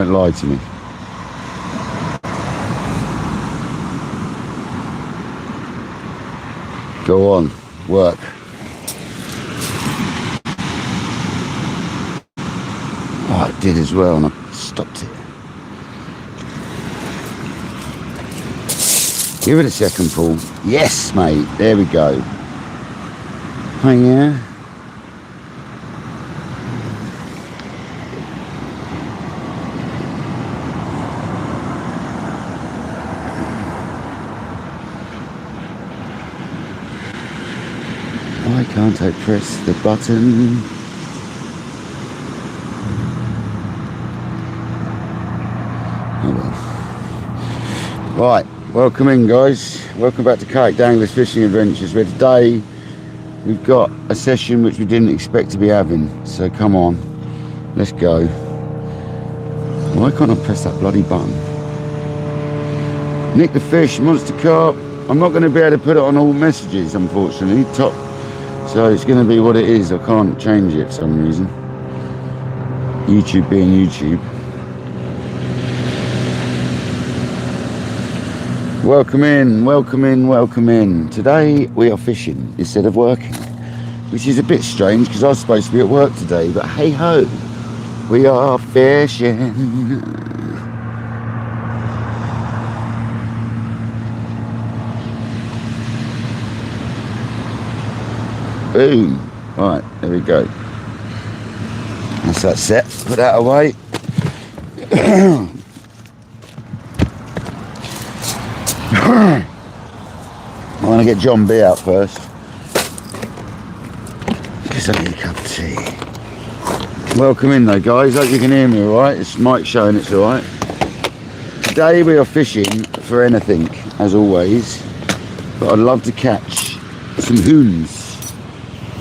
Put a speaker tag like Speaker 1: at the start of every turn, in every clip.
Speaker 1: Don't lie to me. Go on, work. Oh, it did as well, and I stopped it. Give it a second, Paul. Yes, mate. There we go. Oh, yeah. Why can't I press the button? Oh well. Right, welcome in, guys. Welcome back to KayakDangler's Fishing Adventures, where today we've got a session which we didn't expect to be having. So come on, let's go. Why can't I press that bloody button? Nick the Fish, Monster Carp. I'm not going to be able to put it on all messages, unfortunately. Top. So it's going to be what it is. I can't change it for some reason. YouTube being YouTube. Welcome in, welcome in, welcome in. Today we are fishing instead of working, which is a bit strange because I was supposed to be at work today, but hey ho, we are fishing. Boom. Right, there we go. That's that set. Put that away. I want to get John B out first because I need a cup of tea. Welcome in though, guys. Hope you can hear me alright. It's Mike showing it's alright. Today we are fishing for anything, as always, but I'd love to catch some hounds.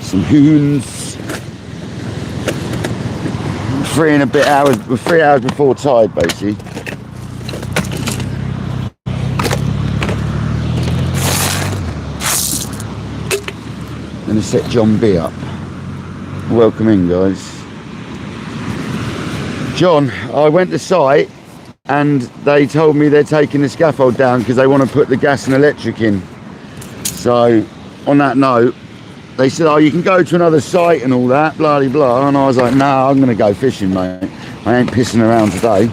Speaker 1: Some hounds. 3 hours before tide, basically. Gonna set John B up. Welcome in, guys. John, I went to site and they told me they're taking the scaffold down because they want to put the gas and electric in. So on that note, they said, oh, you can go to another site and all that, blah, blah, blah. And I was like, no, I'm going to go fishing, mate. I ain't pissing around today.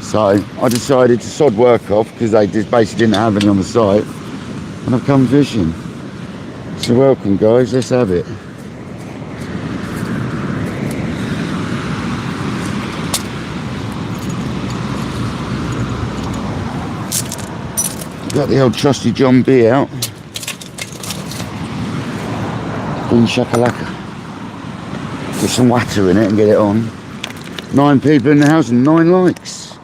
Speaker 1: So I decided to sod work off because they just basically didn't have any on the site. And I've come fishing. So welcome, guys. Let's have it. Got the old trusty John B out. Boom shakalaka. Put some water in it and get it on. 9 people in the house and 9 likes.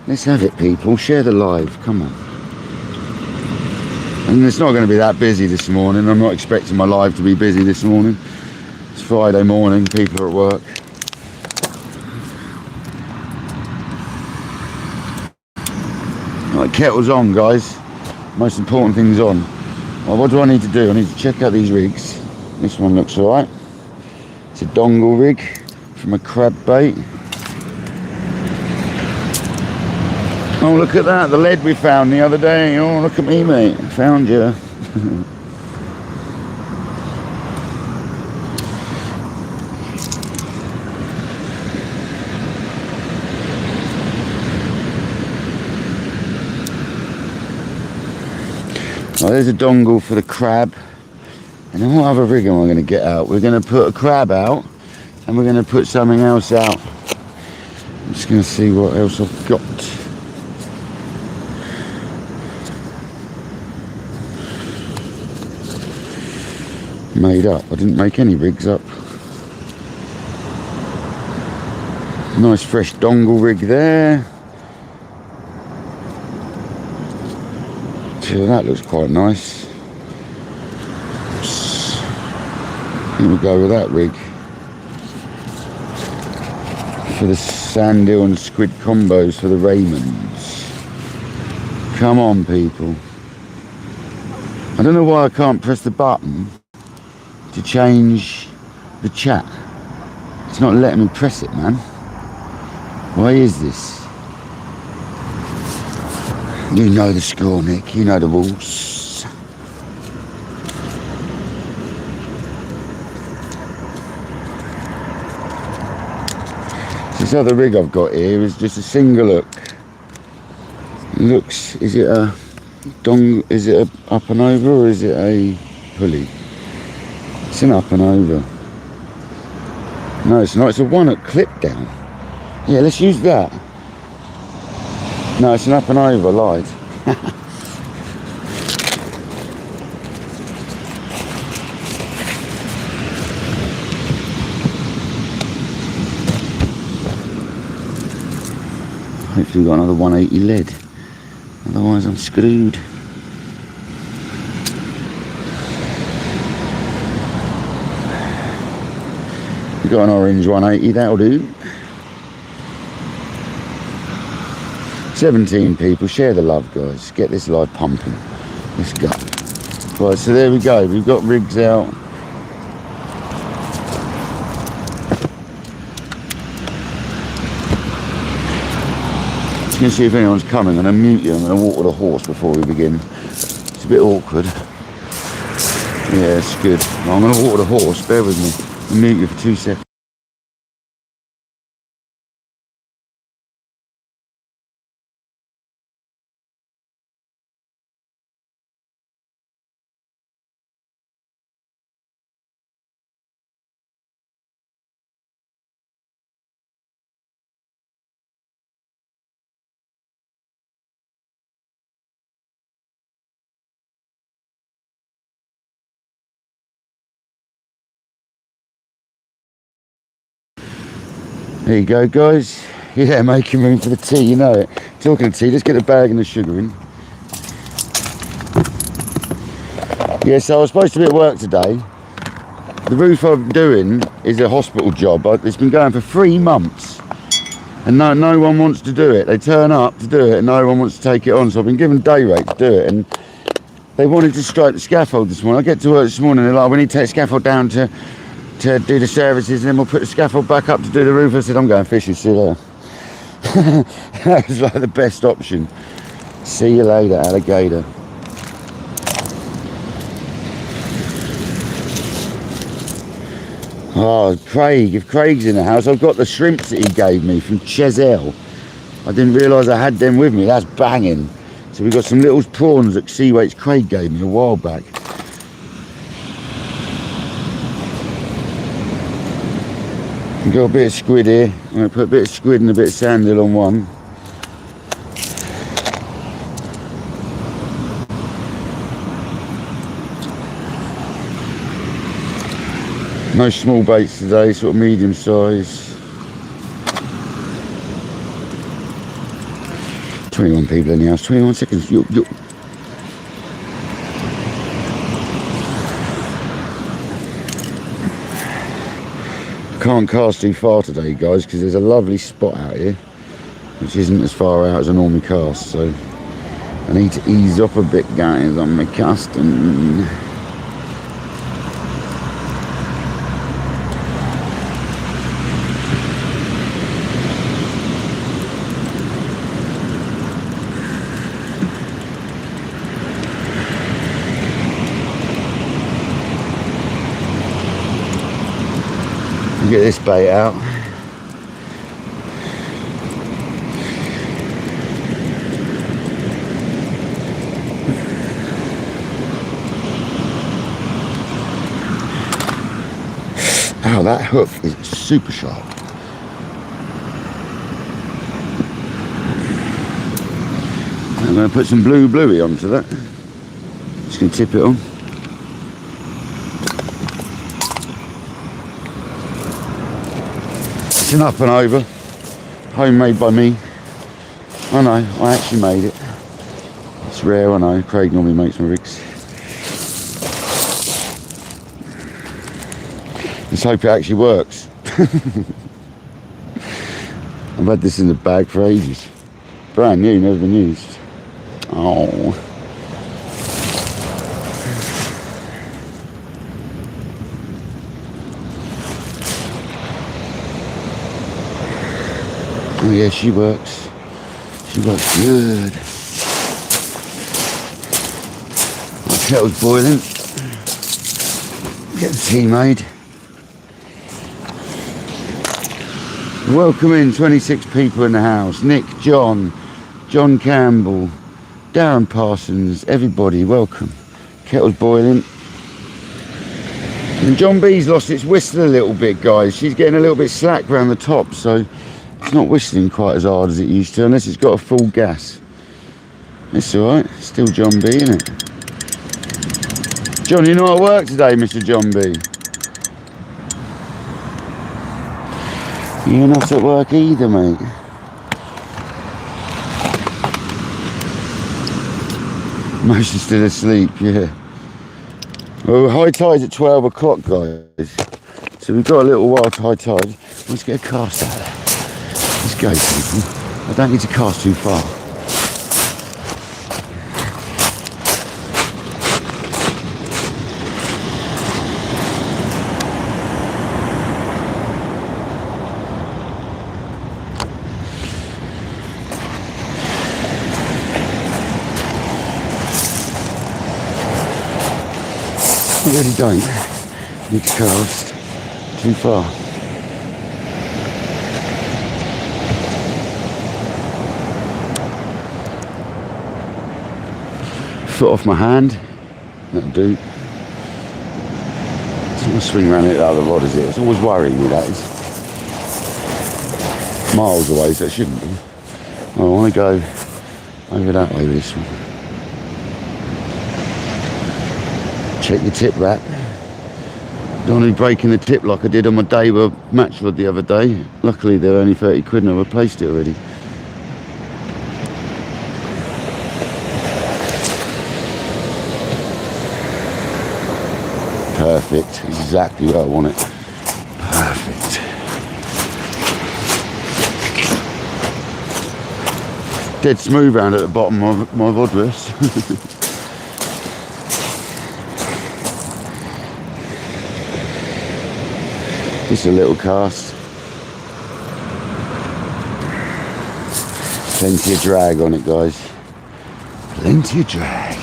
Speaker 1: Let's have it, people. Share the live. Come on. And it's not going to be that busy this morning. I'm not expecting my live to be busy this morning. It's Friday morning. People are at work. Right, kettle's on, guys. Most important thing's on. Well, what do I need to do? I need to check out these rigs. This one looks alright. It's a dongle rig from a crab bait. Oh, look at that, the lead we found the other day. Oh, look at me, mate. Found you. Oh, there's a dongle for the crab. And then what other rig am I going to get out? We're going to put a crab out and we're going to put something else out. I'm just going to see what else I've got. Made up. I didn't make any rigs up. Nice fresh dongle rig there. So that looks quite nice. Here we go with that rig for the sand eel and squid combos for the Raymonds. Come on, people. I don't know why I can't press the button to change the chat. It's not letting me press it, man. Why is this? You know the score, Nick. You know the rules. This other rig I've got here is just a single hook. Looks, is it a up and over, or is it a pulley? It's an up and over. No, it's not. It's a one hook clip down. Yeah, let's use that. No, it's an up and over. Lied. Hopefully we've got another 180 lead. Otherwise I'm screwed. We've got an orange 180, that'll do. 17 people, share the love, guys. Get this live pumping. Let's go. Right, so there we go. We've got rigs out. Just gonna see if anyone's coming. I'm gonna mute you. I'm gonna walk with a horse before we begin. It's a bit awkward. Yeah, it's good. I'm gonna walk with a horse. Bear with me. I'll mute you for 2 seconds. There you go, guys. Yeah, making room for the tea, you know it. Talking of tea, let's get the bag and the sugar in. Yeah, so I was supposed to be at work today. The roof I'm doing is a hospital job. It's been going for 3 months. And no one wants to do it. They turn up to do it and no one wants to take it on. So I've been given day rate to do it. And they wanted to strike the scaffold this morning. I get to work this morning and they're like, we need to take the scaffold down to do the services, and then we'll put the scaffold back up to do the roof. I said, I'm going fishing, see you later. That was like the best option. See you later, alligator. Oh, Craig, if Craig's in the house, I've got the shrimps that he gave me from Chesel. I didn't realise I had them with me. That's banging. So we've got some little prawns that Seawaits Craig gave me a while back. We've got a bit of squid here. I'm going to put a bit of squid and a bit of sandil on one. No small baits today, sort of medium size. 21 people in the house, 21 seconds. Can't cast too far today, guys, because there's a lovely spot out here which isn't as far out as I normally cast, so I need to ease up a bit, guys, on my casting. Get this bait out. Oh, that hook is super sharp. I'm going to put some bluey onto that. Just going to tip it on. It's an up and over, homemade by me. I know, I actually made it. It's rare, I know. Craig normally makes my rigs. Let's hope it actually works. I've had this in the bag for ages. Brand new, never been used. Oh. Oh yeah, she works. She works good. My kettle's boiling. Get the tea made. Welcome in, 26 people in the house. Nick, John Campbell, Darren Parsons, everybody, welcome. Kettle's boiling. And John B's lost its whistle a little bit, guys. She's getting a little bit slack around the top, so it's not whistling quite as hard as it used to, unless it's got a full gas. It's alright, still John B, isn't it? John, you're not at work today, Mr. John B. You're not at work either, mate. Most are still asleep, yeah. Well, high tide's at 12 o'clock, guys. So we've got a little while to high tide. Let's get a cast out there. Let's go, people. I don't need to cast too far. I really don't need to cast too far. Foot off my hand, that'll do. It's not going to swing around it out of the rod, is it? It's always worrying me, that is. Miles away, so it shouldn't be. I want to go over that way with this one. Check the tip back. Don't want to be breaking the tip like I did on my day with a match rod the other day. Luckily they're only 30 quid and I replaced it already. Perfect, exactly where I want it. Perfect. Dead smooth round at the bottom of my rod rest. Just a little cast. Plenty of drag on it, guys. Plenty of drag.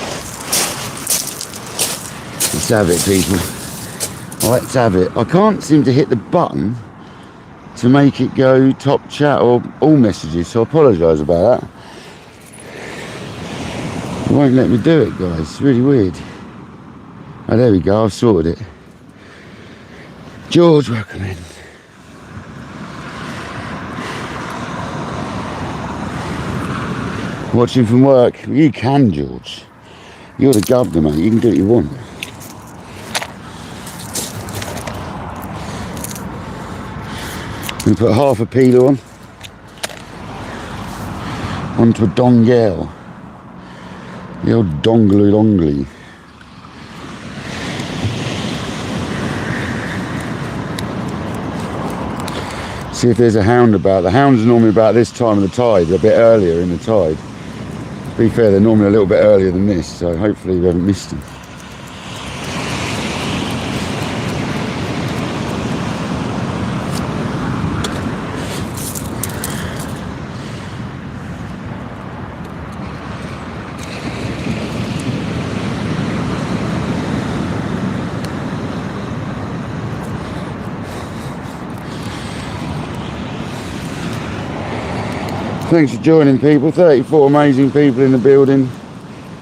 Speaker 1: Let's have it, people. Let's have it. I can't seem to hit the button to make it go top chat or all messages, so I apologise about that. It won't let me do it, guys. It's really weird. Oh, there we go. I've sorted it. George, welcome in. Watching from work. You can, George. You're the governor, mate. You can do what you want. We put half a peeler on. Onto a dongale. The old dongly. See if there's a hound about. The hounds are normally about this time of the tide, a bit earlier in the tide. To be fair, they're normally a little bit earlier than this, so hopefully we haven't missed them. Thanks for joining, people. 34 amazing people in the building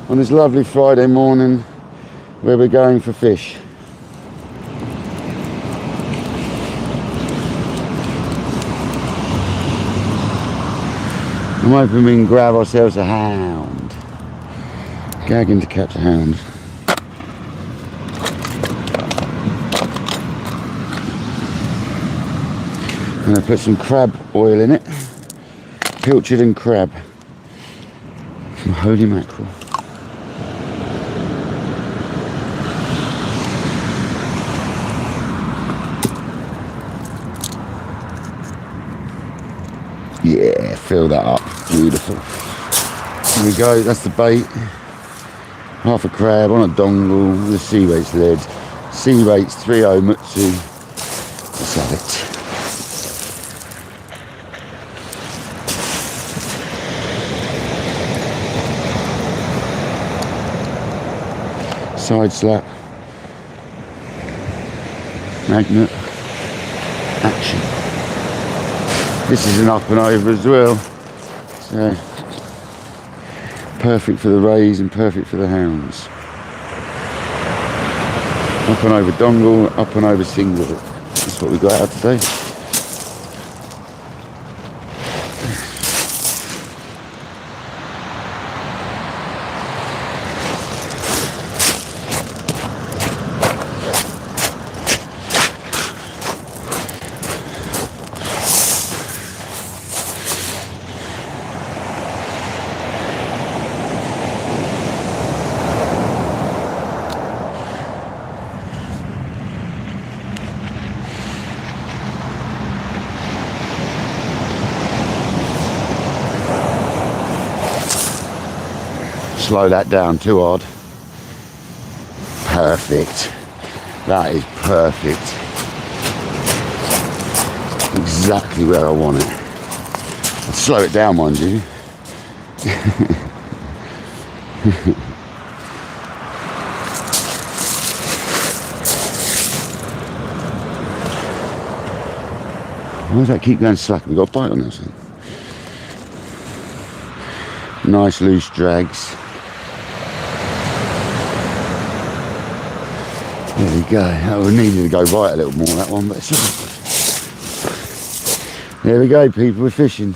Speaker 1: on this lovely Friday morning where we're going for fish. I'm hoping we can grab ourselves a hound. Gagging to catch a hound. I'm going to put some crab oil in it. Pilchard and crab from Holy Mackerel. Yeah, fill that up. Beautiful. There we go, that's the bait. Half a crab on a dongle with a sea baits lead. Sea baits 3.0 Mutsu. Let's have it. side slap, magnet, action. This is an up and over as well, so perfect for the rays and perfect for the hounds. Up and over dongle, up and over single. That's what we got out today. Slow that down too hard. Perfect. That is perfect. Exactly where I want it. I'll slow it down, mind you. Why does that keep going slack? We've got a bite on this thing. Nice loose drags. There we go. Oh, we needed to go right a little more, that one, but it's all right. There we go, people, we're fishing.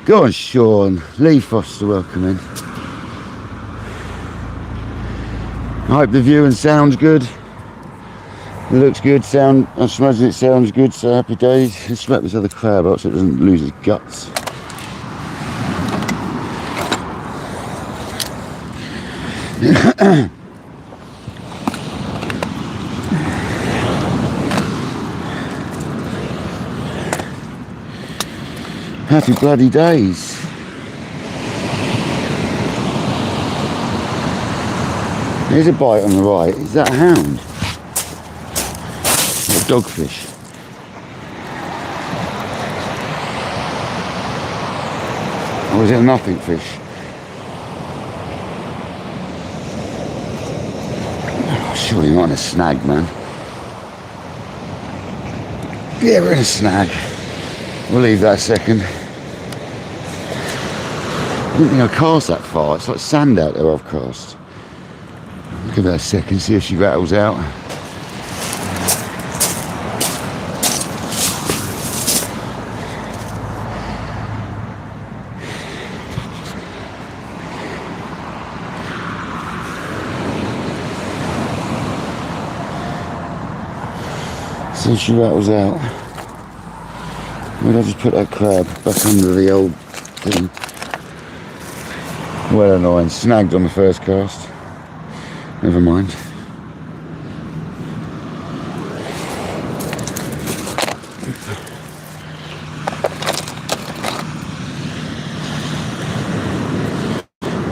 Speaker 1: Go on, Sean. Lee Foster, welcome in. I hope the view and sound's good. It looks good, I imagine it sounds good, so happy days. Let's wrap this other crab up so it doesn't lose its guts. Happy bloody days. There's a bite on the right. Is that a hound? Or a dogfish? Or is it a nothing fish? Oh, surely not in a snag, man. Yeah, we're in a snag. We'll leave that a second. I didn't think I cast that far. It's like sand out there I've cast. Give that a second, see if she rattles out. See if she rattles out. Where did I just put that crab? Back under the old thing. Well annoying. Snagged on the first cast. Never mind.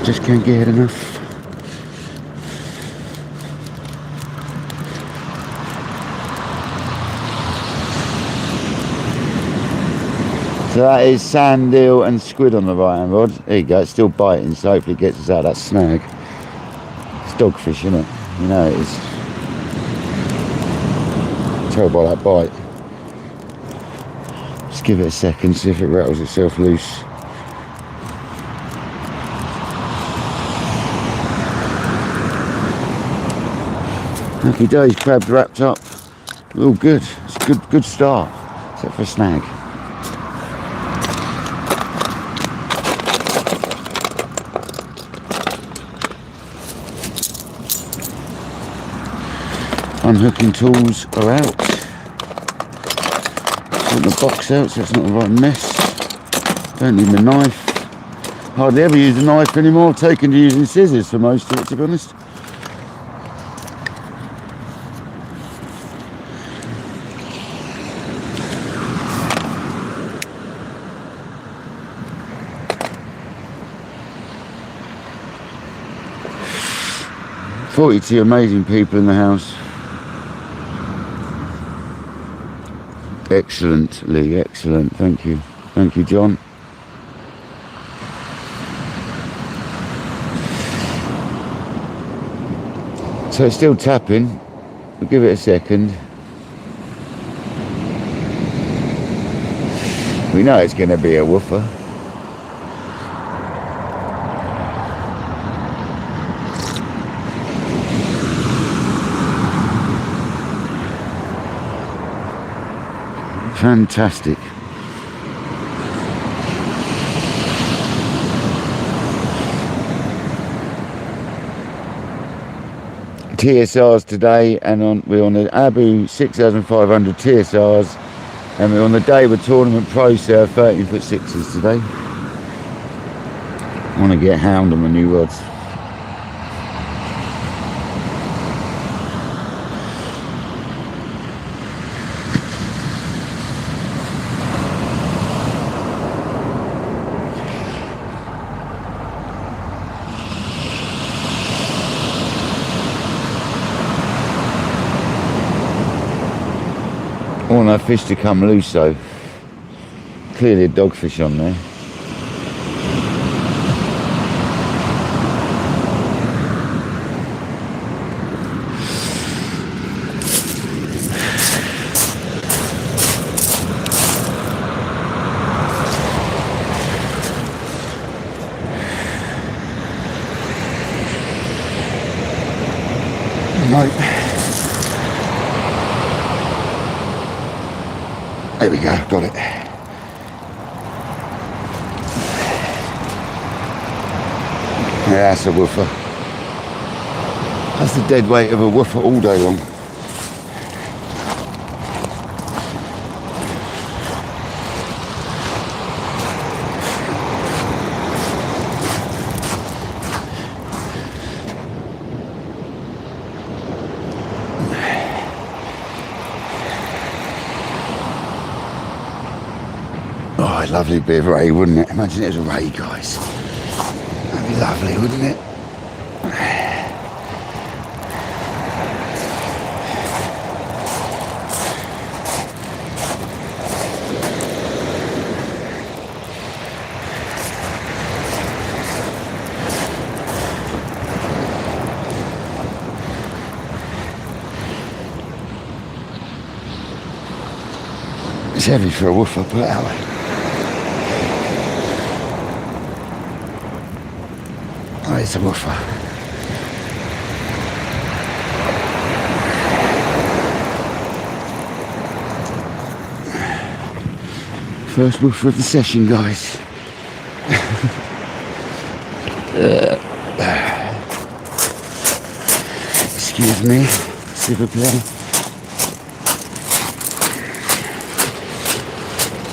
Speaker 1: Just can't get enough. So that is sand eel and squid on the right hand rod. There you go, it's still biting, so hopefully it gets us out of that snag. It's dogfish, isn't it? You know it is. Tell by that bite. Just give it a second, see if it rattles itself loose. Happy days, crabs wrapped up. All good. It's a good start, except for a snag. Unhooking tools are out. Put the box out so it's not a right mess. Don't need my knife. Hardly ever use a knife anymore. I've taken to using scissors for most of it, to be honest. "42 amazing people in the house." Excellent, Lee, excellent. Thank you. Thank you, John. So it's still tapping. We'll give it a second. We know it's going to be a woofer. Fantastic. TSRs today, and we're on the Abu 6500 TSRs, and we're on the day with Tournament Pro Surf 13'6" today. I want to get Hound on my new rods. I want our fish to come loose, so clearly a dogfish on there. Nope. There we go, got it. Yeah, that's a woofer. That's the dead weight of a woofer all day long. Oh, a lovely bit of ray, wouldn't it? Imagine it was a ray, guys. That'd be lovely, wouldn't it? It's heavy for a woofer, put it that way. Oh, it's a woofer. First woofer of the session, guys. Excuse me, s'il vous plaît.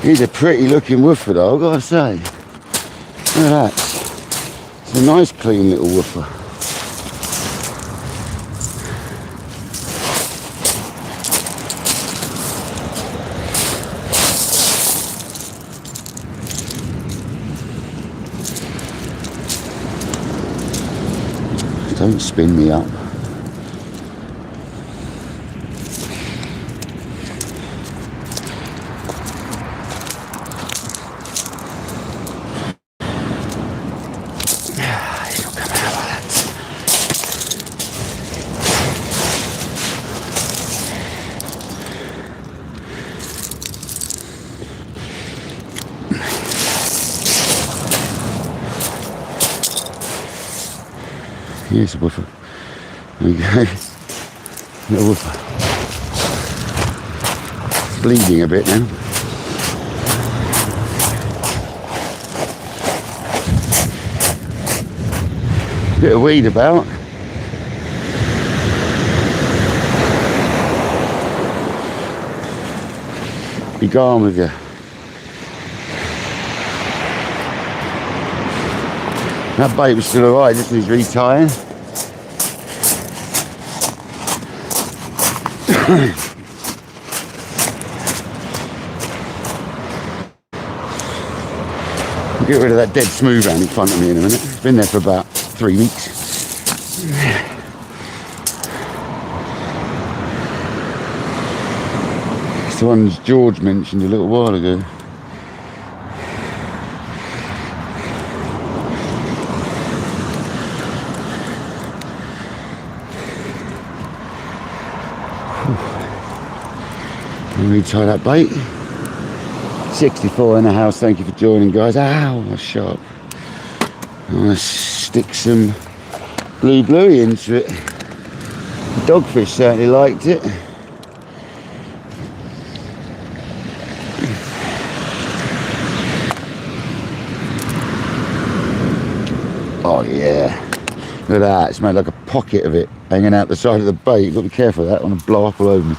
Speaker 1: He's a pretty looking woofer though, I've got to say. Look at that. It's a nice clean little woofer. Don't spin me up. Here's a woofer. There we go. Little woofer. It's bleeding a bit now. Bit of weed about. Be gone with you. That bait was still alright, just needs retying. I'll get rid of that dead smooth round in front of me in a minute. It's been there for about 3 weeks. It's the ones George mentioned a little while ago. retie that bait. 64 in the house. Thank you for joining, guys. Ow, that's sharp. I'm going to stick some bluey into it. The dogfish certainly liked it. Oh yeah, look at that, it's made like a pocket of it hanging out the side of the bait. You've got to be careful of that, I want to blow up all over me.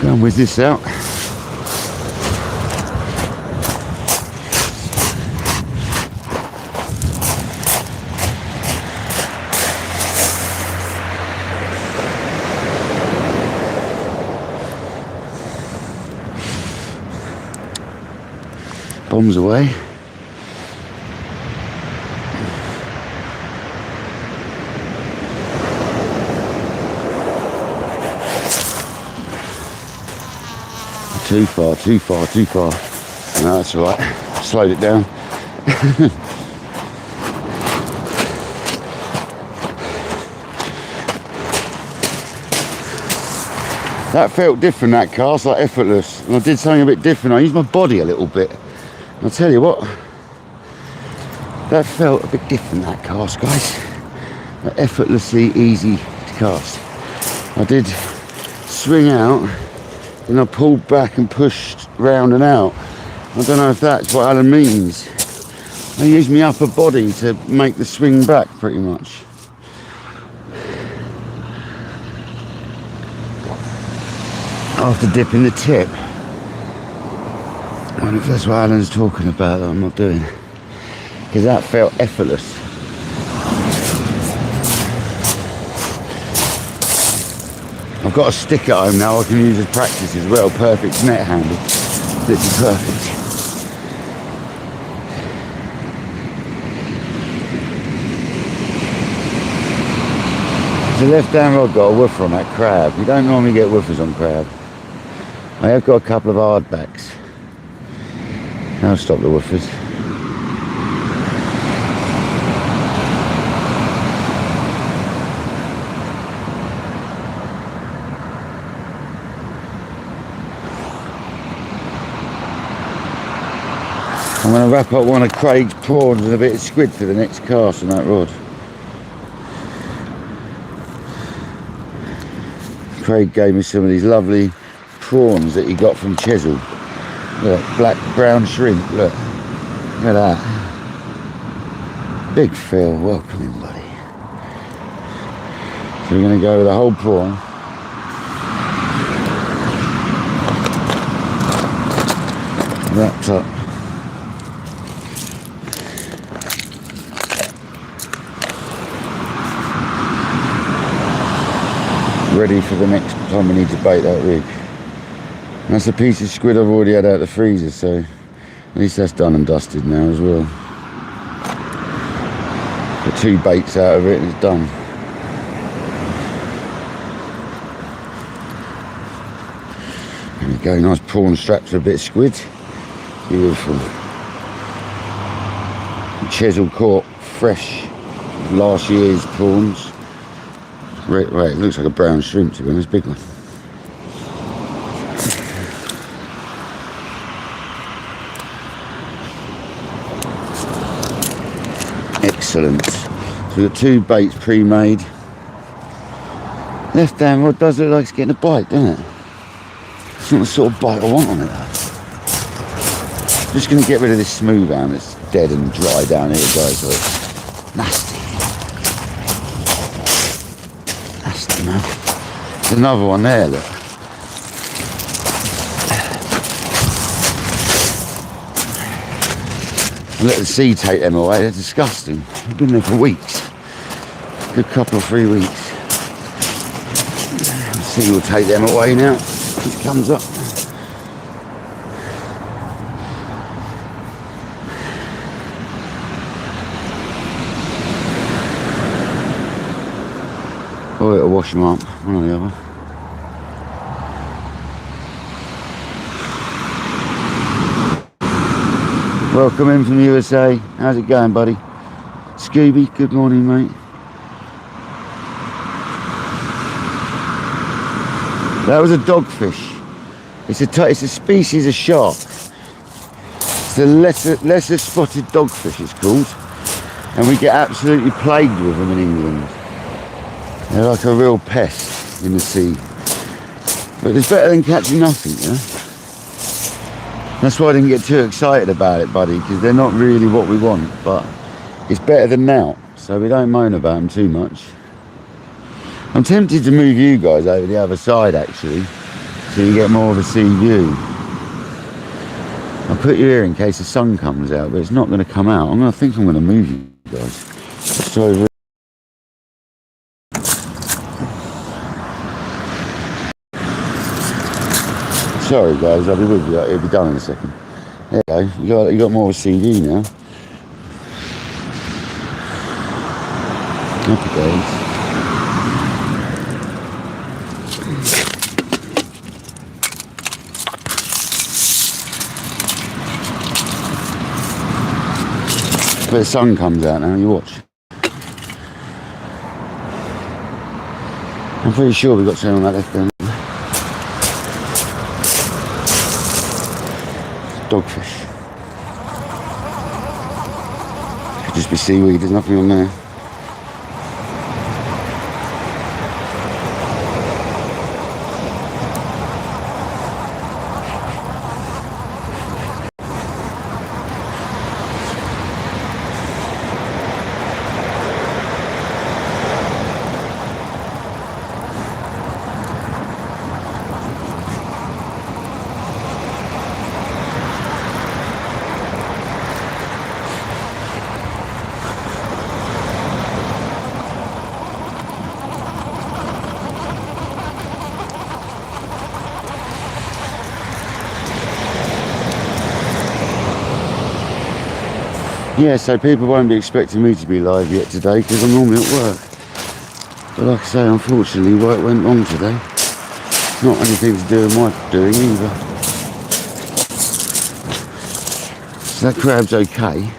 Speaker 1: Go and whiz this out. Bombs away. Too far, too far, too far. No, that's all right. Slowed it down. That felt different, that cast, like effortless. And I did something a bit different. I used my body a little bit. And I'll tell you what, that felt a bit different, that cast, guys. Like effortlessly easy to cast. I did swing out, and I pulled back and pushed round and out. I don't know if that's what Alan means. I used my upper body to make the swing back, pretty much. After dipping the tip. I wonder if that's what Alan's talking about that I'm not doing. Because that felt effortless. I've got a stick at home now I can use as practice as well. Perfect net handle. This is perfect. The left hand rod got a woofer on that crab. You don't normally get woofers on crab. I have got a couple of hardbacks. I'll stop the woofers. I'm going to wrap up one of Craig's prawns and a bit of squid for the next cast on that rod. Craig gave me some of these lovely prawns that he got from Chesil. Look, black brown shrimp, look. Look at that. Big Phil, welcome in, buddy. So we're going to go with the whole prawn. Wrapped up. Ready for the next time we need to bait that rig. And that's a piece of squid I've already had out of the freezer, so at least that's done and dusted now as well. Got 2 baits out of it and it's done. There we go, nice prawn straps for a bit of squid. Beautiful. Chesil caught fresh last year's prawns. Right, it looks like a brown shrimp to be honest, big one. Excellent. So we've got 2 baits pre-made. Left hand rod does look like it's getting a bite, doesn't it? It's not the sort of bite I want on it though. Just going to get rid of this smooth hand that's dead and dry down here, guys. So it's nasty. There's another one there, look. Let the sea take them away, they're disgusting. I've been there for weeks. Good couple of 3 weeks. The sea will take them away now. It comes up. or it'll wash them up, one or the other. Welcome in from USA. How's it going, buddy? Scooby, good morning, mate. That was a dogfish. It's a species of shark. It's the lesser spotted dogfish, it's called. And we get absolutely plagued with them in England. They're like a real pest in the sea. But it's better than catching nothing, you know? That's why I didn't get too excited about it, buddy, because they're not really what we want, but it's better than now, so we don't moan about them too much. I'm tempted to move you guys over the other side, actually, so you get more of a sea view. I'll put you here in case the sun comes out, but it's not going to come out. I think I'm going to move you guys. Just over. Sorry guys, I'll be with you. It'll be done in a second. There you go. You got more of a CD now. Happy days. But the sun comes out now. You watch. I'm pretty sure we've got something on that left there. Dogfish. Could just be seaweed, there's nothing on there. Yeah, so people won't be expecting me to be live yet today because I'm normally at work. But like I say, unfortunately, work went wrong today. Not anything to do with my doing either. So that crab's okay.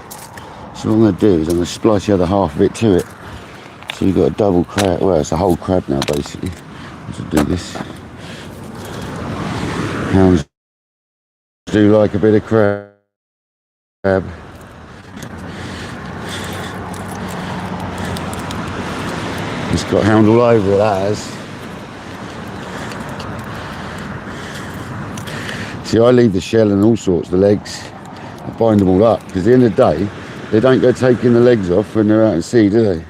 Speaker 1: So what I'm going to do is I'm going to splice the other half of it to it. So you've got a double crab. Well, it's a whole crab now, basically. Let's do this. Hounds do like a bit of crab. It's got hound all over it, that has. See, I leave the shell and all sorts, the legs. I bind them all up, because at the end of the day, they don't go taking the legs off when they're out at sea, do they?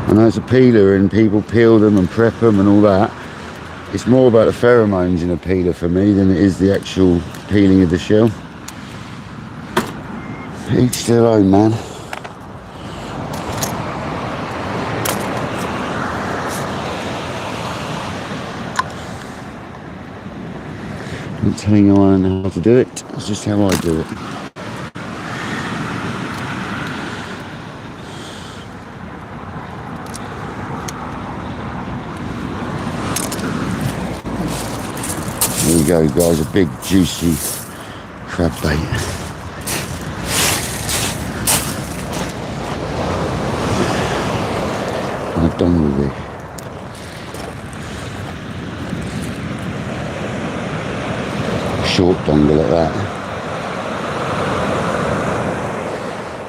Speaker 1: I know it's a peeler and people peel them and prep them and all that. It's more about the pheromones in a peeler for me than it is the actual peeling of the shell. Each their own, man. I'm not telling anyone how to do it, it's just how I do it. There we go, guys, a big juicy crab bait. And a dongle rig. Short dongle at that.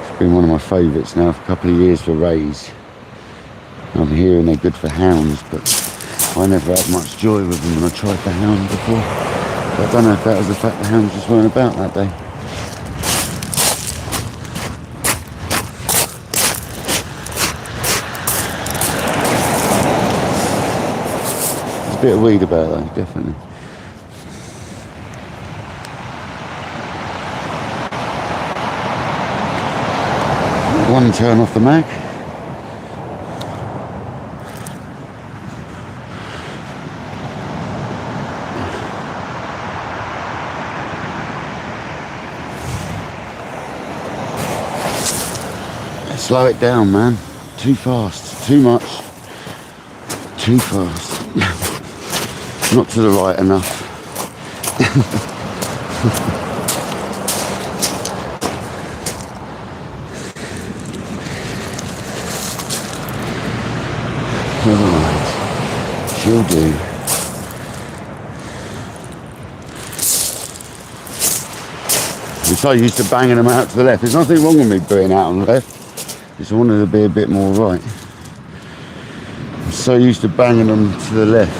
Speaker 1: It's been one of my favourites now for a couple of years for rays. I'm hearing they're good for hounds, but I never had much joy with them when I tried the hound before. But I don't know if that was the fact the hounds just weren't about that day. There's a bit of weed about though, definitely. One turn off the mag. Slow it down, man. Too fast, too much, too fast. Not to the right enough. Never mind. She'll do. I'm so used to banging them out to the left. There's nothing wrong with me being out on the left. Just wanted to be a bit more right. I'm so used to banging them to the left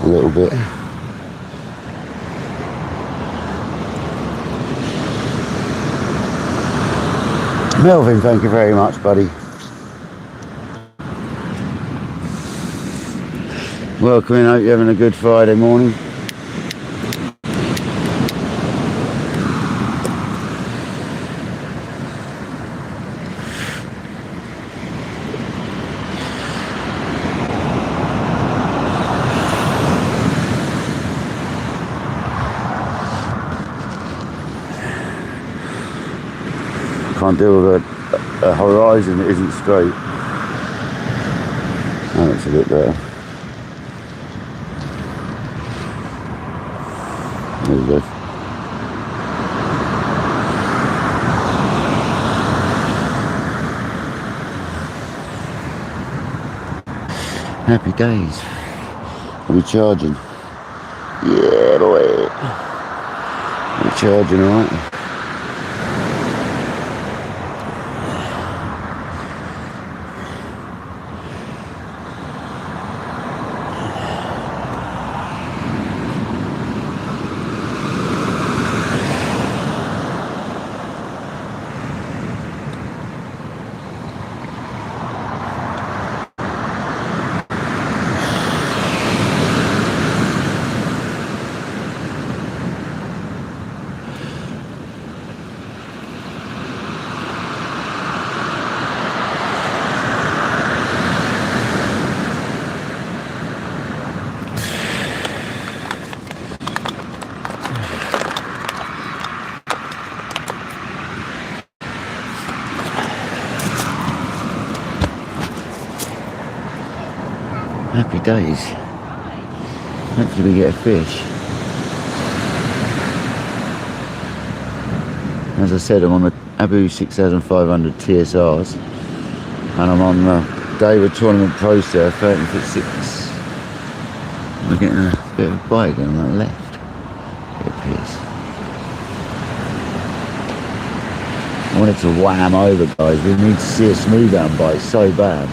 Speaker 1: a little bit. Melvin, thank you very much, buddy. Welcome in, hope you're having a good Friday morning. Can't deal with a horizon that isn't straight. That looks a bit better. There we go. Happy days. Are we charging? Yeah, boy. We're charging, alright. Happy days. Hopefully we get a fish. As I said, I'm on the Abu 6500 TSRs and I'm on the David Tournament Pro Surf 13'6". We're getting a bit of a bite again on that left. It appears. I wanted to wham over, guys. We need to see a smooth down bite so bad.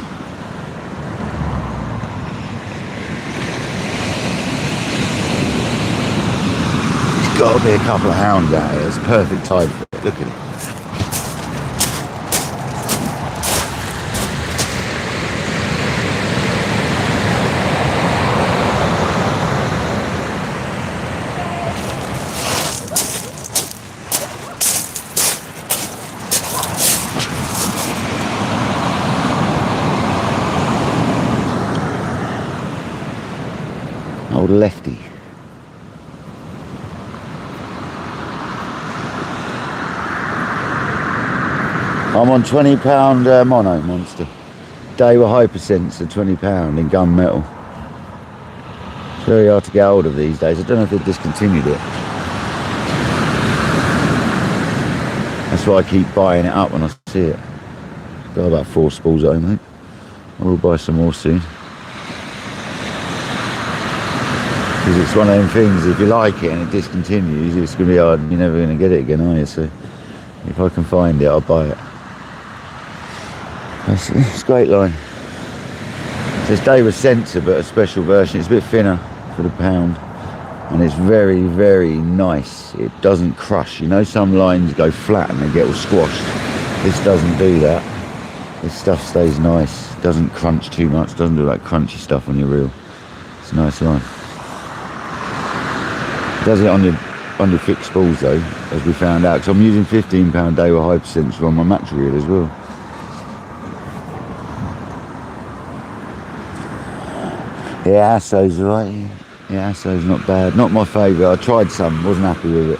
Speaker 1: Got to be a couple of hounds out here. It's perfect tide for it. Look at it. Old lefty. I'm on £20 mono monster. Daewoo Hypersense, £20 in gunmetal. It's very hard to get hold of these days. I don't know if they've discontinued it. That's why I keep buying it up when I see it. Got about 4 spools at home, mate. I will buy some more soon. Because it's one of them things, if you like it and it discontinues, it's going to be hard and you're never going to get it again, are you? So if I can find it, I'll buy it. It's a great line. It's Daewoo Sensor, but a special version. It's a bit thinner for the pound, and it's very, very nice. It doesn't crush. You know, some lines go flat and they get all squashed. This doesn't do that. This stuff stays nice. Doesn't crunch too much. Doesn't do that crunchy stuff on your reel. It's a nice line. It does it on your fixed spools though, as we found out. Because I'm using £15 Daewoo Hypersense on my macro reel as well. Yeah, Asso's alright. Yeah, Asso's not bad. Not my favourite. I tried some, wasn't happy with it.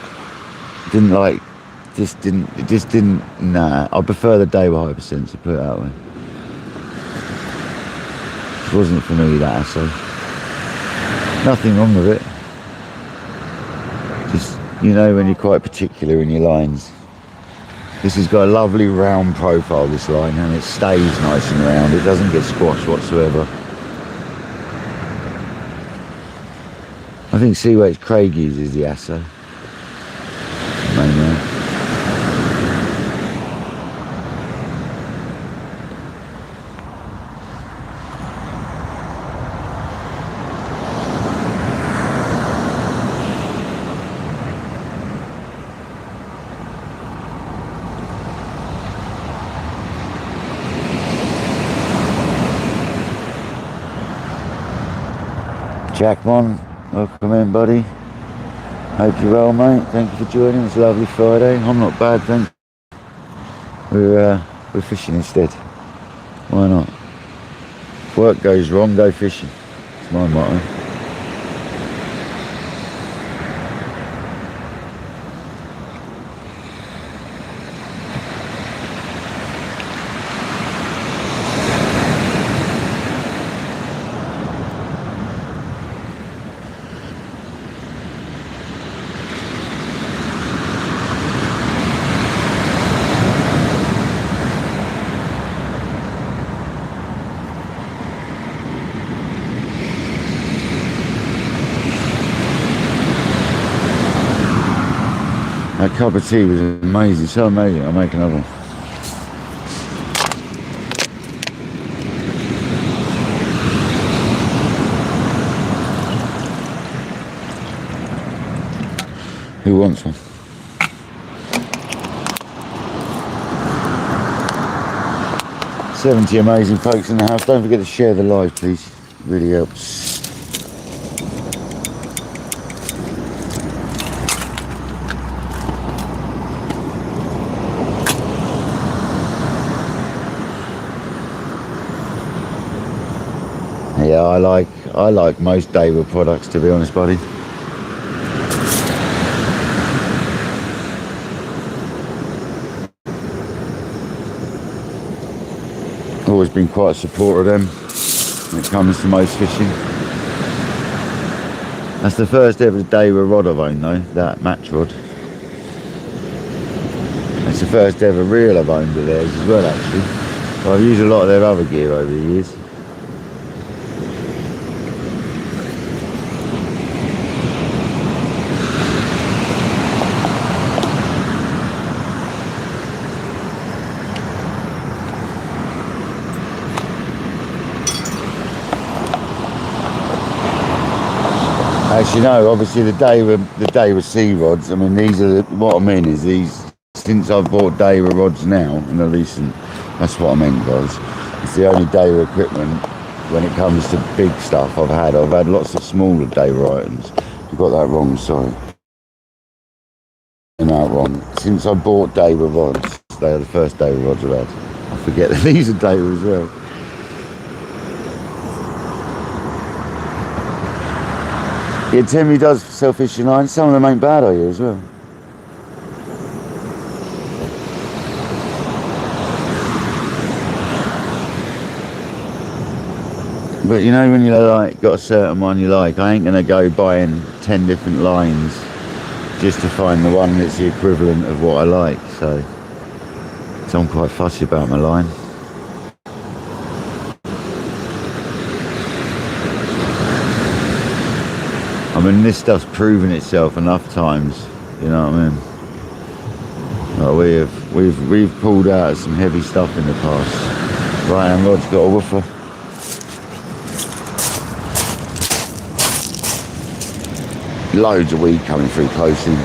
Speaker 1: Didn't like just didn't, nah. I prefer the day with hypersensitive, put it that way. It wasn't for me, that assay. Nothing wrong with it. Just, you know, when you're quite particular in your lines. This has got a lovely round profile, this line, and it stays nice and round. It doesn't get squashed whatsoever. I think Seaweight's Craig uses the assay. Mainly. Jackmon, welcome in, buddy. Hope you're well, mate. Thank you for joining. It's a lovely Friday. I'm not bad, thanks. We're fishing instead. Why not? If work goes wrong, go fishing. It's my motto. That cup of tea was amazing, so amazing. I'll make another one. Who wants one? "70 amazing folks in the house. Don't forget to share the live, please. It really helps. Yeah, I like most Daywood products, to be honest, buddy. Always been quite a supporter of them when it comes to most fishing. That's the first ever Daywood rod I've owned, though, that match rod. It's the first ever reel I've owned of theirs as well, actually. But I've used a lot of their other gear over the years. As you know, obviously the Daywood sea rods, I mean, these are, what I mean is these, since I've bought Daywood rods now, in the recent, that's what I meant, guys. It's the only Daywood equipment when it comes to big stuff I've had. I've had lots of smaller Daywood items. You got that wrong, sorry. No, wrong. Since I bought Daywood rods, they are the first Daywood rods I've had. I forget that these are Daywood as well. Yeah, Timmy does sell fishing lines. Some of them ain't bad, are you, as well? But you know, when you like got a certain one you like, I ain't gonna go buying 10 different lines just to find the one that's the equivalent of what I like. So I'm quite fussy about my line. I mean, this stuff's proven itself enough times, you know what I mean? Like we've pulled out some heavy stuff in the past. Right hand rod's got a woofer. Loads of weed coming through close in.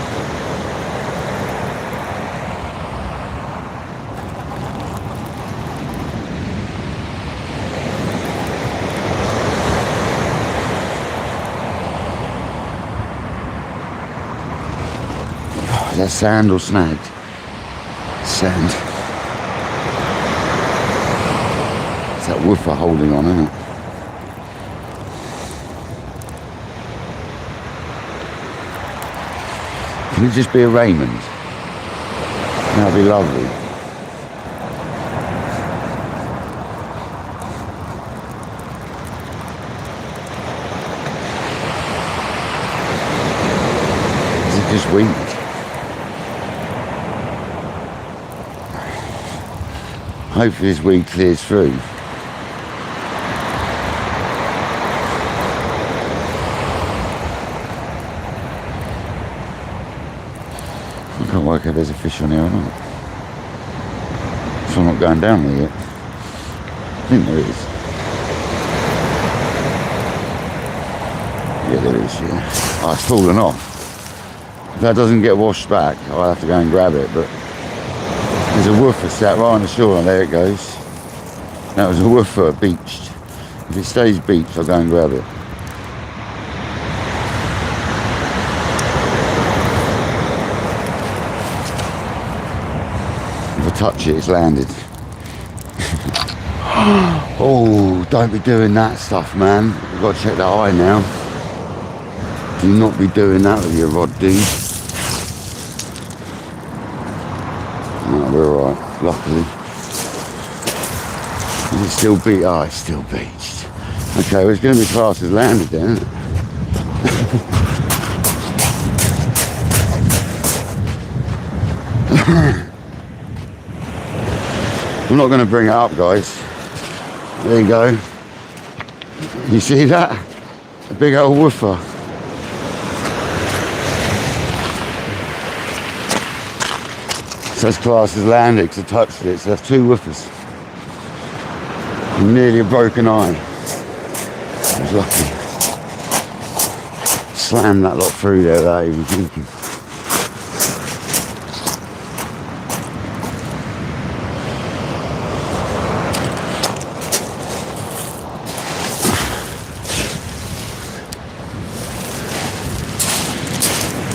Speaker 1: Is that sand or snagged? Sand. It's that woofer holding on, isn't it? Can it just be a Raymond? That'd be lovely. Is it just wind? Hopefully this weed clears through. I can't work out if there's a fish on here or not. So I'm not going down there yet. I think there is. Yeah, there is, yeah. Oh, it's fallen off. If that doesn't get washed back, I'll have to go and grab it, but there's a woofer sat right on the shore, and there it goes. That was a woofer beached. If it stays beached, I'll go and grab it. If I touch it, it's landed. Oh, don't be doing that stuff, man. You've got to check that eye now. Do not be doing that with your rod, dude. No, we're alright, luckily. Is it still beached? Oh, it's still beached. Okay, well, it's going to be classed as landed then, isn't it? I'm not going to bring it up, guys. There you go. You see that? A big old woofer. So that's classed as landed because I touched it. So that's two woofers. And nearly a broken eye. I was lucky. Slammed that lot through there without even thinking.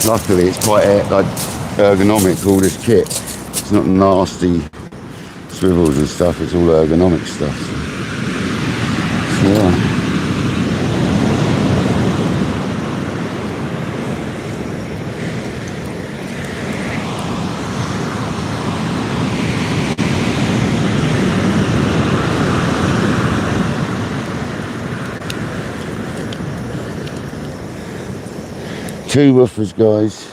Speaker 1: Luckily it's quite like ergonomic, all this kit. It's not nasty swivels and stuff, it's all ergonomic stuff. So, yeah. Two woofers, guys.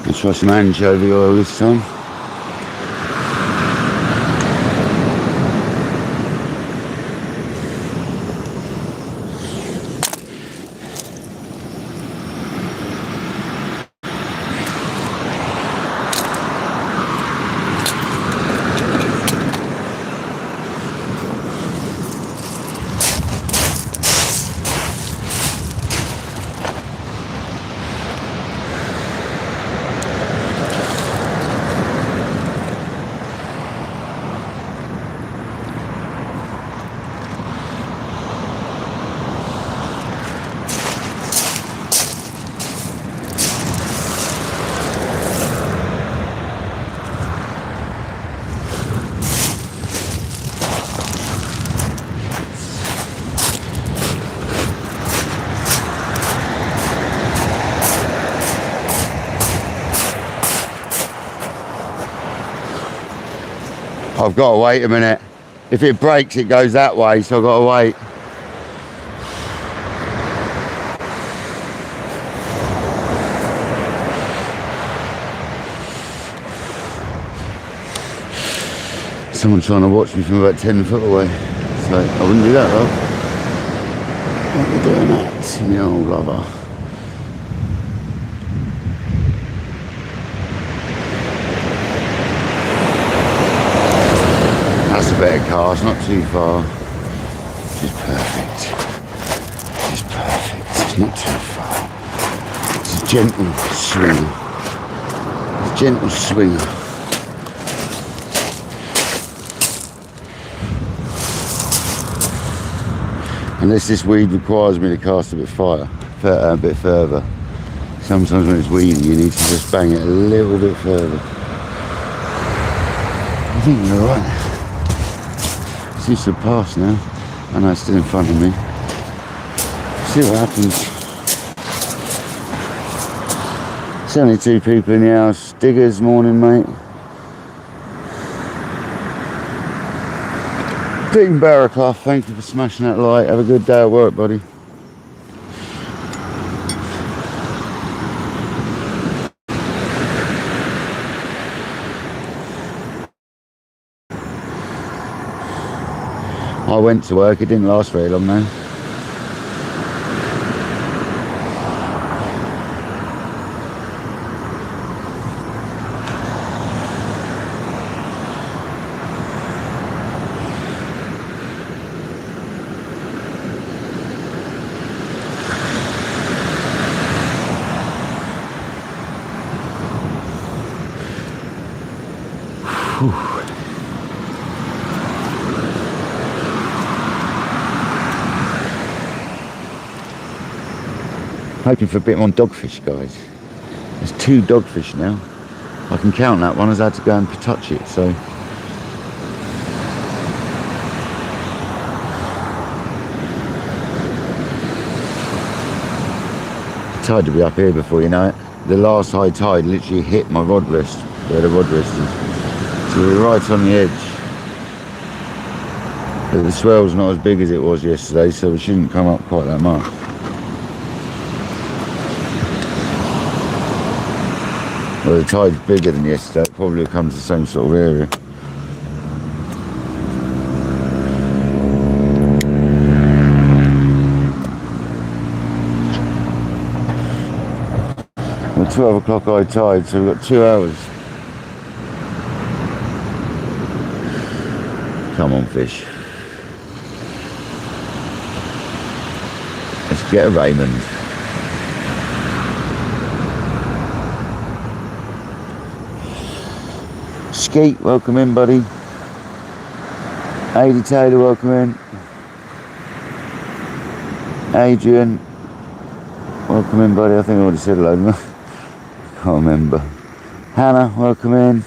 Speaker 1: Let's try some anchovy oil this time. I've got to wait a minute. If it breaks, it goes that way, so I've got to wait. Someone's trying to watch me from about 10 foot away, so I wouldn't do that though. What are you doing that, me old lover? That's a better cast, not too far. Just perfect. Just perfect. It's not too far. It's a gentle swinger. It's a gentle swinger. Unless this weed requires me to cast a bit further. Sometimes when it's weedy, you need to just bang it a little bit further. I think you're alright. Seems to have passed now. I know it's still in front of me. See what happens. 72 people in the house. Diggers, morning, mate. Dean Barraclough, thank you for smashing that light. Have a good day at work, buddy. I went to work, it didn't last very long though. Hoping for a bit more dogfish, guys. There's 2 dogfish now. I can count that one as I had to go and touch it, so. The tide will be up here before you know it. The last high tide literally hit my rod rest, where the rod rest is. So we're right on the edge. But the swell's not as big as it was yesterday, so we shouldn't come up quite that much. Well, the tide's bigger than yesterday, it probably comes to the same sort of area. Well, 12 o'clock high tide, so we've got 2 hours. Come on, fish. Let's get a Raymond. Skeet, welcome in, buddy. Adi Taylor, welcome in. Adrian, welcome in, buddy. I think I already said hello to them. Can't remember. Hannah, welcome in.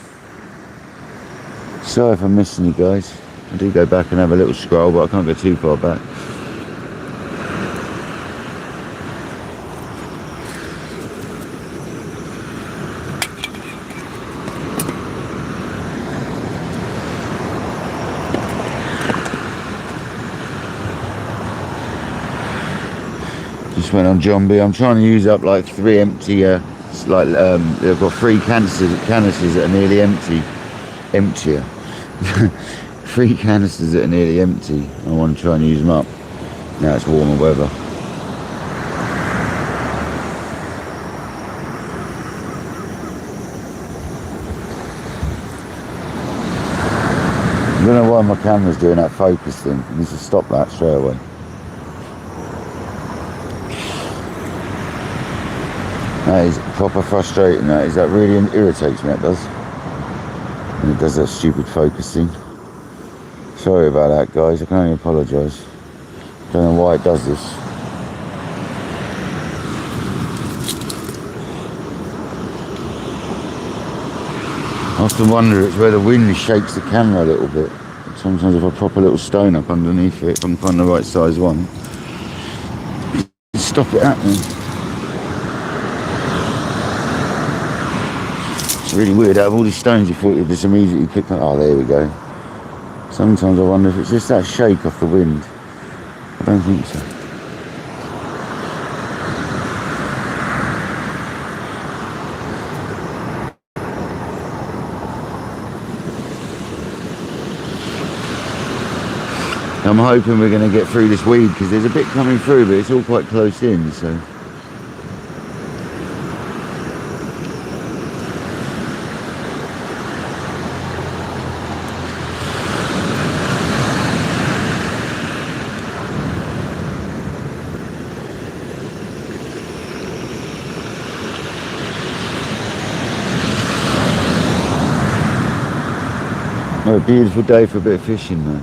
Speaker 1: Sorry if I'm missing you guys. I do go back and have a little scroll, but I can't go too far back. Just went on John B. I'm trying to use up like 3 empty, they've got 3 canisters that are nearly emptier. 3 canisters that are nearly empty. I want to try and use them up. Now it's warmer weather. I don't know why my camera's doing that focus thing. I need to stop that straight away. That is proper frustrating, that is. That really irritates me, that does. And it does that stupid focusing. Sorry about that, guys. I can only apologise. Don't know why it does this. I often wonder it's where the wind shakes the camera a little bit. Sometimes if I prop a little stone up underneath it, if I can find the right size one, stop it happening. It's really weird. Out of all these stones, you thought you'd just immediately pick up. Oh, there we go. Sometimes I wonder if it's just that shake off the wind. I don't think so. I'm hoping we're going to get through this weed because there's a bit coming through, but it's all quite close in, so. Oh, a beautiful day for a bit of fishing, though.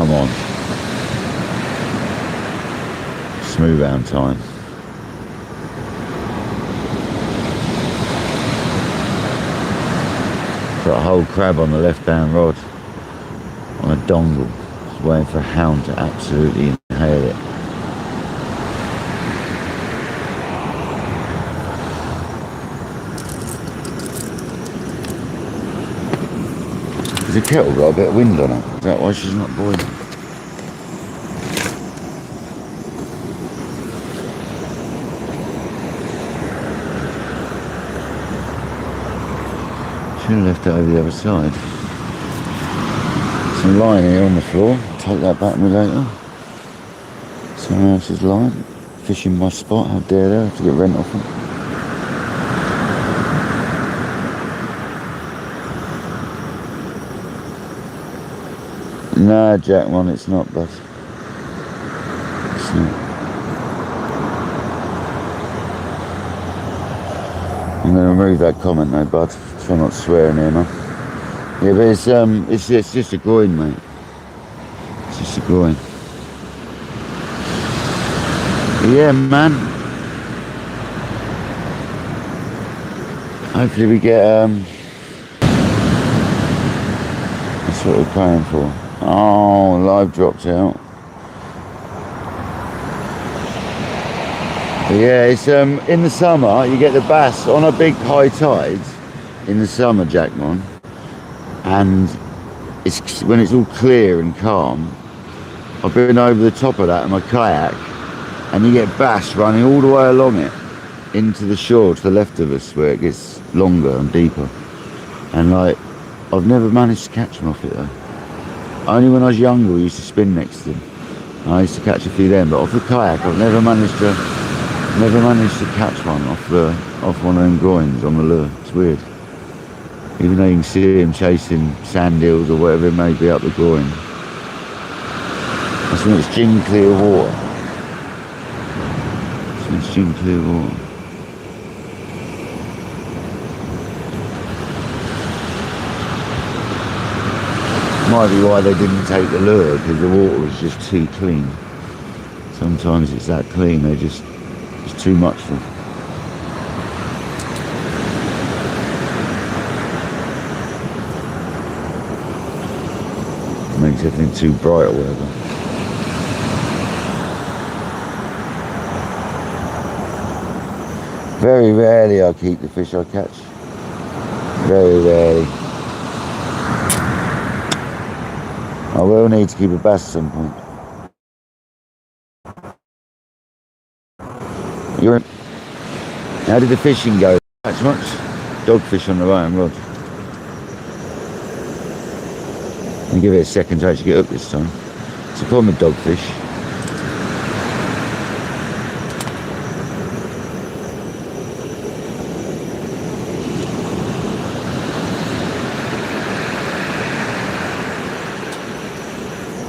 Speaker 1: Come on. Smooth round time. Got a whole crab on the left hand rod on a dongle. Just waiting for a hound to absolutely inhale it. The kettle got a bit of wind on her. Is that why she's not boiling? Should have left it over the other side. Some line here on the floor. Take that back to me later. Someone else's line. Fishing my spot. How dare they? I have to get rent off them. Nah, Jack one, it's not, bud. It's not. I'm going to remove that comment though, bud. Try not to swear in here, man. Yeah, but it's just a groin, mate. It's just a groin. But yeah, man. Hopefully we get that's what we're praying for. Oh, live dropped out. But yeah, it's in the summer you get the bass on a big high tide in the summer, Jackmon, and it's when it's all clear and calm. I've been over the top of that in my kayak, and you get bass running all the way along it into the shore to the left of us where it gets longer and deeper. And like, I've never managed to catch them off it though. Only when I was younger we used to spin next to them. I used to catch a few then, but off the kayak I've never managed to catch one off one of them groins on the lure. It's weird. Even though you can see him chasing sand hills or whatever it may be up the groin. That's when it's gin clear water. That's when it's gin clear water. Might be why they didn't take the lure, because the water was just too clean. Sometimes it's that clean, it's too much for them. Makes everything too bright or whatever. Very rarely I keep the fish I catch. Very rarely. I will need to keep a bass at some point. How did the fishing go? Catch much? Dogfish on the right hand rod. I'll give it a second to actually get hooked this time. It's a problem with dogfish.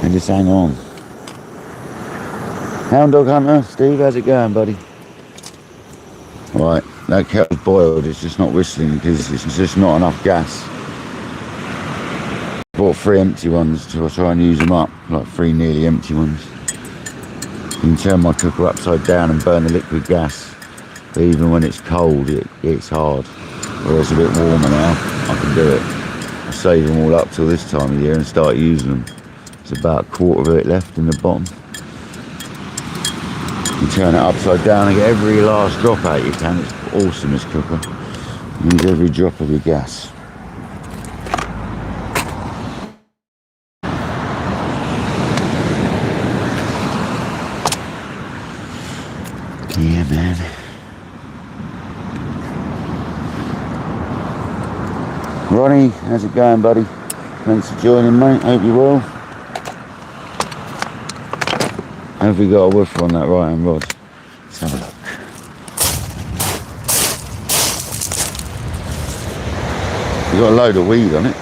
Speaker 1: And just hang on. Hound dog hunter, Steve, how's it going, buddy? Right, that kettle's boiled, it's just not whistling because it's just not enough gas. Bought 3 empty ones to try and use them up, like 3 nearly empty ones. You can turn my cooker upside down and burn the liquid gas, but even when it's cold, it's hard. Whereas a bit warmer now, I can do it. I save them all up till this time of year and start using them. There's about a quarter of it left in the bottom. You turn it upside down and get every last drop out you can. It's awesome, this cooker. Use every drop of your gas. Yeah, man. Ronnie, how's it going, buddy? Thanks for joining, mate. Hope you're well. Have we got a woofer on that right hand rod? Let's have a look. We've got a load of weed on it.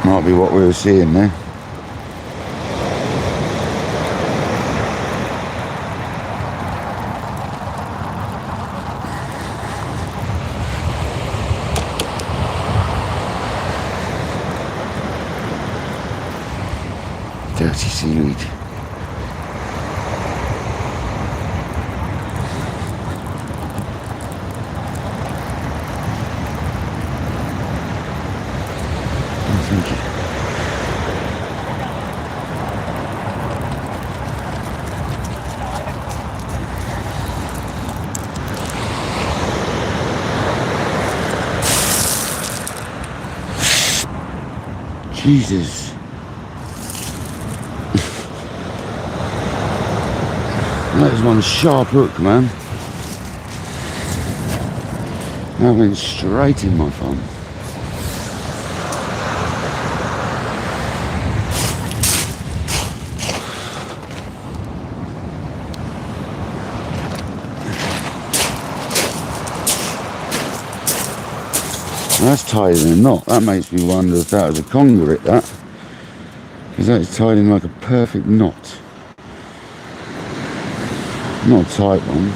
Speaker 1: Might be what we were seeing there. Dirty seaweed. Oh, thank you. Jesus. That was one sharp hook, man. That went straight in my thumb. That's tied in a knot. That makes me wonder if that was a conduit, that. Because that is tied in like a perfect knot. Not a tight one.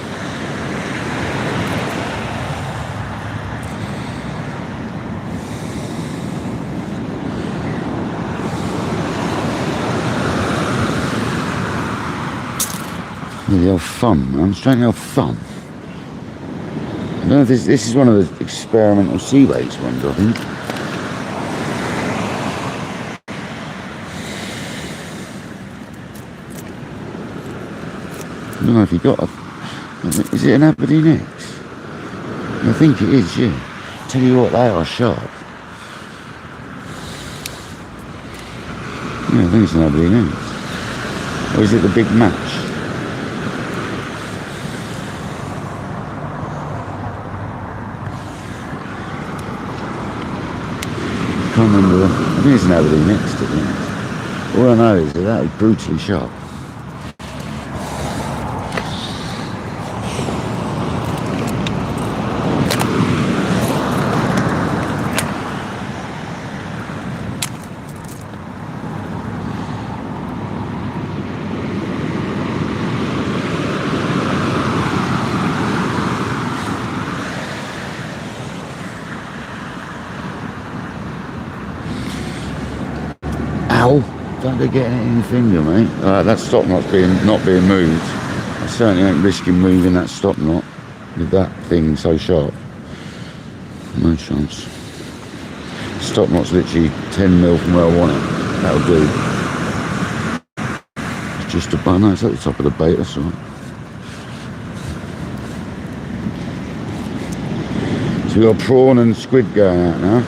Speaker 1: Yeah, the old thumb, man. Straight in the old thumb. I don't know if this is one of the experimental sea baits ones, I think. I don't know if you got a... Is it an Aberdeen X? I think it is, yeah. Tell you what, they are sharp. Yeah, I think it's an Aberdeen X. Or is it the big match? I can't remember. I think it's an Aberdeen X, to be honest. All I know is that is brutally sharp. Ow! Don't be getting it in your finger, mate. That stop knot's not being moved. I certainly ain't risking moving that stop knot with that thing so sharp. No chance. Stop knot's literally 10 mil from where I want it. That'll do. It's just a bun. No, it's at the top of the bait, that's all right. So we've got prawn and squid going out now.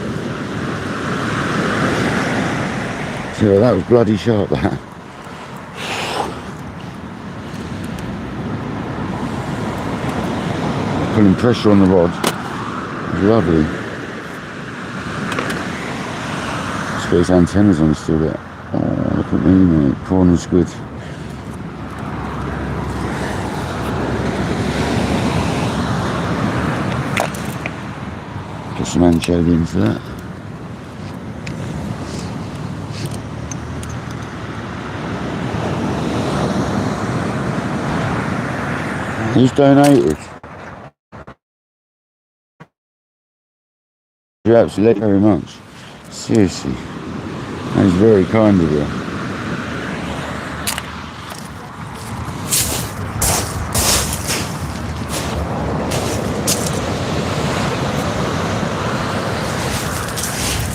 Speaker 1: So that was bloody sharp, that. Putting pressure on the rod. It was lovely. Space antennas on still there. Oh, look at me, mate. Prawn and squid. Put some anchovy into that. Who's donated? You absolutely very much. Seriously. That is very kind of you.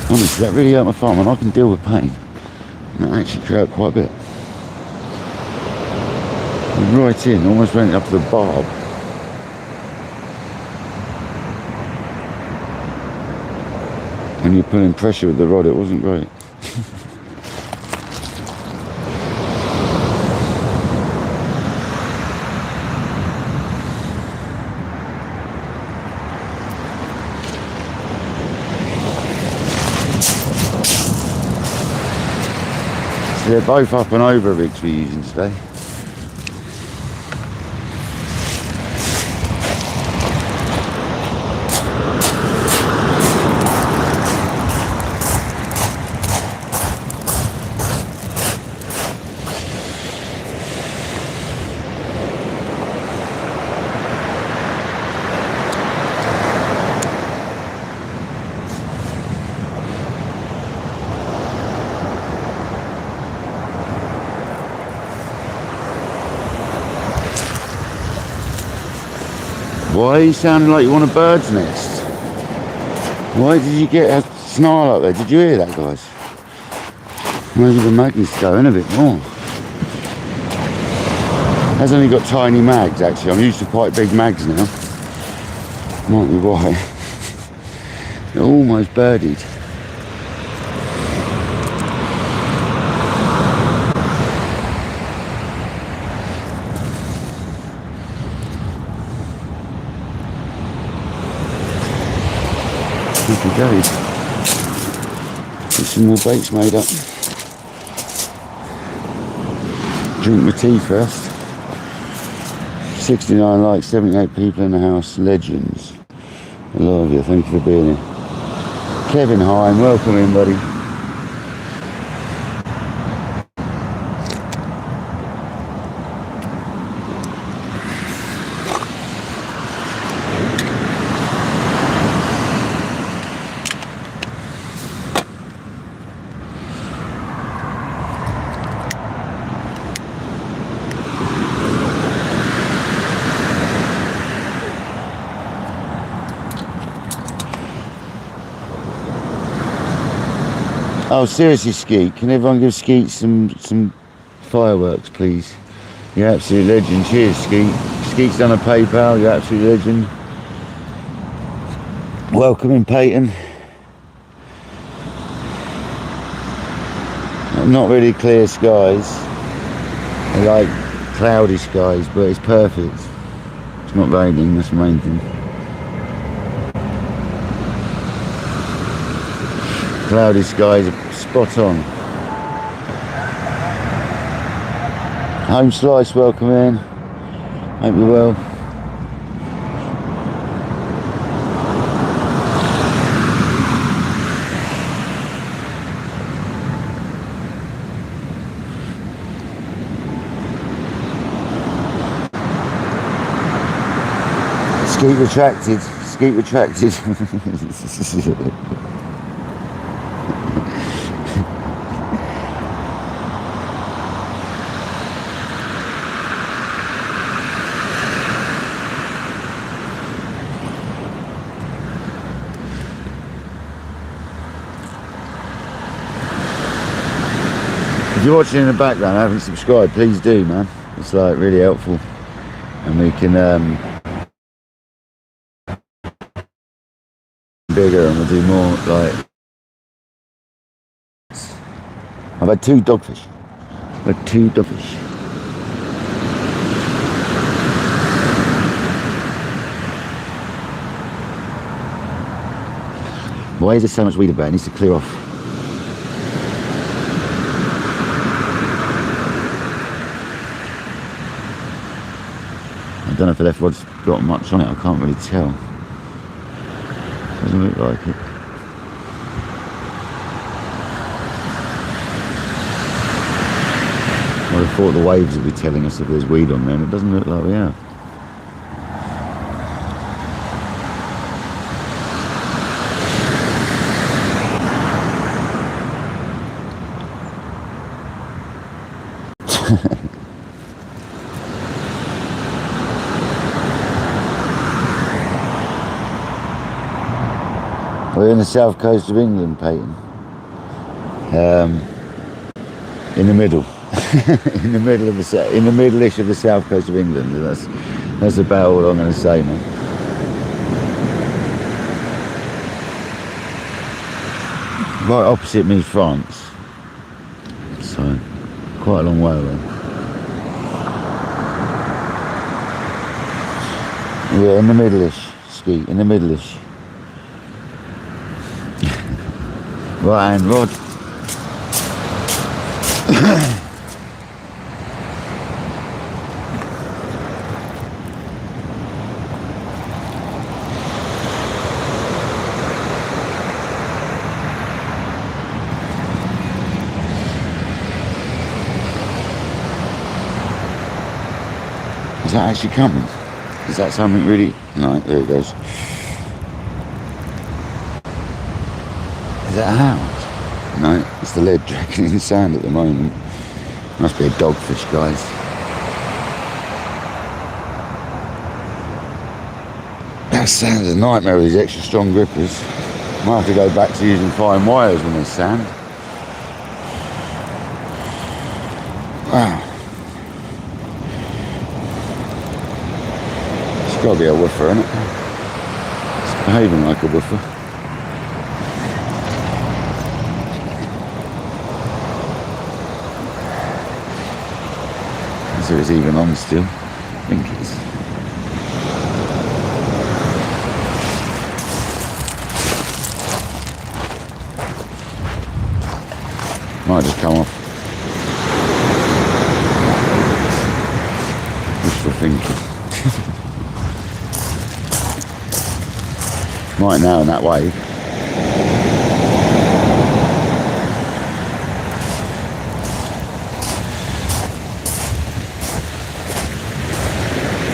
Speaker 1: Honestly, that really hurt my thumb, and I can deal with pain. And that actually hurt quite a bit. Right in, almost went up to the barb. And you're putting pressure with the rod, it wasn't great. So they're both up and over rigs we're using today. Why are you sounding like you want a bird's nest? Why did you get a snarl up there? Did you hear that, guys? Maybe the Maggie's going a bit more. Has only got tiny mags, actually. I'm used to quite big mags now. Might be why. They're almost birdied. Happy days. Get some more baits made up. Drink my tea first. 69 likes, 78 people in the house. Legends. I love you. Thank you for being here. Kevin Hine, welcome in, buddy. Oh, seriously, Skeet, can everyone give Skeet some fireworks, please? You're absolute legend. Cheers, Skeet. Skeet's done a PayPal. You're absolute legend. Welcome in, Peyton. Not really clear skies. I like cloudy skies, but it's perfect. It's not raining, that's the main thing. Cloudy skies are spot on. Home Slice, welcome in. Hope you're well. Skeet retracted. Skeet retracted. If you're watching in the background, I haven't subscribed, please do, man. It's like really helpful, and we can bigger, and we'll do more. Like, I've had 2 dogfish. I've had 2 dogfish. Why is there so much weed about? It needs to clear off. I don't know if the left rod's got much on it, I can't really tell. Doesn't look like it. I would have thought the waves would be telling us if there's weed on there, and it doesn't look like we have. We're in the south coast of England, Peyton. In the middle, in the middle-ish of the south coast of England. That's about all I'm going to say, man. Right opposite me is France, so quite a long way away. Yeah, in the middle-ish, Skeet, in the middle-ish. Right hand rod. Is that actually coming? Is that something really? No, there it goes. Is that a hound? No, it's the lead dragging in the sand at the moment. Must be a dogfish, guys. Sand's a nightmare with these extra strong grippers. Might have to go back to using fine wires when there's sand. Wow. It's got to be a woofer, isn't it? It's behaving like a woofer. So it's even on still. I think it is. Might just come off. Wishful thinking. Right now in that wave.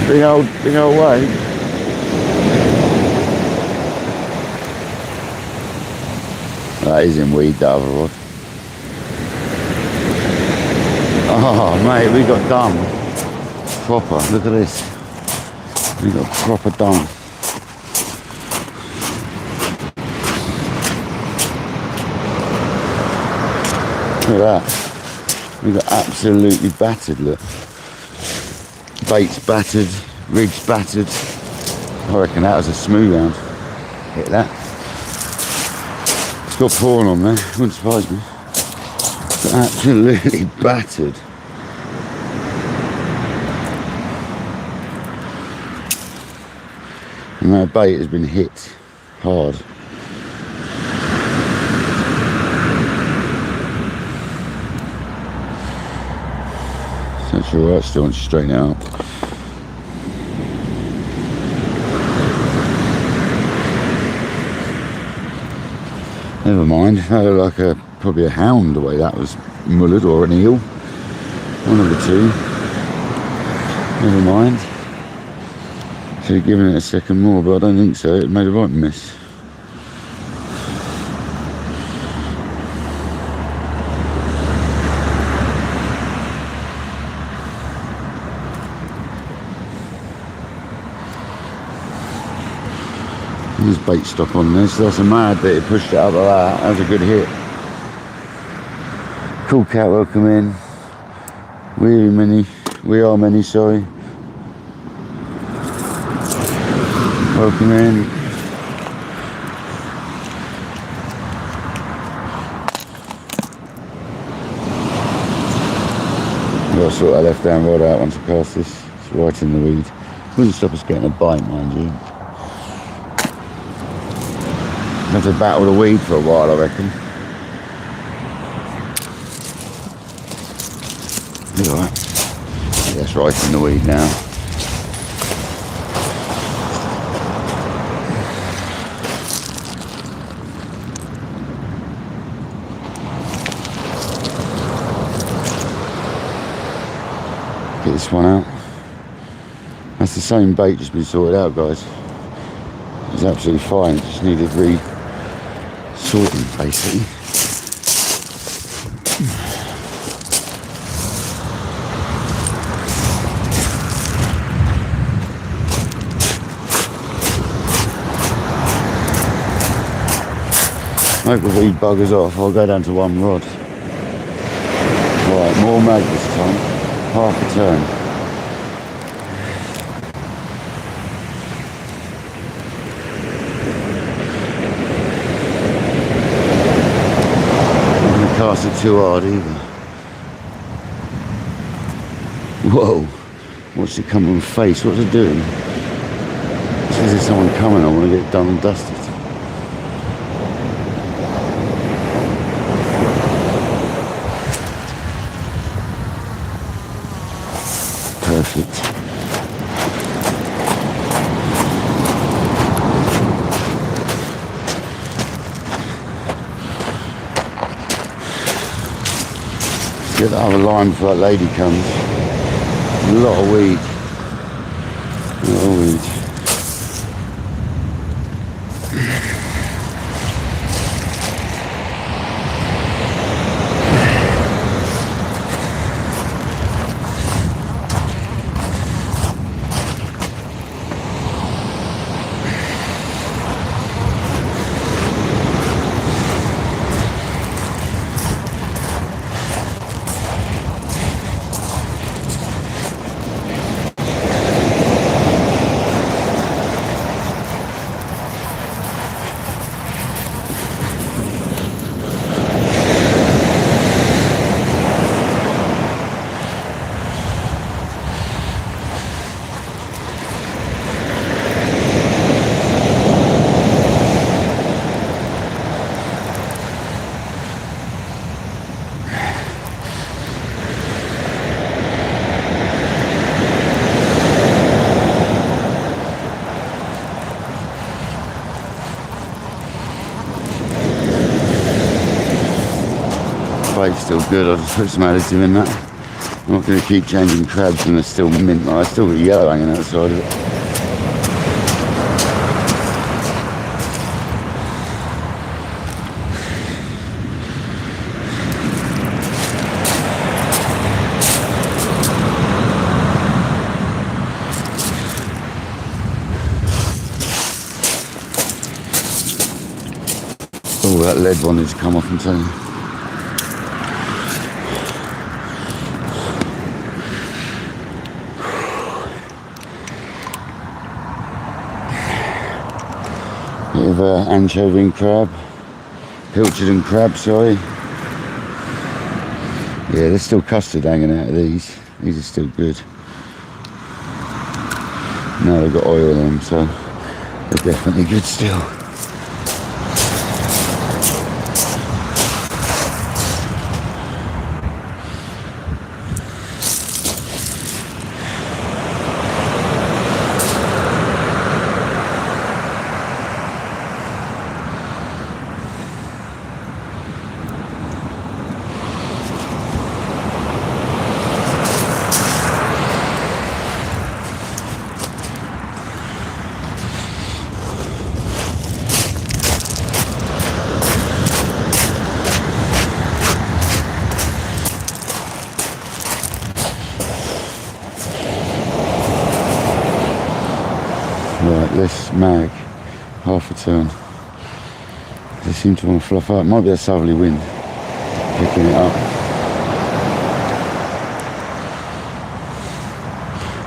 Speaker 1: Big old wave. That is in weed, that other rod. Oh mate, we got done. Proper, look at this. We got proper done. Look at that. We got absolutely battered, look. Bait's battered, rig's battered. I reckon that was a smooth round. Hit that. It's got prawn on there, wouldn't surprise me. It's absolutely battered. And that bait has been hit hard. So it's alright still, once you straighten it up. Never mind, that looked like probably a hound the way that was mullered, or an eel. One of the two. Never mind. Should have given it a second more, but I don't think so. It made a right mess. There's bait stock on this, so that's a mad that it pushed it up like that. That was a good hit. Cool cat, welcome in. We are many, sorry. Welcome in. I'll sort that left hand rod out once I cast this. It's right in the weed. Wouldn't stop us getting a bite, mind you. Have to battle the weed for a while, I reckon. Alright. That's right in the weed now. Get this one out. That's the same bait, just been sorted out, guys. It's absolutely fine, it just needed sorting basically. Hope the weed buggers off. I'll go down to one rod. Right, more mag this time. Half a turn. Cast it too hard either. Whoa, what's it coming with face? What's it doing? It says there's someone coming, I want to get it done and dusted. Perfect. Get the other line before that lady comes. A lot of weed. A lot of weed. bait's still good. I'll just put some additive in that. I'm not going to keep changing crabs when they're still mint. I still got yellow hanging outside of it. Oh, that lead one needs to come off and turn. Bit of anchovy and crab. Pilchard and crab, sorry. Yeah, there's still custard hanging out of these. These are still good. Now they've got oil in them, so they're definitely good still. Right, this mag, half a turn. They seem to want to fluff out. Might be a southerly wind picking it up.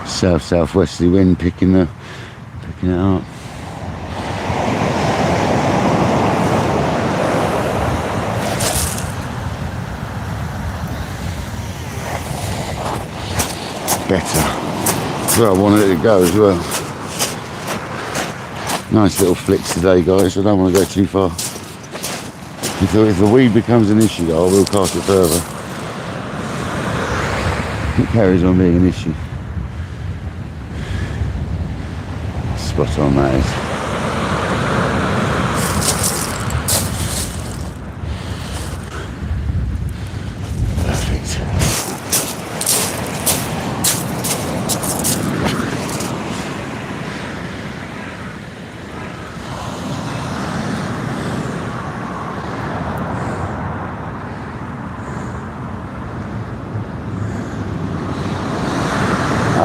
Speaker 1: South-southwesterly wind picking it up. Better. That's where I wanted it to go as well. Nice little flicks today, guys. I don't want to go too far. If the weed becomes an issue, though, I will cast it further. It carries on being an issue. Spot on, that is.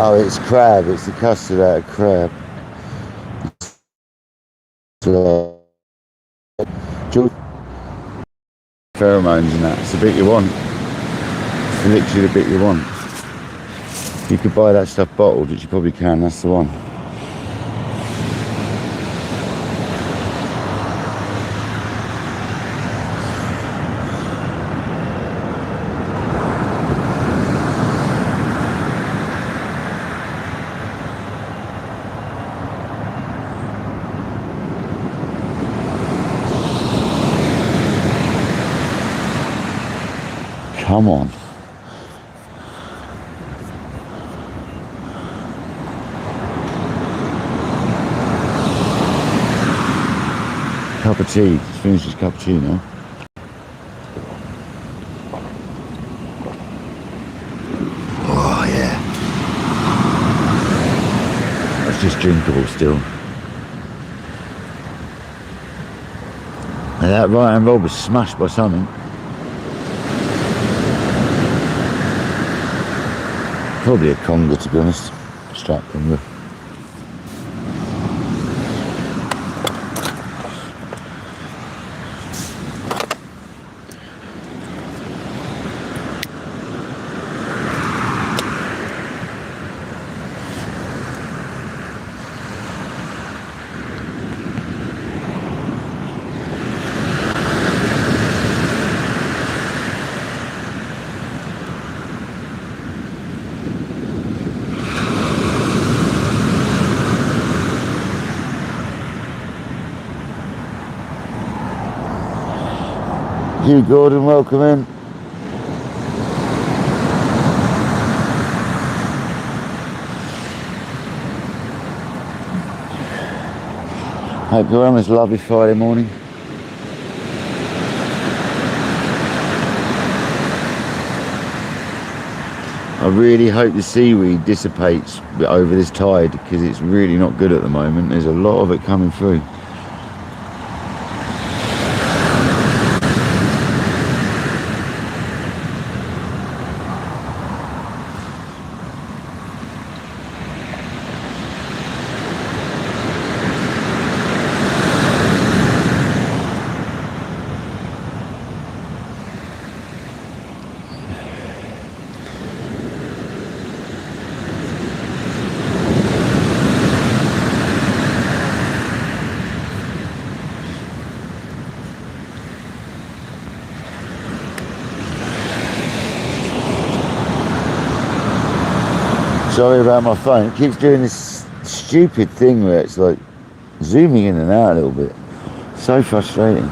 Speaker 1: Oh, it's crab. It's the custard out of crab. Pheromones and that. It's the bit you want. It's literally the bit you want. You could buy that stuff bottled, which you probably can. That's the one. Come on. Cup of tea. Let's finish this cup of tea now. Oh yeah. That's just drinkable still. And that right hand rod was smashed by something. Probably a conger, to be honest. Strap conger. Hugh Gordon, welcome in. Hope you're on this lovely Friday morning. I really hope the seaweed dissipates over this tide, because it's really not good at the moment. There's a lot of it coming through. Sorry about my phone. It keeps doing this stupid thing where it's like zooming in and out a little bit. So frustrating.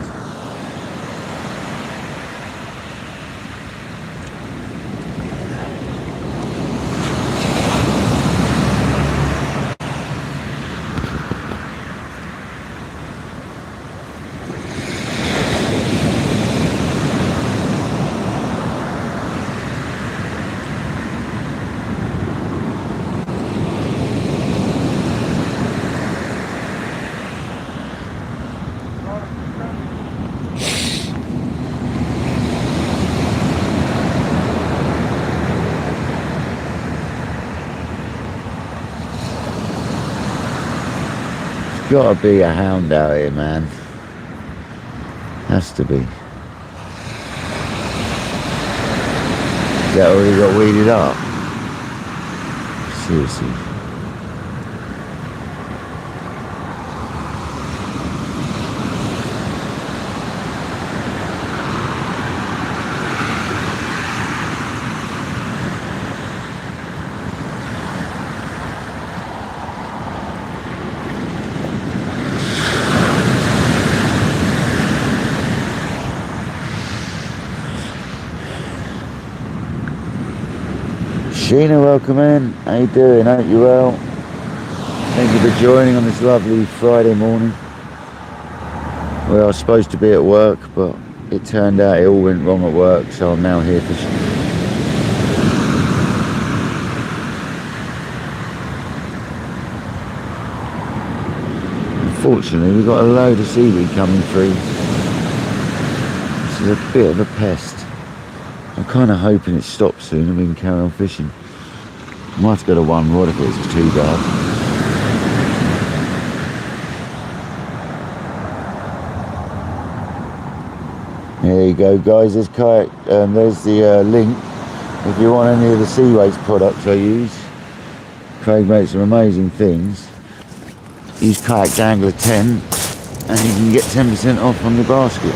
Speaker 1: Gotta be a hound out here, man. Has to be. Is that already got weeded up? Seriously. Sheena, welcome in. How you doing? Hope you're well. Thank you for joining on this lovely Friday morning. Well, I was supposed to be at work, but it turned out it all went wrong at work, so I'm now here fishing. Unfortunately, we've got a load of seaweed coming through. This is a bit of a pest. I'm kind of hoping it stops soon and we can carry on fishing. Might have to go to one rod if it's too bad. There you go, guys. There's kayak. There's the link. If you want any of the Seaways products I use, Craig makes some amazing things. Use Kayak Dangler 10 and you can get 10% off on your basket.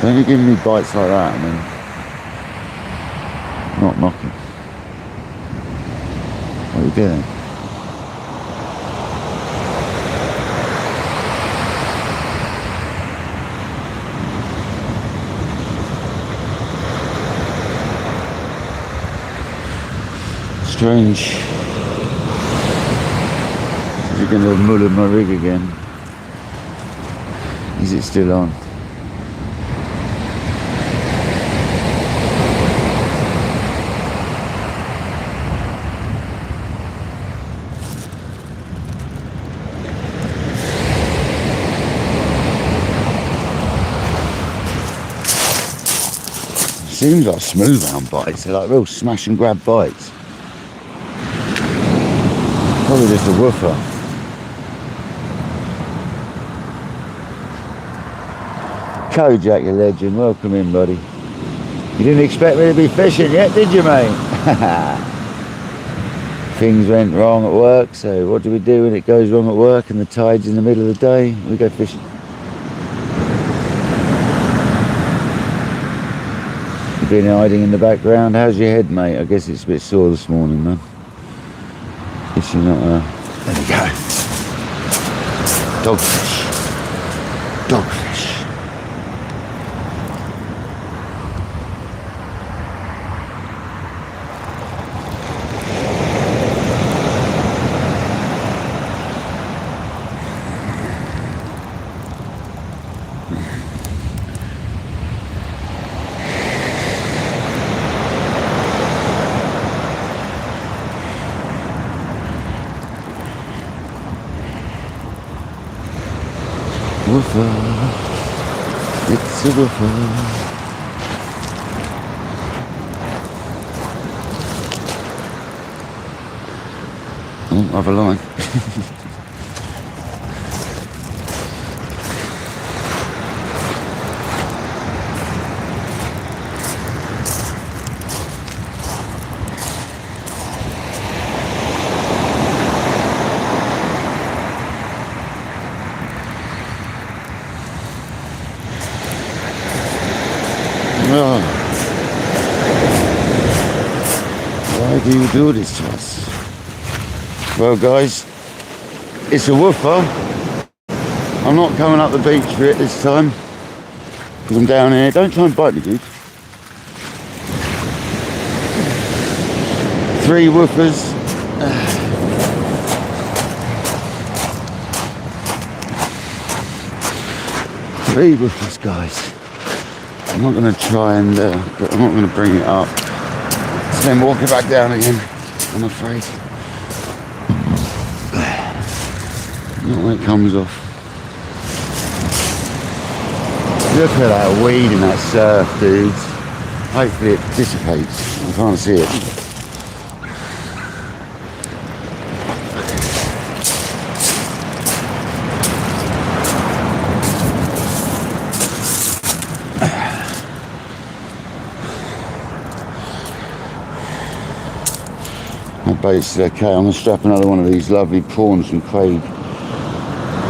Speaker 1: Don't you give me bites like that and then not knocking. What are you doing? Strange. You're going to have mullered my rig again. Is it still on? Seems like smooth round bites. They're like real smash and grab bites. Probably just a woofer. Kojak, you legend. Welcome in, buddy. You didn't expect me to be fishing yet, did you, mate? Things went wrong at work, so what do we do when it goes wrong at work and the tide's in the middle of the day? We go fishing. You've been hiding in the background. How's your head, mate? I guess it's a bit sore this morning, man. Guess you're not, there we go. Dogfish. Dogfish. woofer. It's a woofer. Oh, I have a line. Oh. Why do you do this to us? Well guys, it's a woofer. I'm not coming up the beach for it this time because I'm down here. Don't try and bite me, dude. 3 woofers. 3 woofers, guys. I'm not going to try and, but I'm not going to bring it up. So then walk it back down again, I'm afraid. Not when it comes off. Look at that weed in that surf, dudes. Hopefully it dissipates. I can't see it. My bait's okay. I'm going to strap another one of these lovely prawns from Craig.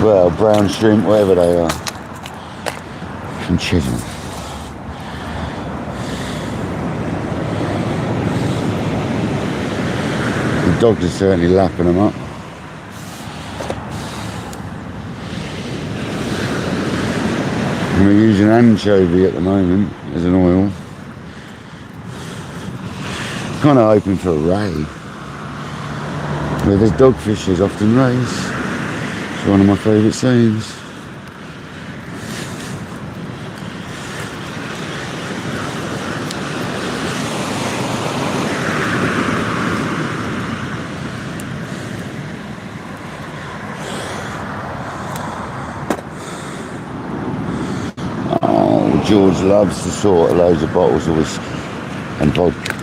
Speaker 1: Well, brown shrimp, whatever they are. From Chisholm. The dogs are certainly lapping them up. And we're using anchovy at the moment as an oil. Kind of hoping for a ray. Where there's dogfish, there's often rays. It's one of my favourite sayings. Oh, George loves to sort loads of bottles of whiskey and vodka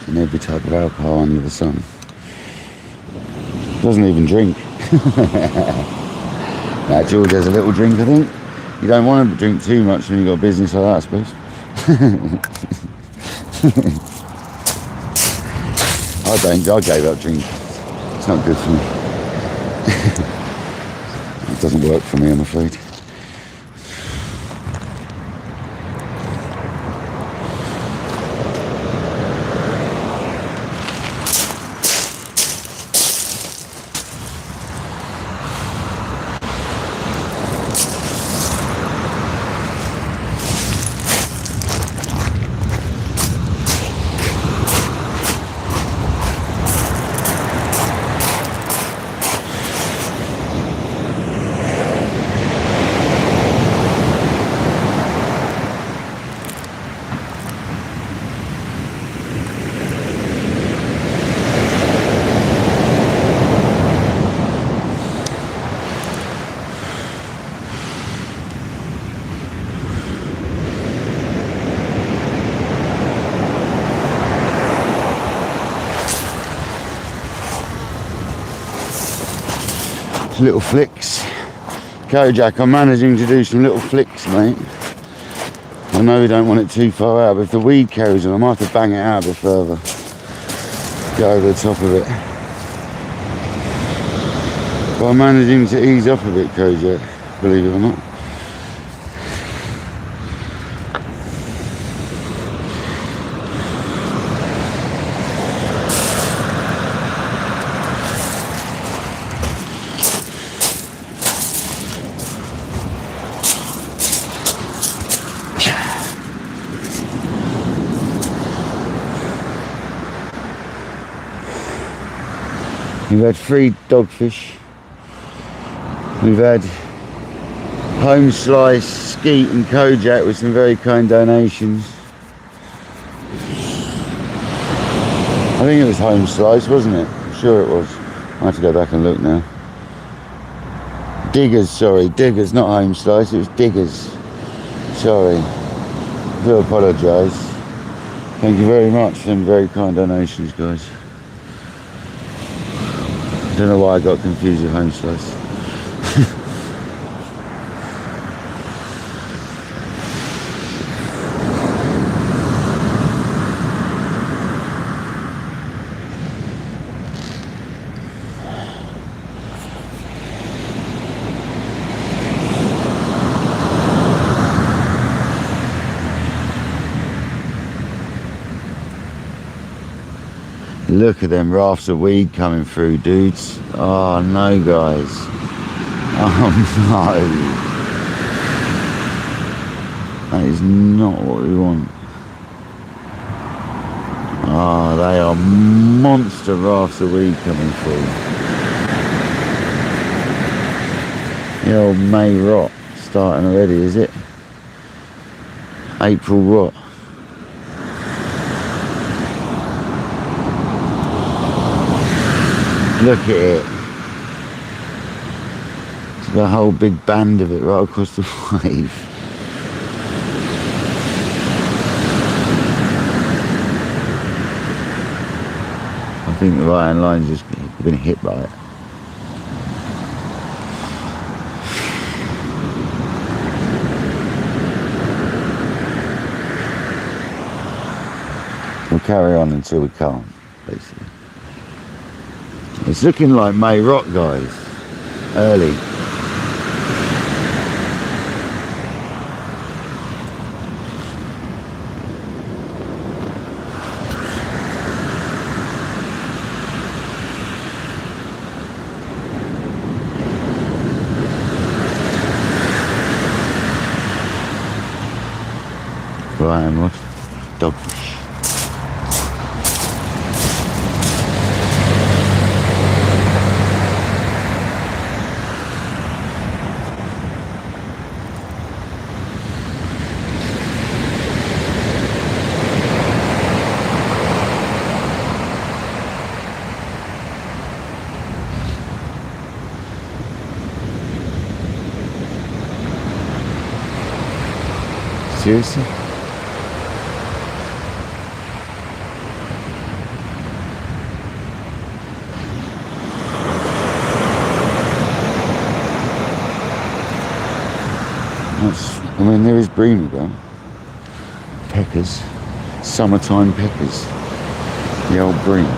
Speaker 1: and every type of alcohol under the sun. Doesn't even drink. Now George has a little drink, I think. You don't want to drink too much when you've got a business like that, I suppose. I gave up drinking. It's not good for me. It doesn't work for me, I'm afraid. Little flicks. Kojak, I'm managing to do some little flicks, mate. I know we don't want it too far out, but if the weed carries on, I might have to bang it out a bit further. Go over the top of it. But I'm managing to ease up a bit, Kojak, believe it or not. We've had 3 dogfish. We've had home slice, skeet and Kojak with some very kind donations. I think it was home slice, wasn't it? I'm sure it was. I have to go back and look now. Diggers, sorry, Diggers, not Home Slice, it was Diggers. Sorry, I do apologise. Thank you very much for them very kind donations, guys. I don't know why I got confused with Home Slice. Look at them rafts of weed coming through, dudes. Oh no, guys. Oh no. That is not what we want. Oh, they are monster rafts of weed coming through. The old May rot starting already, is it? April rot. Look at it. It's got a whole big band of it right across the wave. I think the right hand line's just been hit by it. We'll carry on until we can't, basically. It's looking like May rot, guys. Early. Right, and what? Dogfish. Seriously? I mean, there is bream though. Peckers. Summertime peckers. The old bream.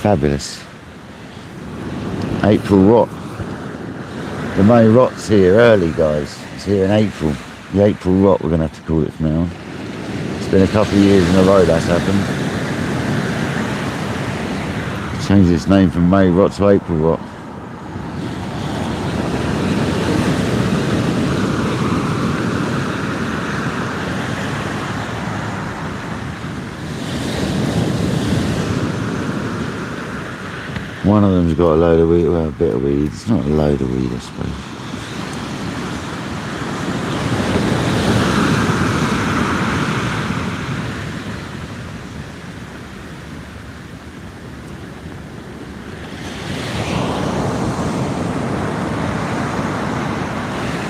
Speaker 1: Fabulous. April rot. The May rot's here early, guys. It's here in April. The April rot, we're going to have to call it from now on. It's been a couple of years in a row that's happened. Changed its name from May rot to April rot. One of them's got a load of weed, well, a bit of weed. It's not a load of weed, I suppose.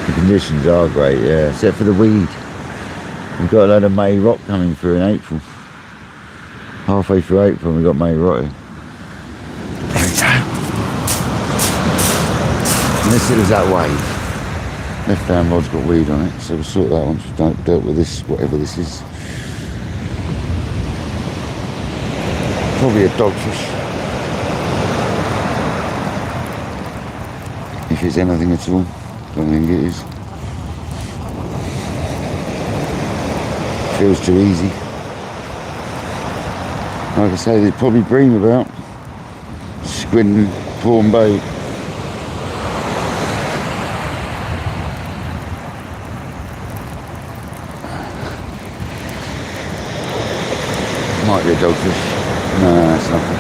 Speaker 1: The conditions are great, yeah, except for the weed. We've got a load of May rot coming through in April. Halfway through April, we've got May rot here. And this is that wave. Left hand rod's got weed on it, so we'll sort that once we've dealt with this, whatever this is. Probably a dogfish. If it's anything at all, don't think it is. Feels too easy. Like I say, there's probably bream about. Squinting, prawn boat. Might be a dogfish. No, it's nothing.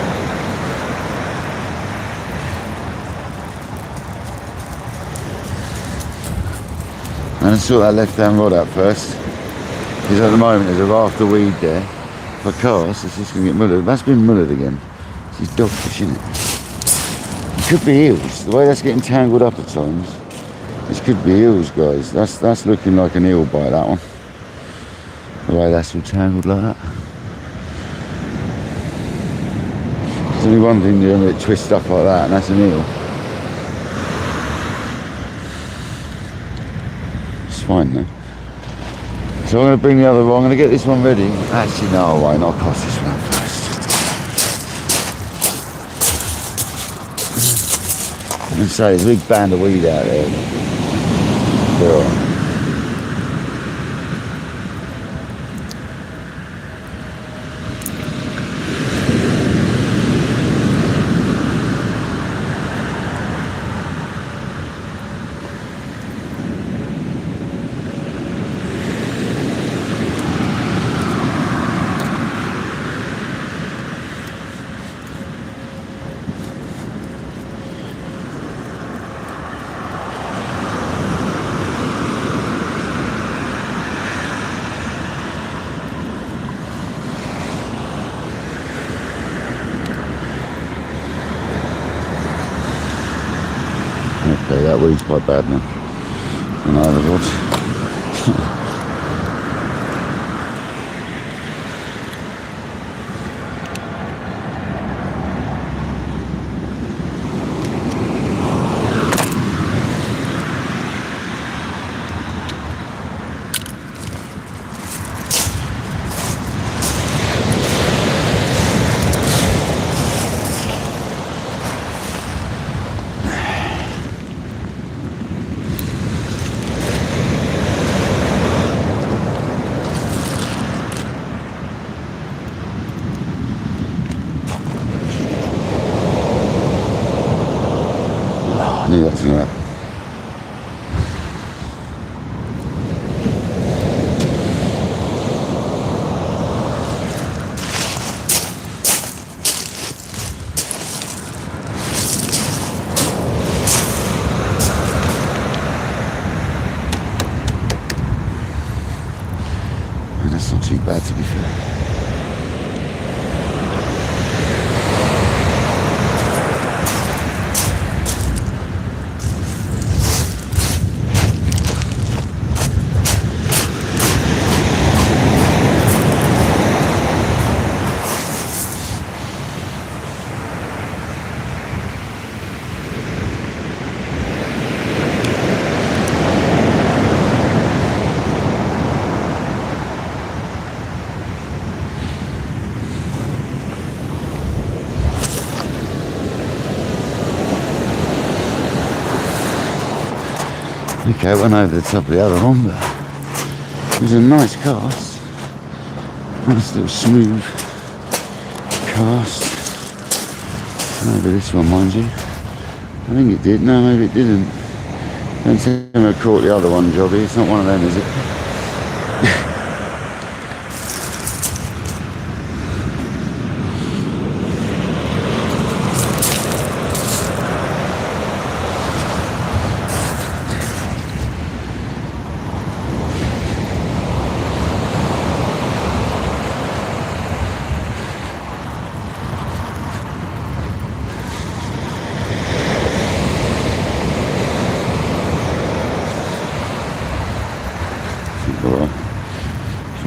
Speaker 1: And sort that left-hand rod out first, because at the moment there's a raft of weed there. If I cast, it's just going to get mullered. That's been mullered again. This is dogfish, isn't it? It could be eels. The way that's getting tangled up at times, this could be eels, guys. That's looking like an eel bite, that one. The way that's all tangled like that. There's only one thing doing it, twist up like that, and that's an eel. It's fine though. So I'm going to bring the other one. I'm going to get this one ready. Actually, no, I won't. I'll cast this one out first. I'm going to say there's a big band of weed out there. They're all right. Okay, that weed's quite bad now. And I have a rod. I knew that was going to happen. And that's not too bad, to be fair. Okay, I went over the top of the other one, but it was a nice cast. Nice little smooth cast. Over this one, mind you. I think it did. No, maybe it didn't. Don't tell me I caught the other one, Jobby. It's not one of them, is it?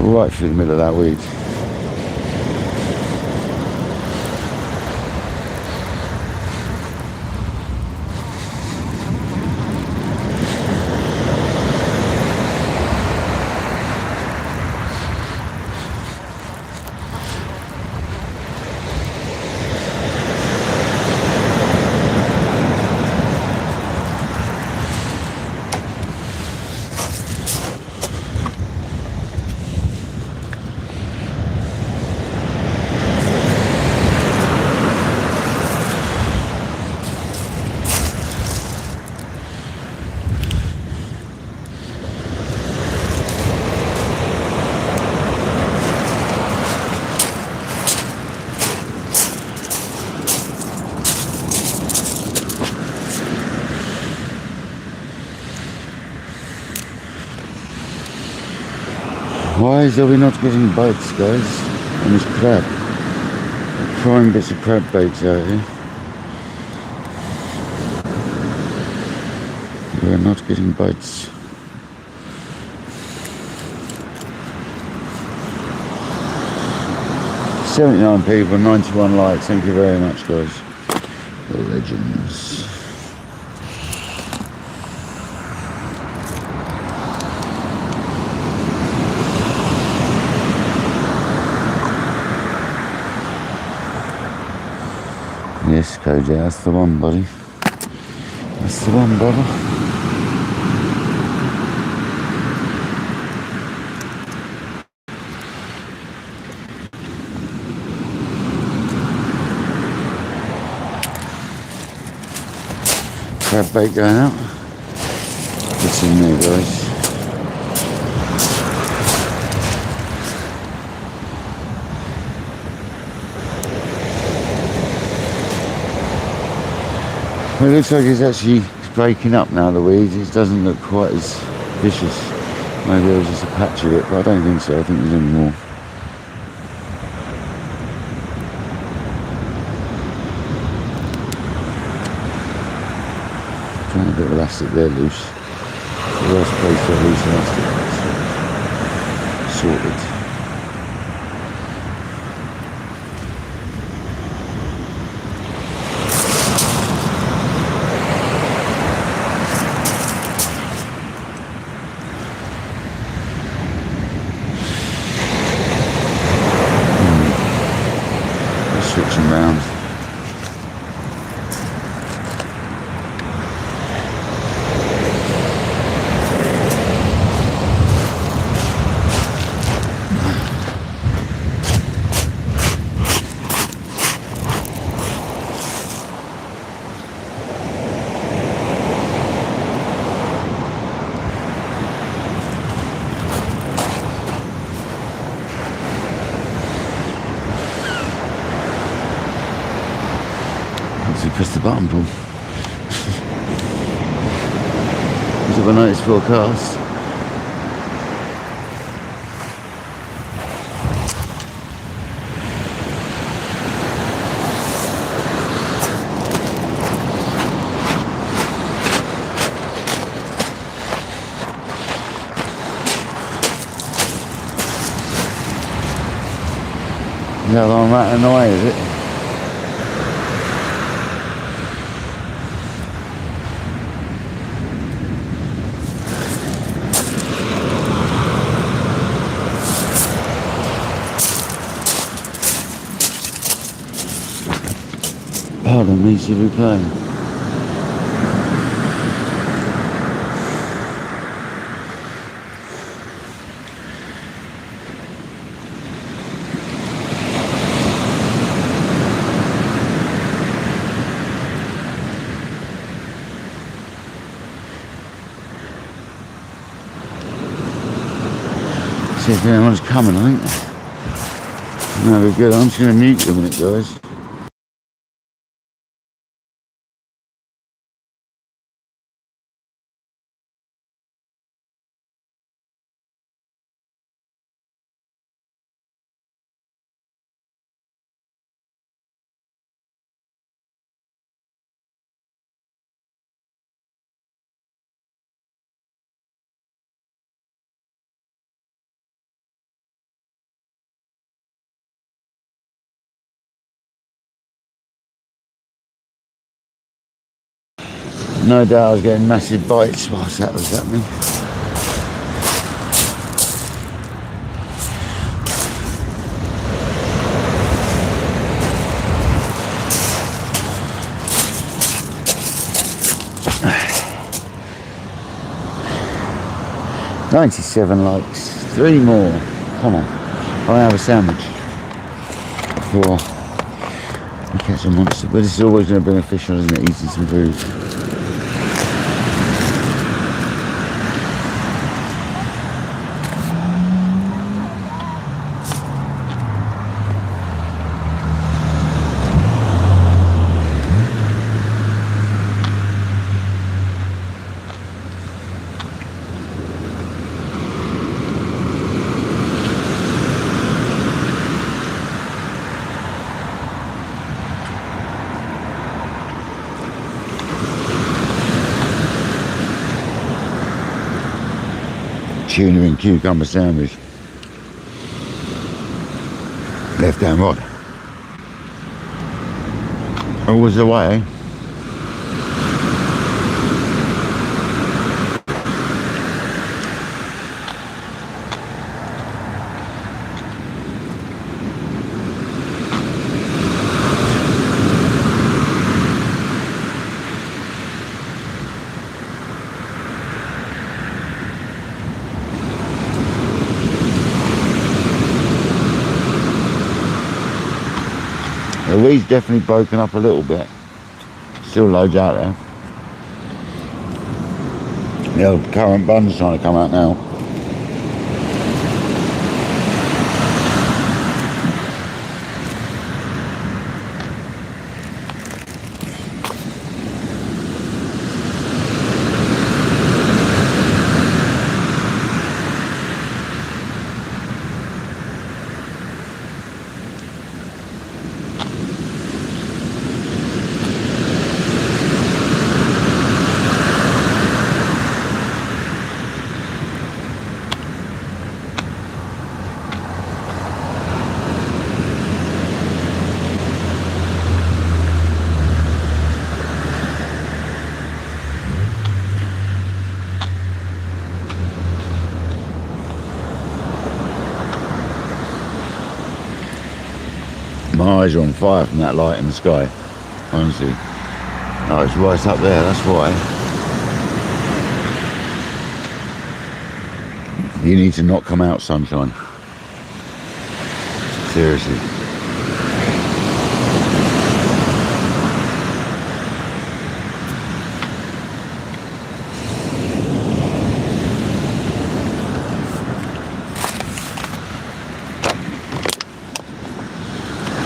Speaker 1: Right through the middle of that weed. Why is we not getting bites, guys, on this crab? Prime bits of crab baits out here. We're not getting bites. "79 people, 91 likes. Thank you very much, guys. The legends." Yes, Koji, that's the one, buddy. That's the one, brother. Crab bait going out. What's in there, guys? Well, it looks like it's actually breaking up now, the weeds. It doesn't look quite as vicious. Maybe there was just a patch of it, but I don't think so. I think there's only more. Trying a bit of elastic there loose. The worst place for loose elastic. Sorted. Switching round. Press the button, Paul. Is it a nice forecast? Yeah, I'm that annoyed, is it? Pardon me, s'il vous plaît. See if anyone's coming, I think. No, we're good. I'm just going to mute you a minute, guys. No doubt I was getting massive bites whilst that was happening. "97 likes, 3 more. Come on, I'll have a sandwich before I catch a monster." But this is always going to bring a fish on, isn't it? Eating some food. Tuna and cucumber sandwich. Left hand rod. Always the way, eh? The weed's definitely broken up a little bit. Still loads out there. The old currant bun's trying to come out now. My eyes are on fire from that light in the sky, honestly. Oh, it's right up there, that's why. You need to not come out, sunshine. Seriously.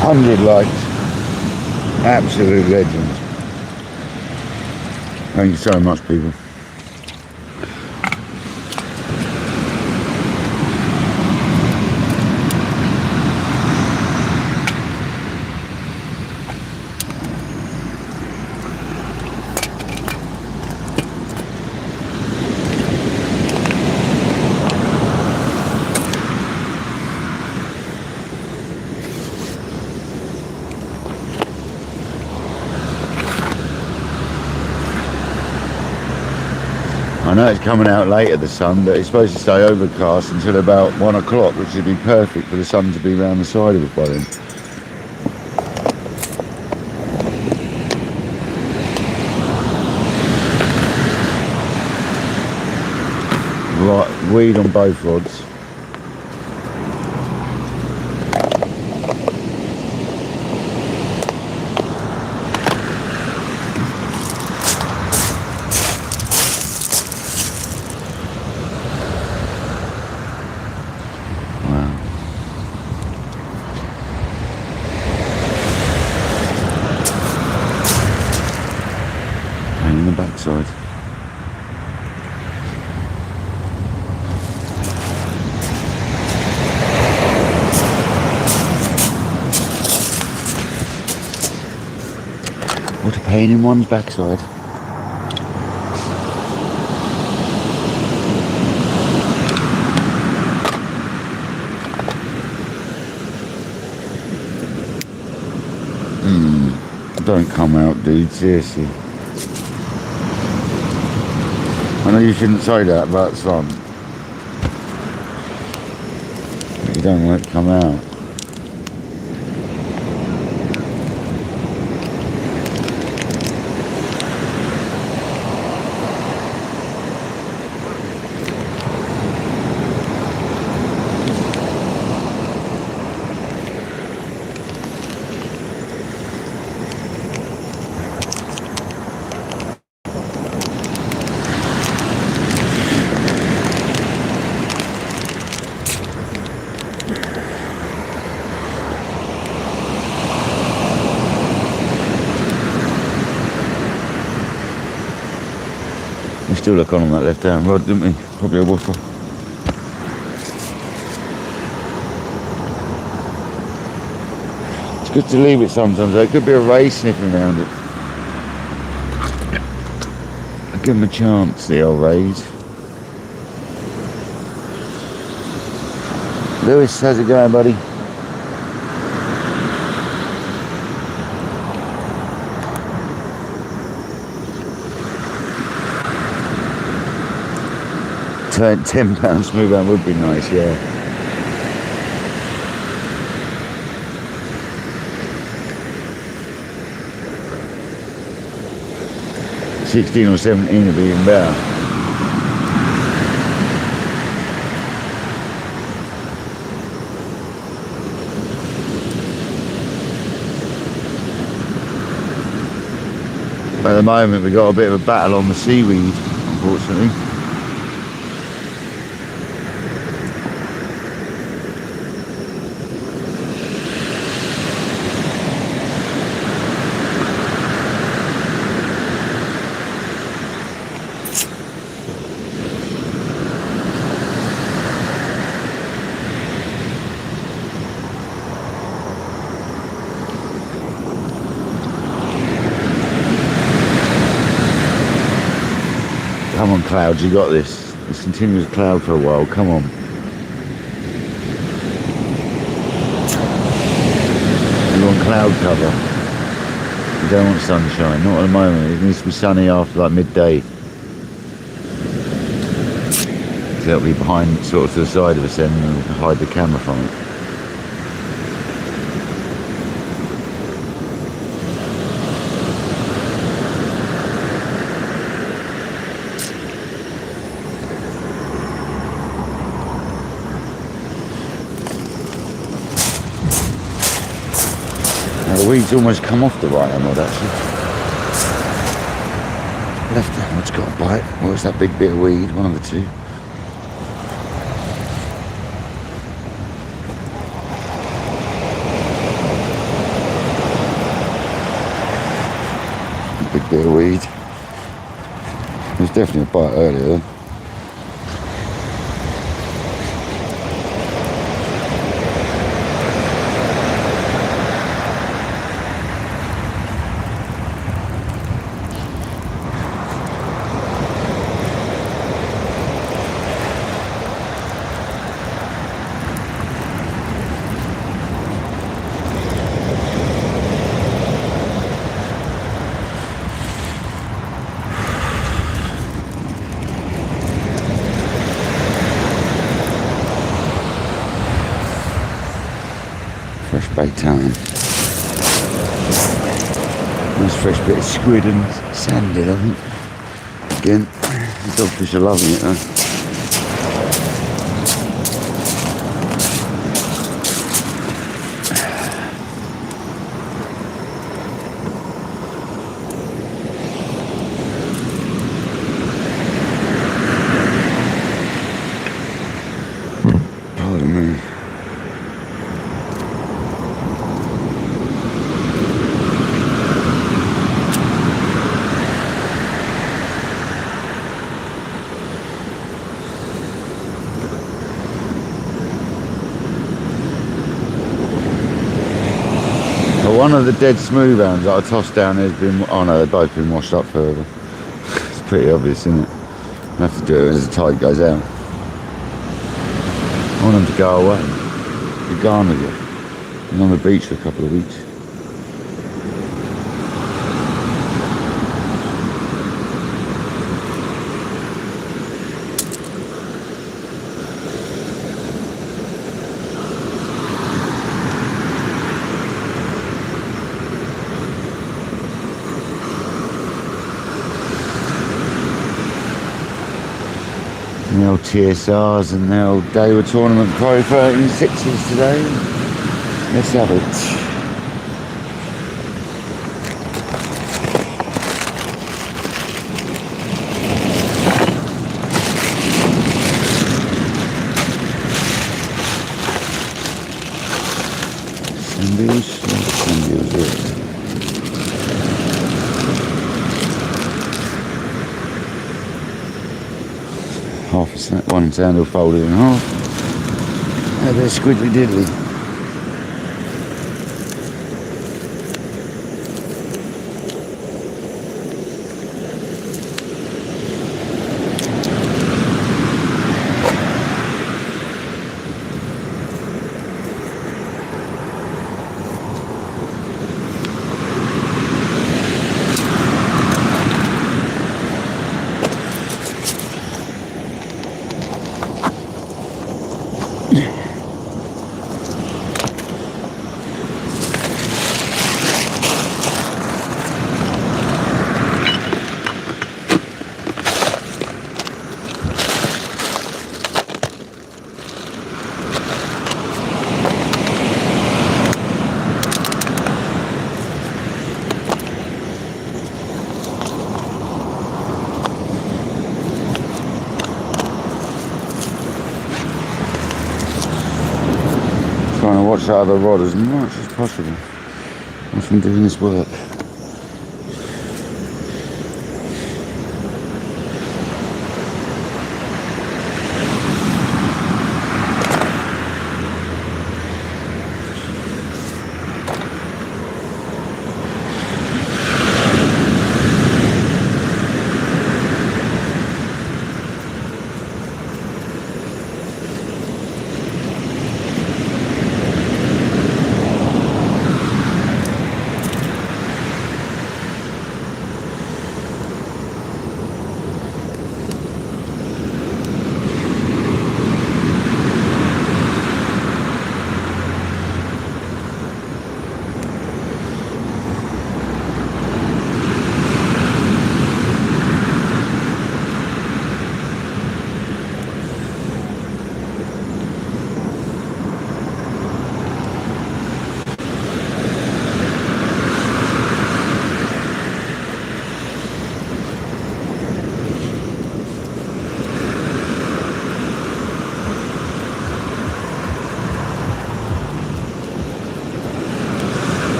Speaker 1: Hundred likes, absolute legend. Thank you so much, people. I know it's coming out later, the sun, but it's supposed to stay overcast until about 1 o'clock, which would be perfect for the sun to be around the side of it by then. Right, weed on both rods. In the backside. What a pain in one's backside. Don't come out, dude, seriously. I know you shouldn't say that, but son, you don't want it to come out. We still look on that left hand rod, didn't we? Probably a woofer. It's good to leave it sometimes. There could be a ray sniffing around it. I'll give him a chance, the old rays. Lewis, how's it going, buddy? £10 smooth out would be nice, yeah. $16 or $17 would be even better. At the moment we've got a bit of a battle on the seaweed, unfortunately. Come on, clouds, you got this. This continuous cloud for a while, come on. You want cloud cover. You don't want sunshine, not at the moment. It needs to be sunny after like midday. So it'll be behind, sort of to the side of us then, and we can hide the camera from it. The weed's almost come off the right hand rod actually. Left hand rod's got a bite. Or it's that big bit of weed, one of the two. A big bit of weed. There was definitely a bite earlier though. Fresh bait time. Nice fresh bit of squid and sanded, I think. Again, the dogfish are loving it though. Pardon me. One of the dead smooth hounds that I tossed down has been, oh no, they've both been washed up further. It's pretty obvious, isn't it? I have to do it as the tide goes out. I want them to go away. Be gone with you. Been on the beach for a couple of weeks. And the old TSRs and the old Dayward Tournament Pro 13.6s today. Let's have it. Sunbeams, yeah. Half a one sandal folded in half. And they're squiddly diddly. Trying to watch that other rod as much as possible whilst I'm doing this work.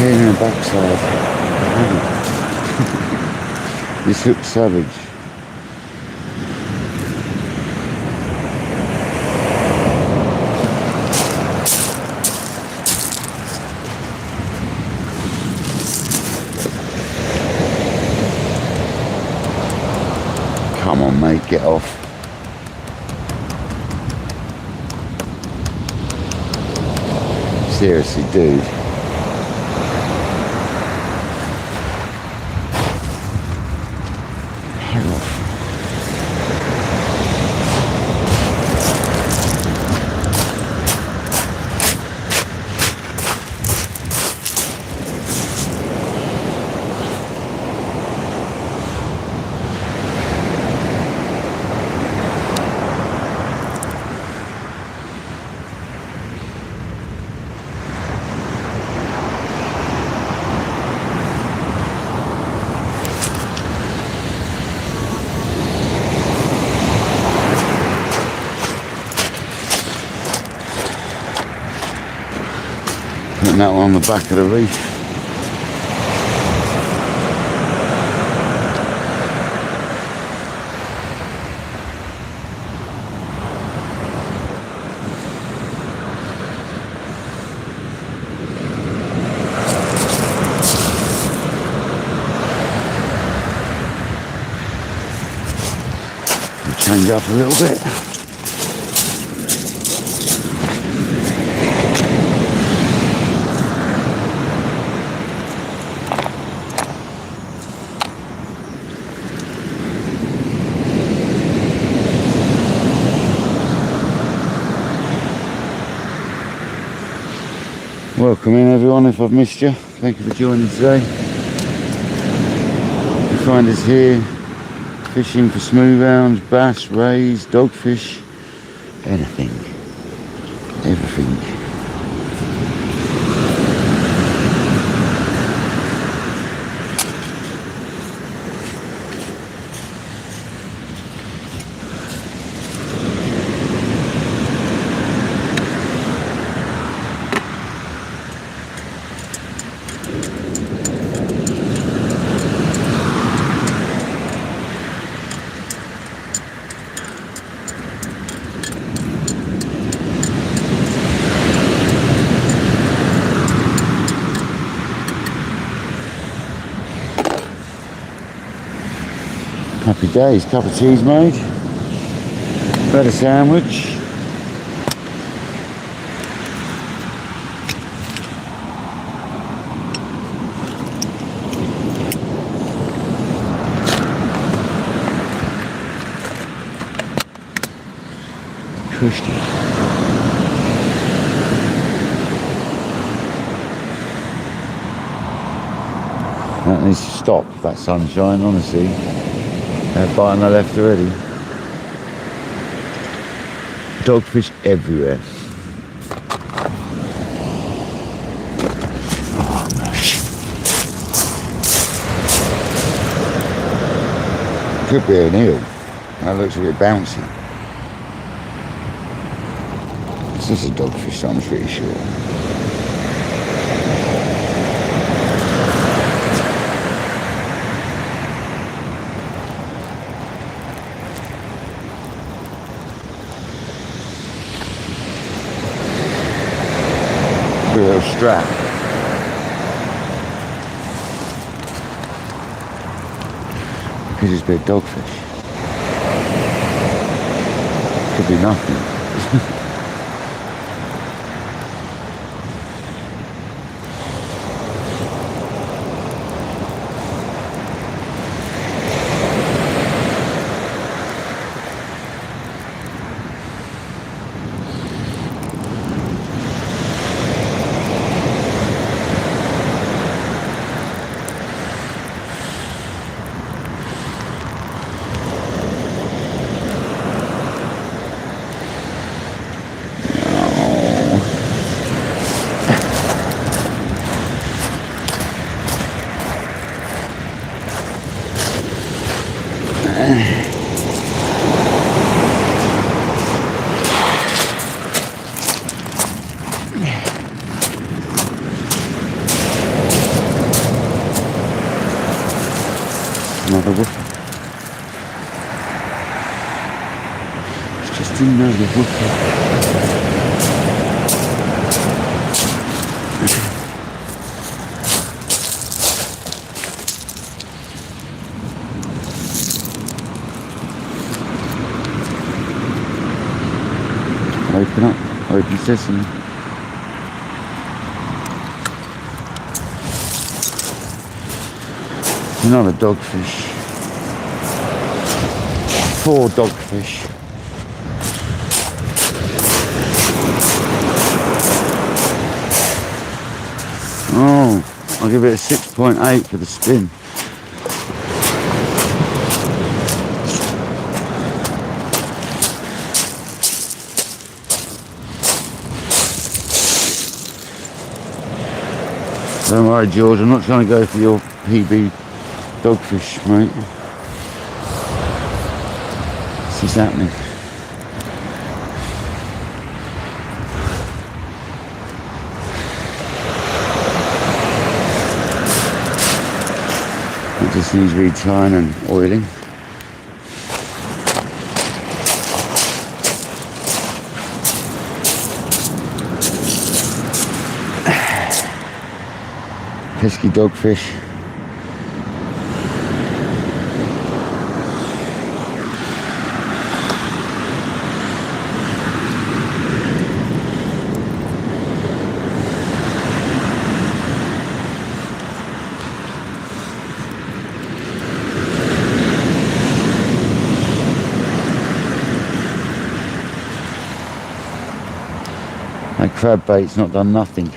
Speaker 1: Pain in the backside. This hook's savage. Come on, mate, get off. Seriously, dude. Head off. Putting that one on the back of the reef. Change up a little bit. Welcome in everyone, if I've missed you. Thank you for joining today. You find us here fishing for smooth hounds, bass, rays, dogfish, anything, everything. Happy days, cup of tea's made, had a sandwich, Christian. That needs to stop, that sunshine, honestly. That bite on the left already. Dogfish everywhere. Oh, no. Could be an eel. That looks a bit bouncy. This is a dogfish, I'm pretty sure. A little strap. Could just be a dogfish. Could be nothing. Another woofer. It's just another woofer. Open up, open sesame. Another dogfish. 4 dogfish. Oh, I'll give it a 6.8 for the spin. Don't worry, George, I'm not trying to go for your PB dogfish, mate. This is happening. It just needs retying and oiling. Pesky dogfish. That crab bait's not done nothing.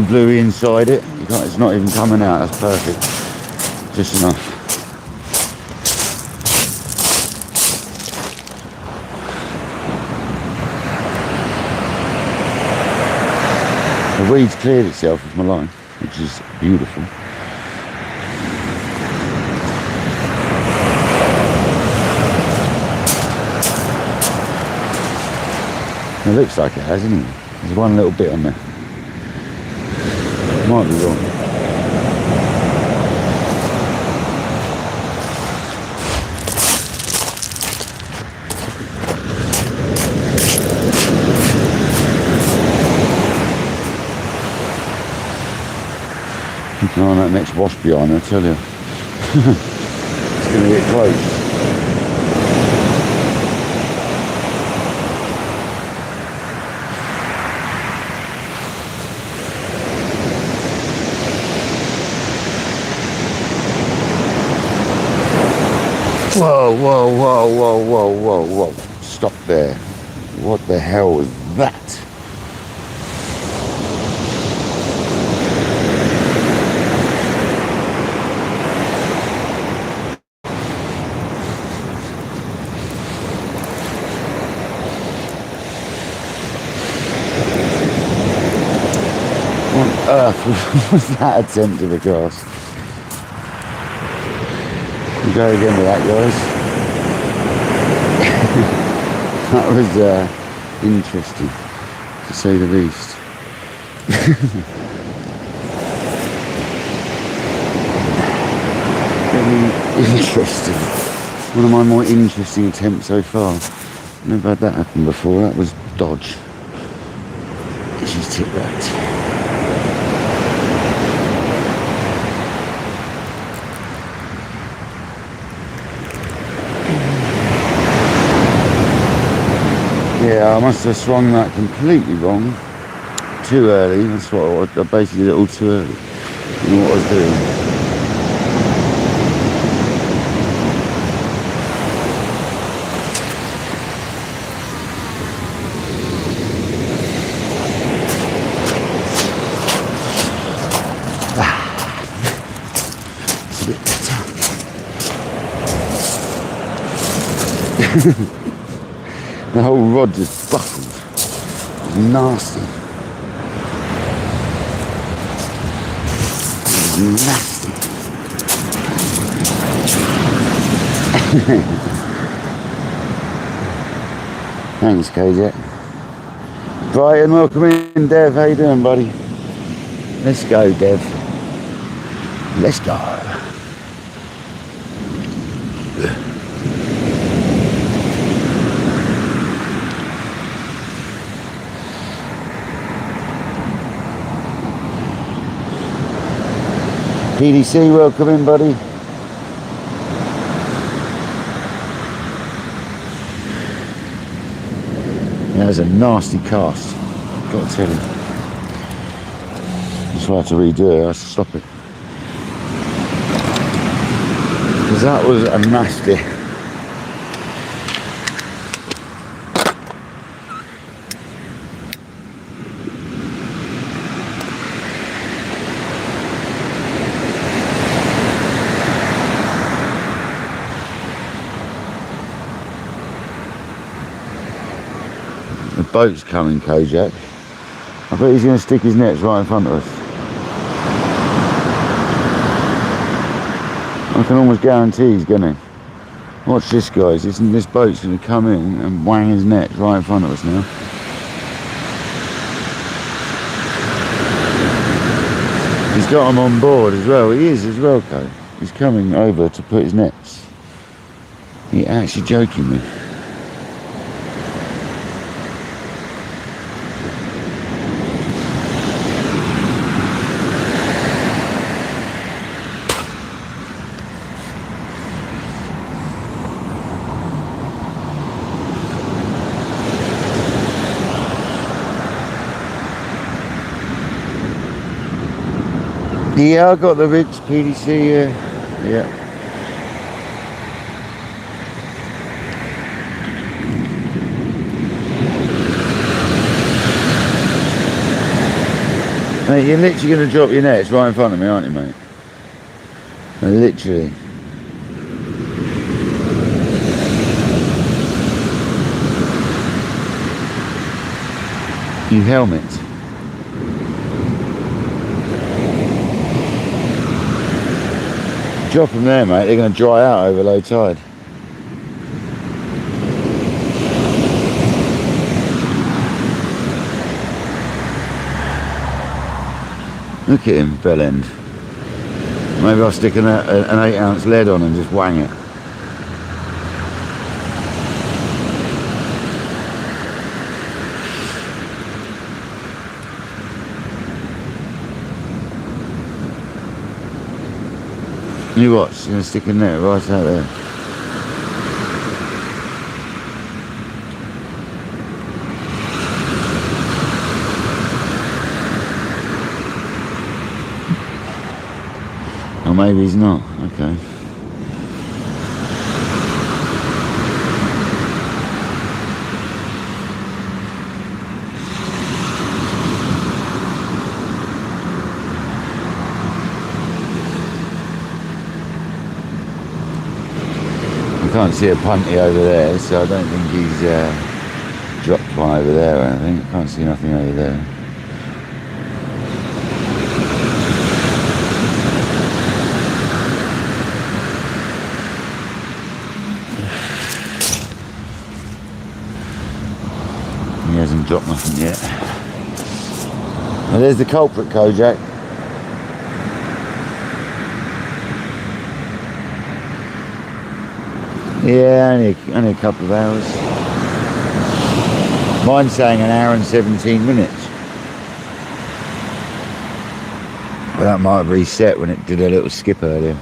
Speaker 1: Blue inside it. It's not even coming out. That's perfect. Just enough. The weed's cleared itself with my line, which is beautiful. It looks like it has, isn't it? There's one little bit on there. Might be wrong. Keep an eye on that next wash behind, I tell you. going to get close. Whoa, whoa, whoa, whoa, whoa, whoa, whoa. Stop there. What the hell was that? What on earth was that attempt of a cast? We'll go again with that, guys. That was interesting, to say the least. Very interesting. One of my more interesting attempts so far. Never had that happen before. That was dodge. She's tipped that. Yeah, I must have swung that completely wrong. Too early. That's what I basically did it all too early. I didn't know what I was doing. It's a bit better. The whole rod just buckled. It was nasty. It was nasty. Thanks, KJ. Brighton, welcome in. Dev, how you doing, buddy? Let's go, Dev. Let's go. PDC, welcome in, buddy. That was a nasty cast, got to tell you. Just had to redo it, I had to stop it. Because that was a nasty. The boat's coming, Kojak. I bet he's going to stick his nets right in front of us. I can almost guarantee he's going to. Watch this, guys. This boat's going to come in and wang his nets right in front of us now. He's got them on board as well. He is as well, Ko. He's coming over to put his nets. He actually joking me. Yeah, I got the rigs, PDC, yeah. Mate, you're literally going to drop your nets right in front of me, aren't you, mate? Literally. You helmet. Drop them there, mate. They're going to dry out over low tide. Look at him, bell end. Maybe I'll stick an 8-ounce lead on and just wang it. You what? You're gonna stick in there, right out there. Or maybe he's not. Okay. I can't see a punty over there, so I don't think he's dropped one over there or anything. I can't see nothing over there. He hasn't dropped nothing yet. Well, there's the culprit, Kojak. Yeah, only a couple of hours. Mine's saying an hour and 17 minutes. But that might have reset when it did a little skip earlier.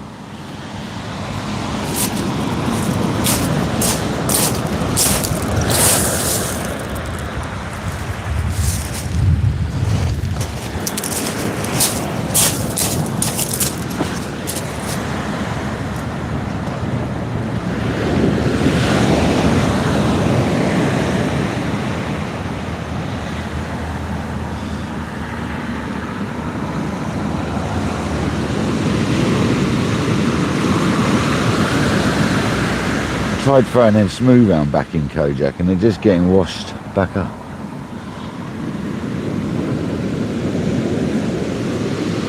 Speaker 1: Tried throwing them smooth round back in, Kojak, and they're just getting washed back up.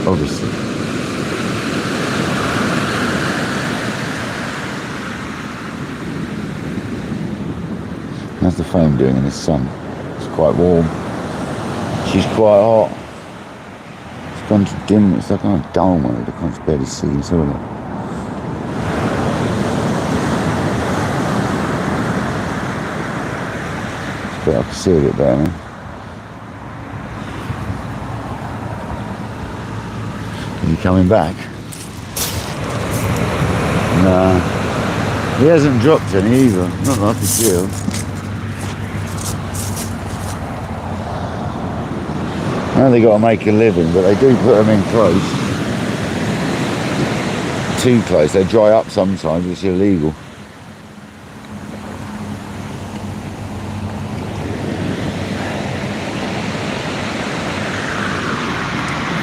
Speaker 1: Obviously. How's the foam doing in the sun? It's quite warm. She's quite hot. It's gone to dim. It's like on a dull mode. I can't barely see it. So I can see a bit better now. Is he coming back? Nah. He hasn't dropped any either. Not like I can feel. Now they got to make a living, but they do put them in close. Too close. They dry up sometimes, which is illegal.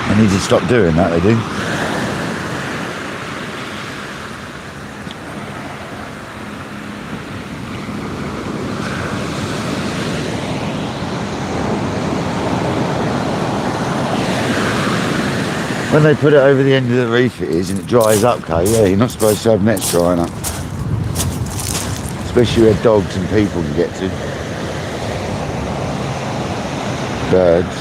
Speaker 1: They need to stop doing that, they do. When they put it over the end of the reef it is and it dries up, Kay, yeah, you're not supposed to have nets drying up. Especially where dogs and people can get to. Birds.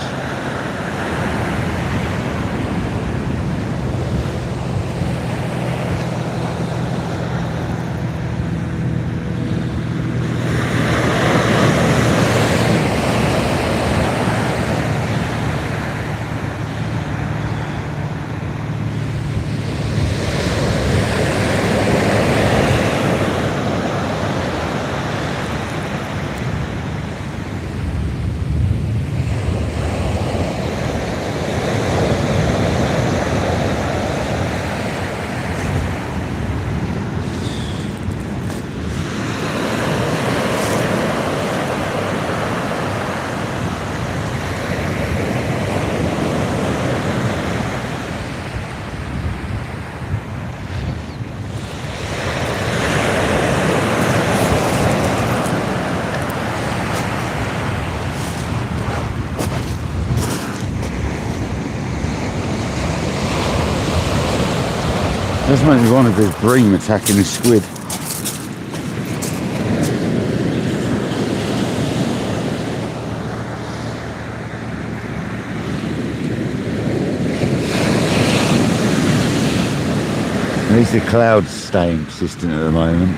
Speaker 1: That's makes me wonder if there's bream attacking the squid. At least the cloud's staying persistent at the moment.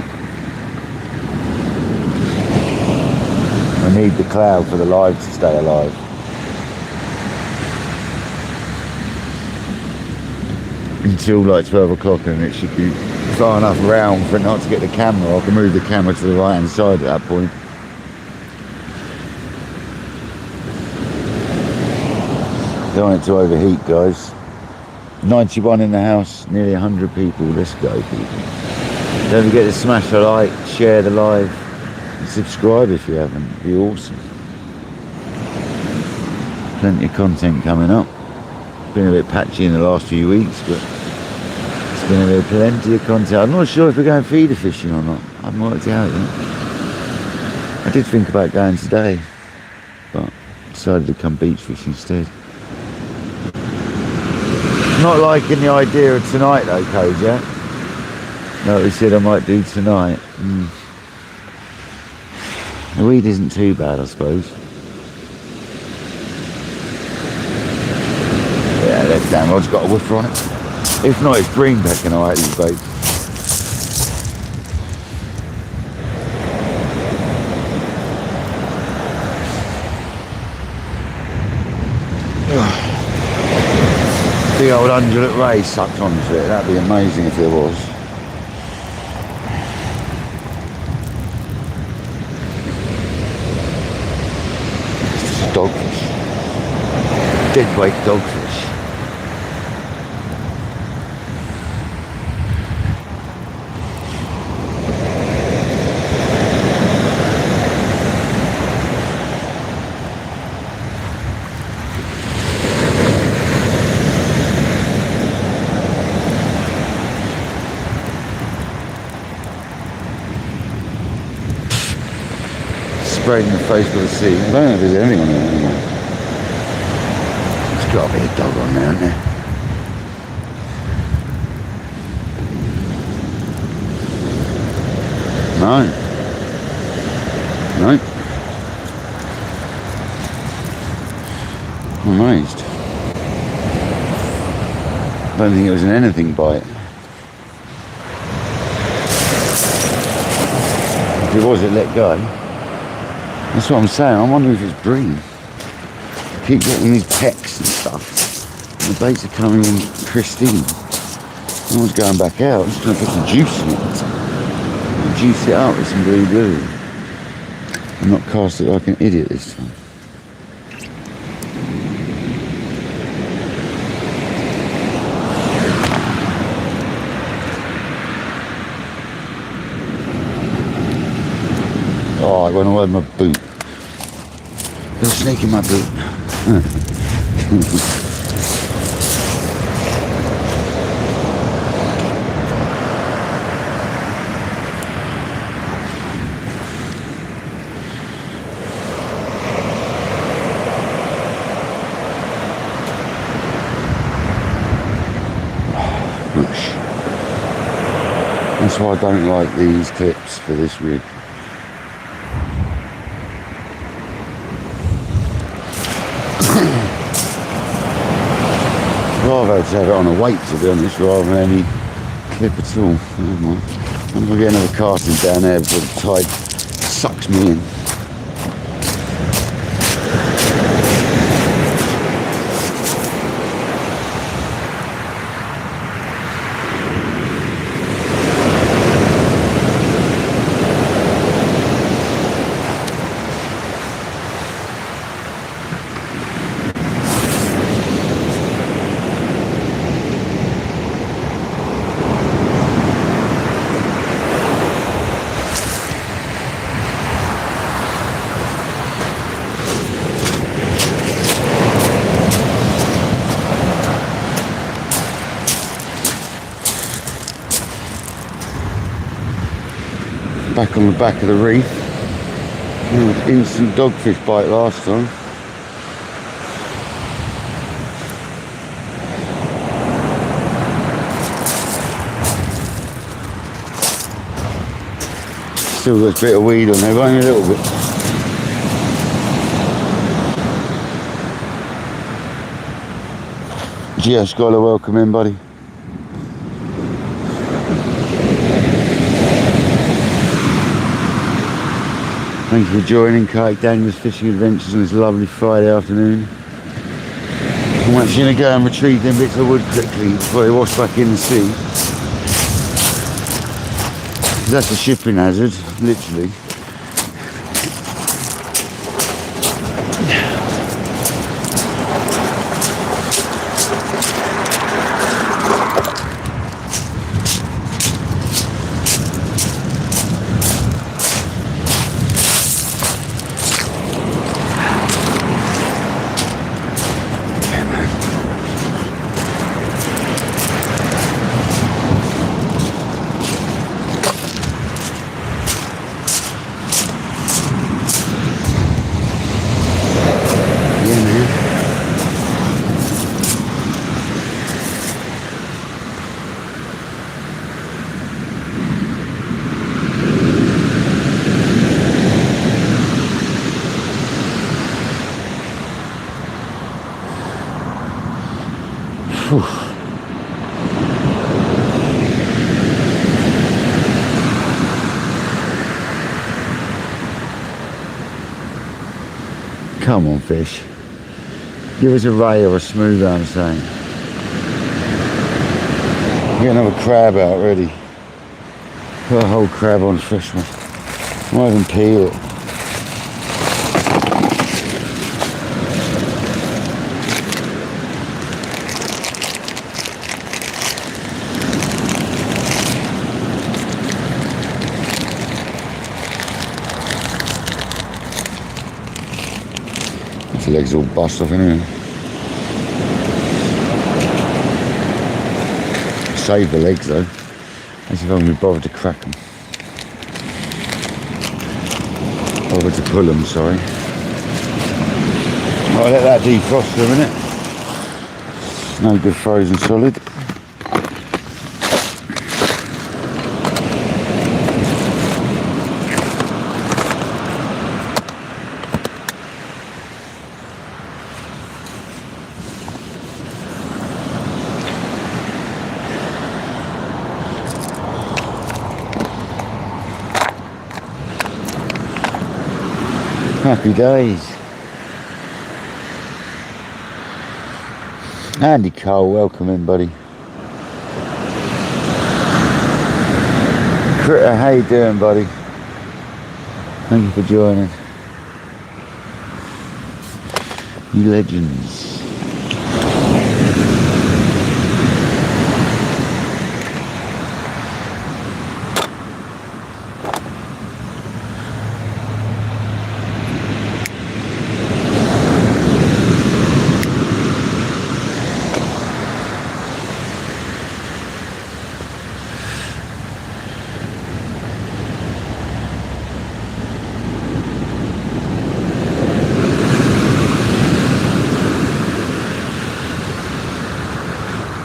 Speaker 1: I need the cloud for the live to stay alive. until like 12 o'clock, and it should be far enough round for it not to get the camera. I can move the camera to the right hand side at that point. Don't want it to overheat, guys. 91 in the house, nearly 100 people. Let's go, people. Don't forget to smash the like, share the live, and subscribe if you haven't. It'd be awesome. Plenty of content coming up. Been a bit patchy in the last few weeks, but it's been plenty of content. I'm not sure if we're going feeder fishing or not. I haven't worked it out yet. I did think about going today, but decided to come beach fishing instead. Not liking the idea of tonight though, Kojak. Like we said I might do tonight. The weed isn't too bad, I suppose. Yeah, that damn rod's got a woofer on it. If not, it's greenback and I hate these baits. Big old undulate ray sucked onto it. That'd be amazing if there was. It's a dogfish. Dead weight dogfish. Sprayed in the face with the sea. I don't know if there's anything on there anymore. There's got to be a dog on there, isn't there? No. No. I'm amazed. I don't think it was an anything bite. If it was, it let go. That's what I'm saying. I wonder if it's bream. I keep getting these pecks and stuff. And the baits are coming in pristine. No one's going back out. I'm just going to put some juice in it. I'll juice it up with some blue glue. I'm not cast it like an idiot this time. Oh, I went away with my boot. There's a snake in my boot. Bush. That's why I don't like these clips for this rig. Rather to have it on a weight, to be honest, rather than any clip at all. Never mind. I'm going to get another casting down there before the tide sucks me in. Back on the back of the reef. Instant dogfish bite last time. Still got a bit of weed on there, but only a little bit. Yeah, Skylar, welcome in, buddy. Thank you for joining KayakDangler's Fishing Adventures on this lovely Friday afternoon. I'm actually going to go and retrieve them bits of wood quickly before they wash back in the sea. That's a shipping hazard, literally. Come on, fish. Give us a ray or a smooth arm saying. Get another crab out ready. Put a whole crab on fresh one. Might even peel it. His legs all bust off anyway. Save the legs though. As if I'm going to bother to crack them. Bother to pull them, sorry. I'll let that defrost for a minute. It's no good frozen solid. Happy days. Andy Cole, welcome in, buddy. Critter, how you doing, buddy? Thank you for joining. You legends.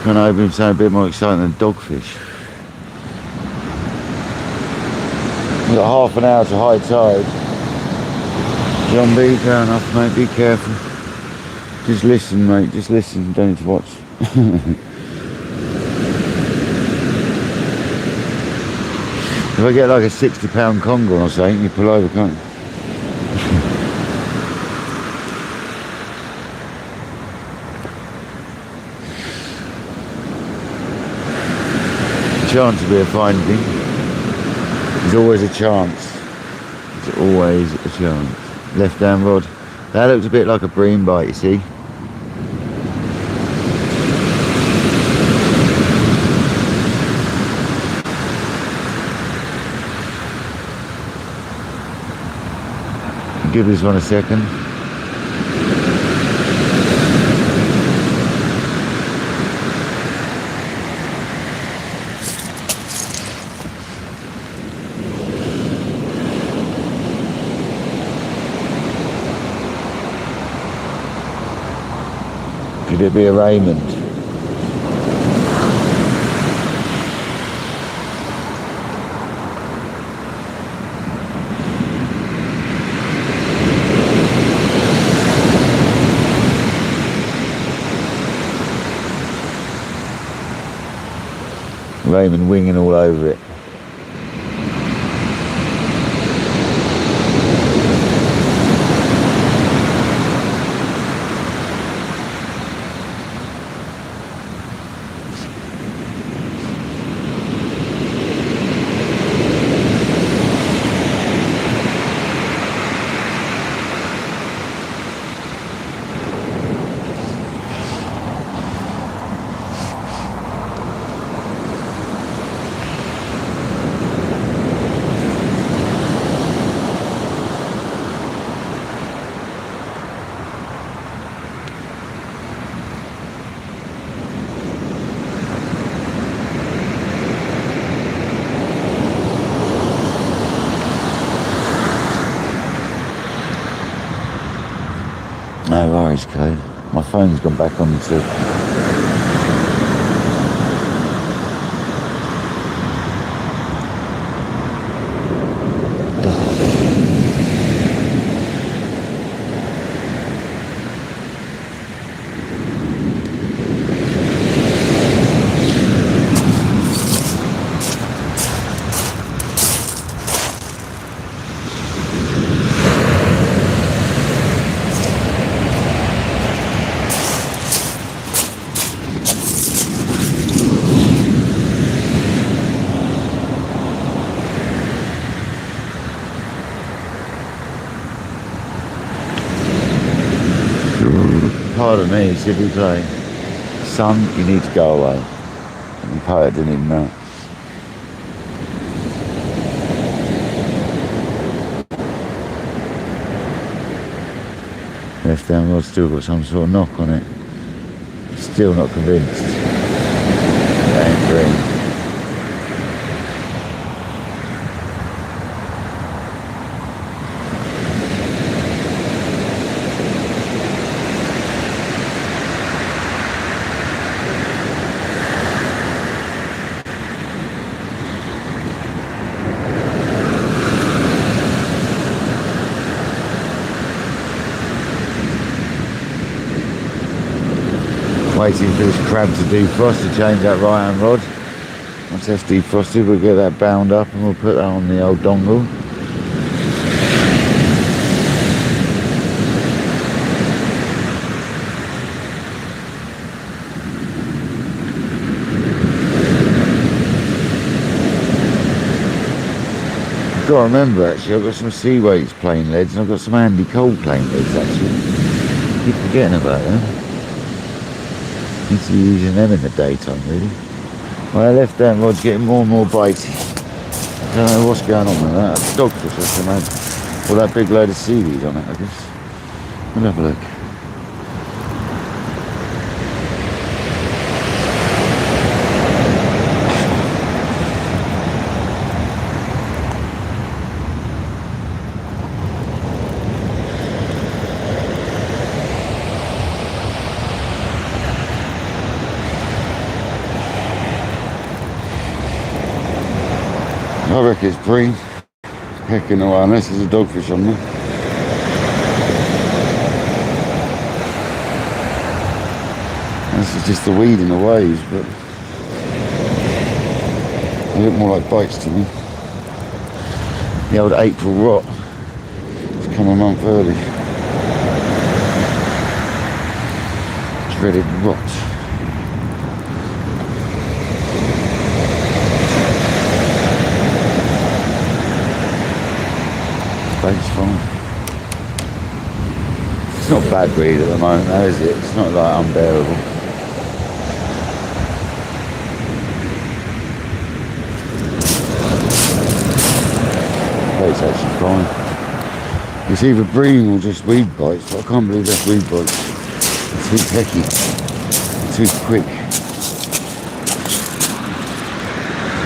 Speaker 1: And I've been saying a bit more exciting than Dogfish. We've got half an hour to high tide. John B, fair enough, mate, be careful. Just listen, mate, just listen, don't need to watch. If I get like a 60-pound conger or something, you pull over, can't you? Chance to be a finding. There's always a chance. There's always a chance. Left hand rod. That looks a bit like a bream bite, you see. Give this one a second. Could it be a Raymond? Raymond winging all over it. No worries, Kay. My phone's gone back on to... Pardon me, s'il vous plaît. Son, you need to go away. And the poet didn't even know. Left hand rod's still got some sort of knock on it. Still not convinced. It ain't green. Waiting for this crab to defrost to change that right hand rod. Once that's defrosted, we'll get that bound up and we'll put that on the old dongle. I've got to remember actually, I've got some Seaways plain leads and I've got some Andy Cole plain leads actually. Keep forgetting about them. Need to be using them in the daytime really. My left hand rod's getting more and more bitey. I don't know what's going on with that. That's dogfish, I can imagine. Or that big load of seaweed on it, I guess. We'll have a look. I reckon it's green. It's pecking away, unless there's a dogfish on there. This is just the weed in the waves, but they look more like bites to me. The old April rot has come a month early. Dreaded rot. Bait's fine. It's not bad breed at the moment though, is it? It's not like unbearable. Bait's actually fine. It's either bream or just weed bites, but I can't believe that's weed bites. It's too pecky. Too quick.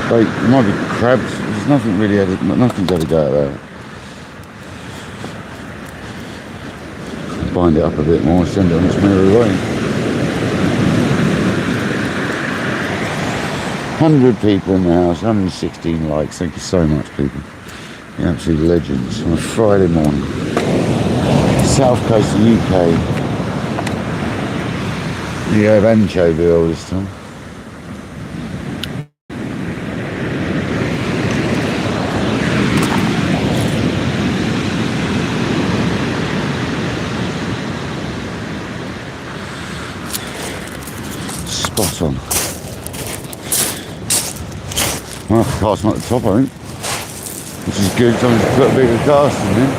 Speaker 1: Bait, it might be crabs. There's nothing really, nothing's had to go about it. Bind it up a bit more, send it on its merry way. 100 people in the house, 116 likes. Thank you so much, people. You're absolute legends on a Friday morning. South coast of the UK. You have anchovy all this time. Spot on. Well, I have to cast them at the top, I think. Which is good, so I'm just put a bigger cast in there.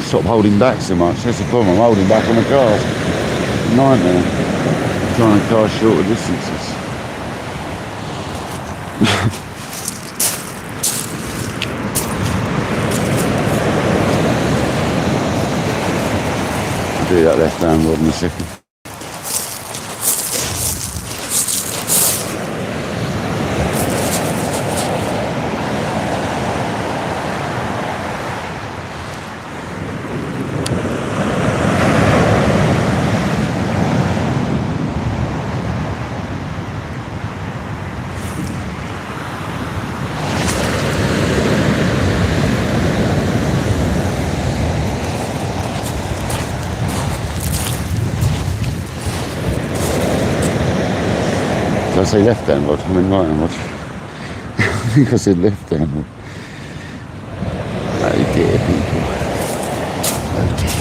Speaker 1: Stop holding back so much. That's the problem, I'm holding back on the cast. Nightmare. Trying to cast shorter distances. Do that left hand rod in a second. I say left hand rod? I mean right hand rod. I think I said left hand rod. Oh dear, people. Oh dear.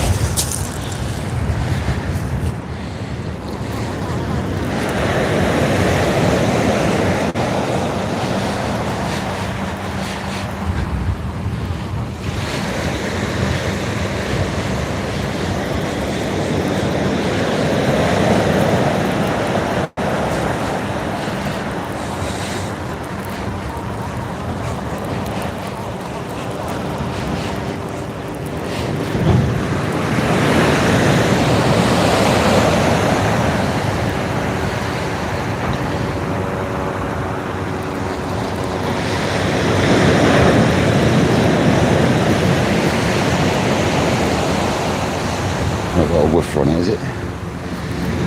Speaker 1: Not got a woofer on it, is it?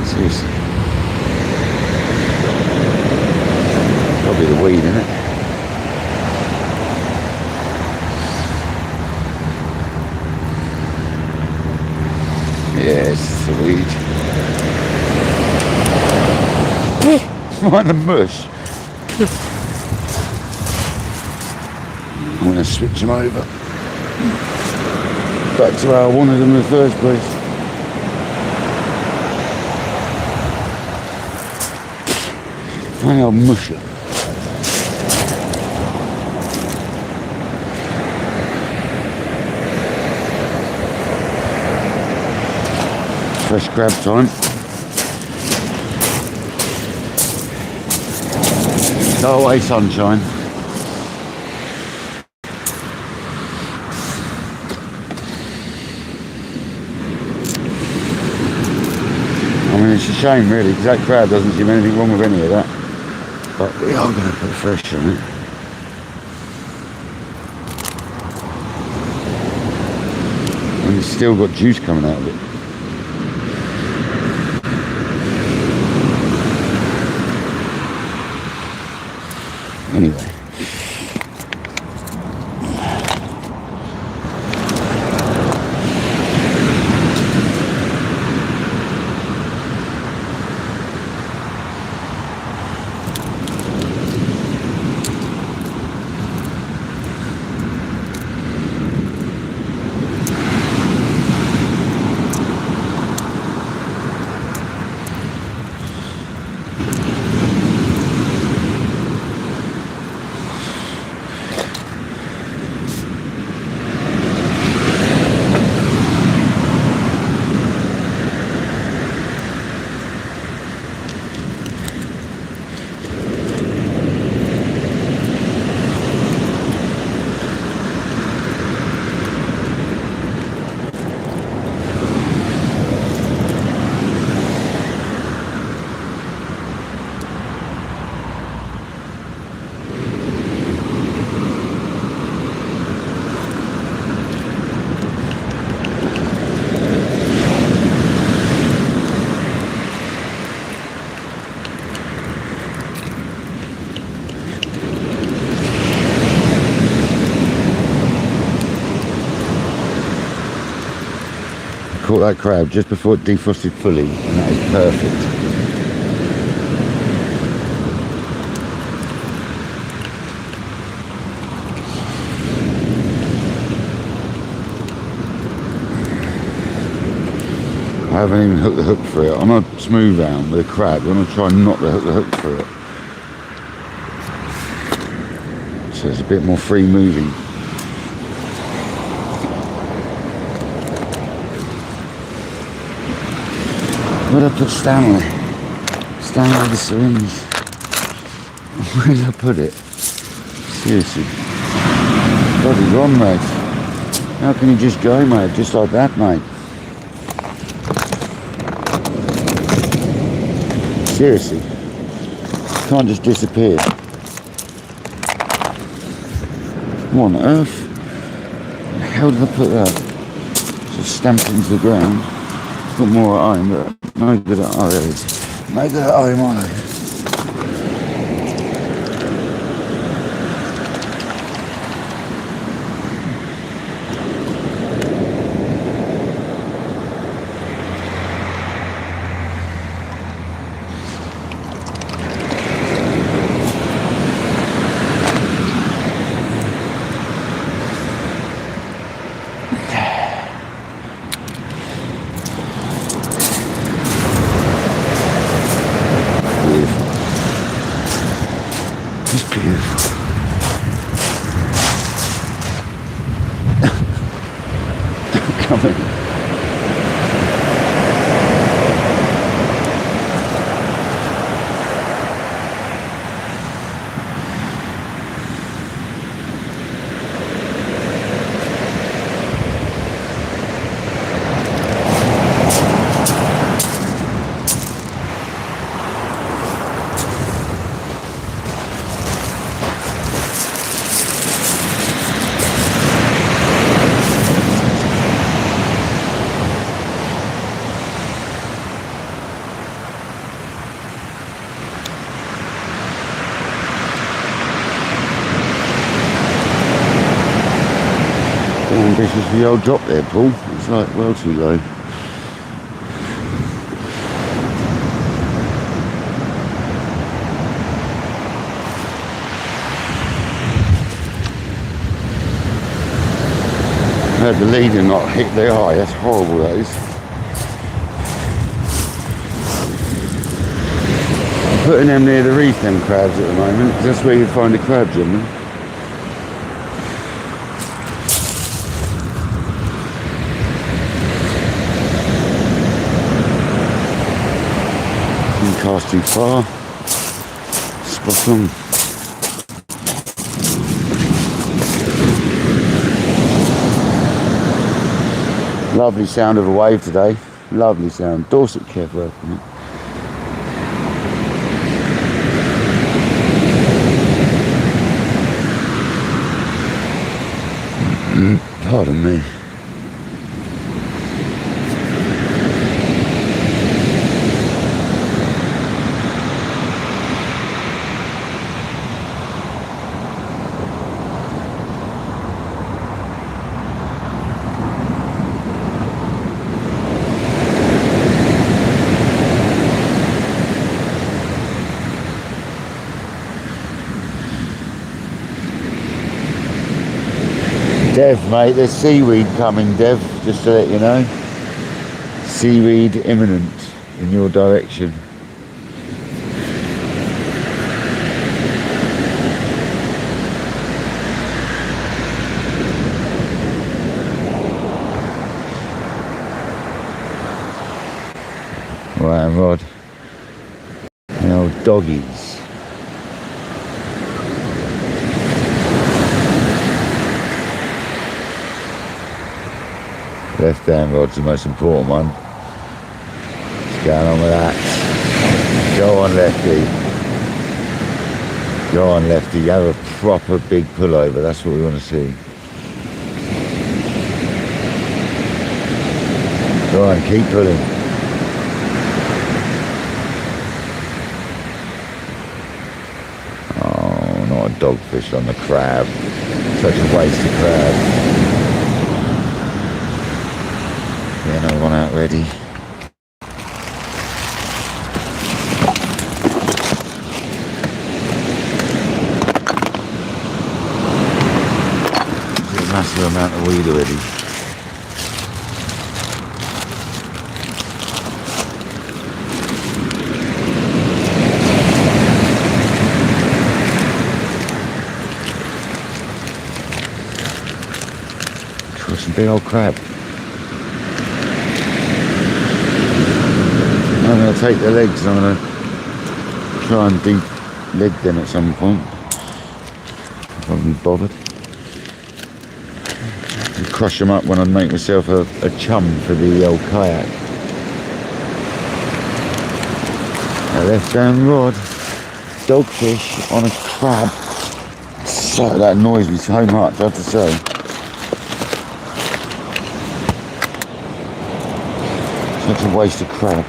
Speaker 1: Seriously. Probably the weed, isn't it? Yeah, it's the weed. It's like the mush. I'm going to switch them over. Back to how I wanted them in the first place. Funny old musher. Fresh crab time. Go away, sunshine. I mean, it's a shame really, because that crab doesn't seem anything wrong with any of that. But we are going to put fresh on it. And it's still got juice coming out of it. Anyway. Caught that crab just before it defrosted fully, and that is perfect. I haven't even hooked the hook for it. I'm a smooth hound with a crab. I'm going to try not to hook the hook for it. So it's a bit more free moving. Where did I put Stanley? Stanley with the syringe. Where did I put it? Seriously. Bloody gone, mate. How can you just go, mate? Just like that, mate. Seriously. You can't just disappear. What on earth? How did I put that? Just stamped it into the ground. Got more at home, but no good at home. Oh, there it is. No good at home, are they? Just beautiful. Come in. Ambitious for the old drop there, Paul. It's like well too low. I had the leader not hit the eye. That's horrible, that is. I'm putting them near the reef, them crabs at the moment, because that's where you find the crabs in them. Cast too far. Spot on. Lovely sound of a wave today. Lovely sound. Dorset Kev working it. Pardon me. Dev, mate, there's seaweed coming, Dev, just to let you know. Seaweed imminent in your direction. Right, and Rod. The old doggies. Left hand rod's the most important one. What's going on with that? Go on, lefty. Go on, lefty. Have a proper big pullover. That's what we want to see. Go on, keep pulling. Oh, not a dogfish on the crab. Such a waste of crab. Yeah, another one out ready. There's a massive amount of weed already. Got some big old crab. I'm going to take the legs and I'm going to try and deep leg them at some point. If I can be bothered. I'll crush them up when I make myself a chum for the old kayak. A left hand rod, dogfish on a crab. So that annoys me so much, I have to say. Such a waste of crab.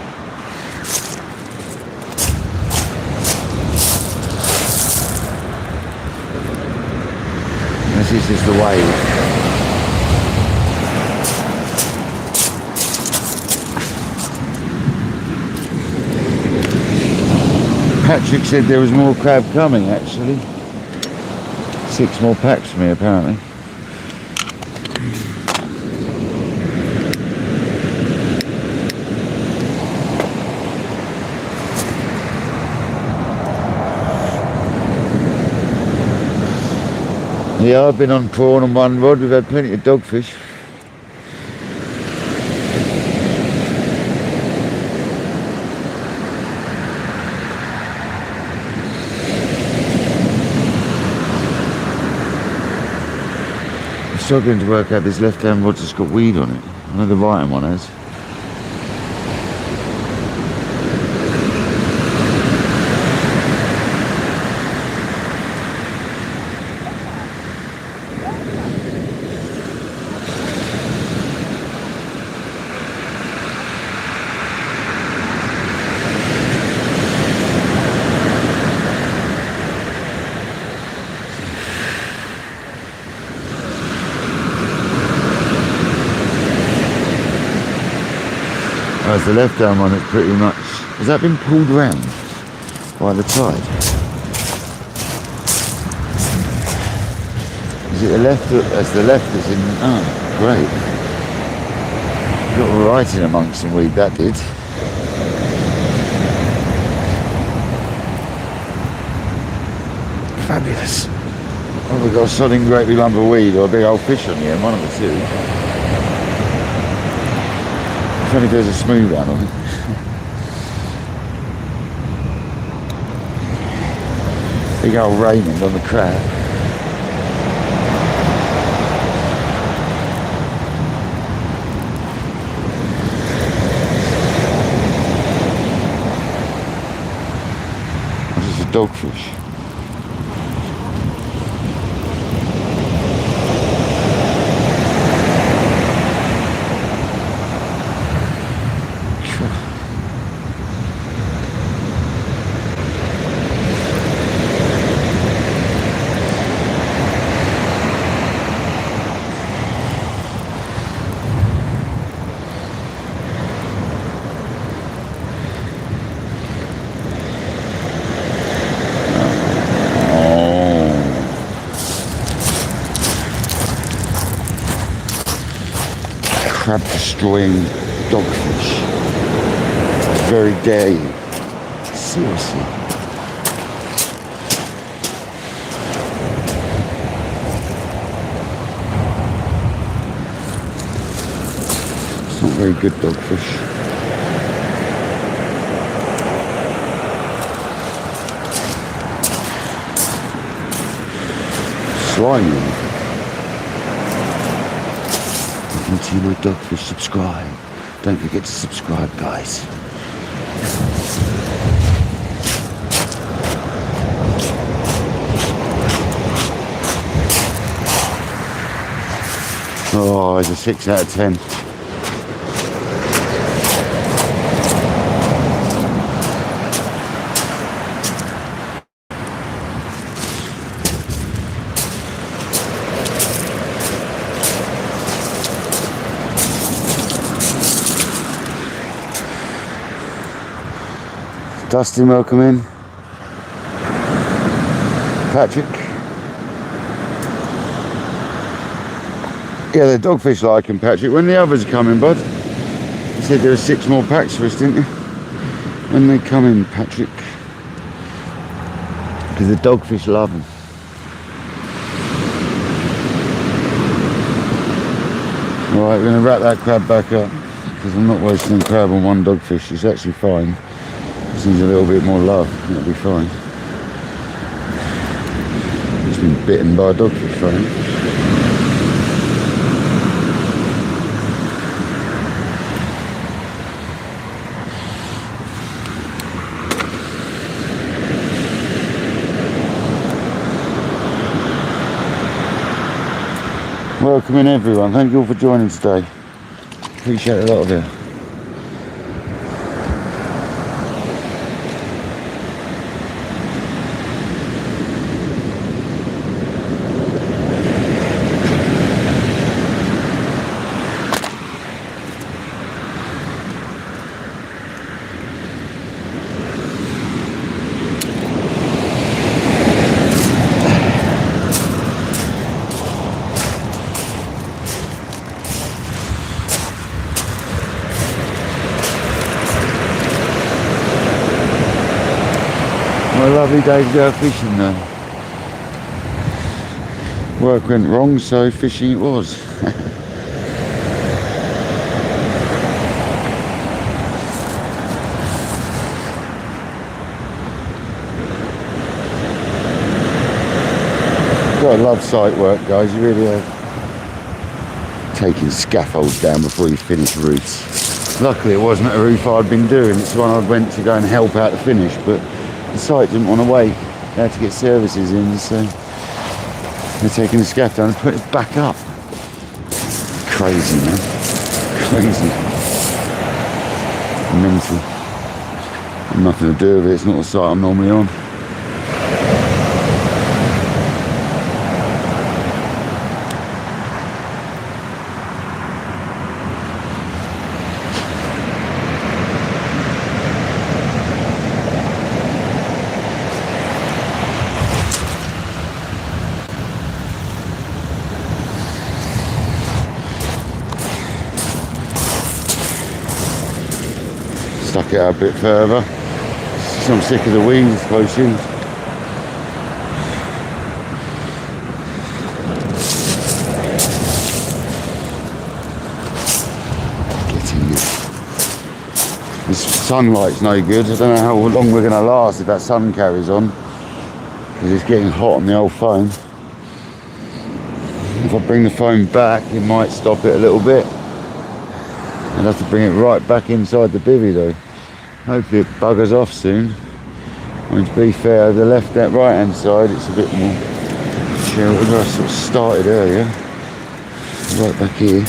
Speaker 1: This is the wave. Patrick said there was more crab coming, actually. 6 more packs for me, apparently. Yeah, I've been on prawn on one rod. We've had plenty of dogfish. I'm struggling to work out this left-hand rod's just got weed on it. I know the right-hand one has. That's the left-hand one. It's pretty much. Has that been pulled round by the tide? Is it the left? That's the left that's in. Oh, great. Got right in amongst some weed. That did. Fabulous. Oh, we've got a sodding great big lump of weed or a big old fish on here. One of the two. If only there's a smooth one on it. Big old Raymond on the crab. This is a dogfish. Crab destroying dogfish. Very gay. Seriously. It's not very good dogfish. Slimy. To you, Dogfish, subscribe. Don't forget to subscribe, guys. Oh, it's a 6 out of 10. Dustin, welcome in. Patrick. Yeah, the dogfish like him, Patrick. When the others are coming, bud? You said there were 6 more packs for us, didn't you? When they come in, Patrick. Because the dogfish love them. Alright, we're going to wrap that crab back up. Because I'm not wasting crab on one dogfish. It's actually fine. Just needs a little bit more love, it'll be fine. It's been bitten by a dogfish, fine. Welcome in everyone, thank you all for joining today. Appreciate a lot of you. What a lovely day to go fishing though. Work went wrong, so fishing it was. Gotta love sight work, guys, you really have. Taking scaffolds down before you finish roofs. Luckily it wasn't a roof I'd been doing, it's one I went to go and help out to finish, but the site didn't want to wait. They had to get services in, so they're taking the scaff down and putting it back up. Crazy, man. Crazy. Mental. Nothing to do with it, it's not the site I'm normally on. Stuck it out a bit further. I'm sick of the weeds close in. Getting it. This sunlight's no good. I don't know how long we're going to last if that sun carries on, because it's getting hot on the old phone. If I bring the phone back, it might stop it a little bit. I'd have to bring it right back inside the bivvy though. Hopefully it buggers off soon. I mean, to be fair, over the left, that right hand side, it's a bit more sheltered. I sort of started earlier. Right back here.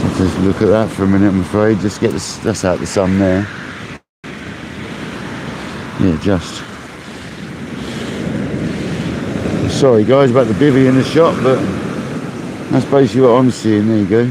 Speaker 1: So just look at that for a minute, I'm afraid. Just get this, that's out the sun there. Yeah, just. Sorry guys about the bivvy in the shot, but that's basically what I'm seeing. There you go.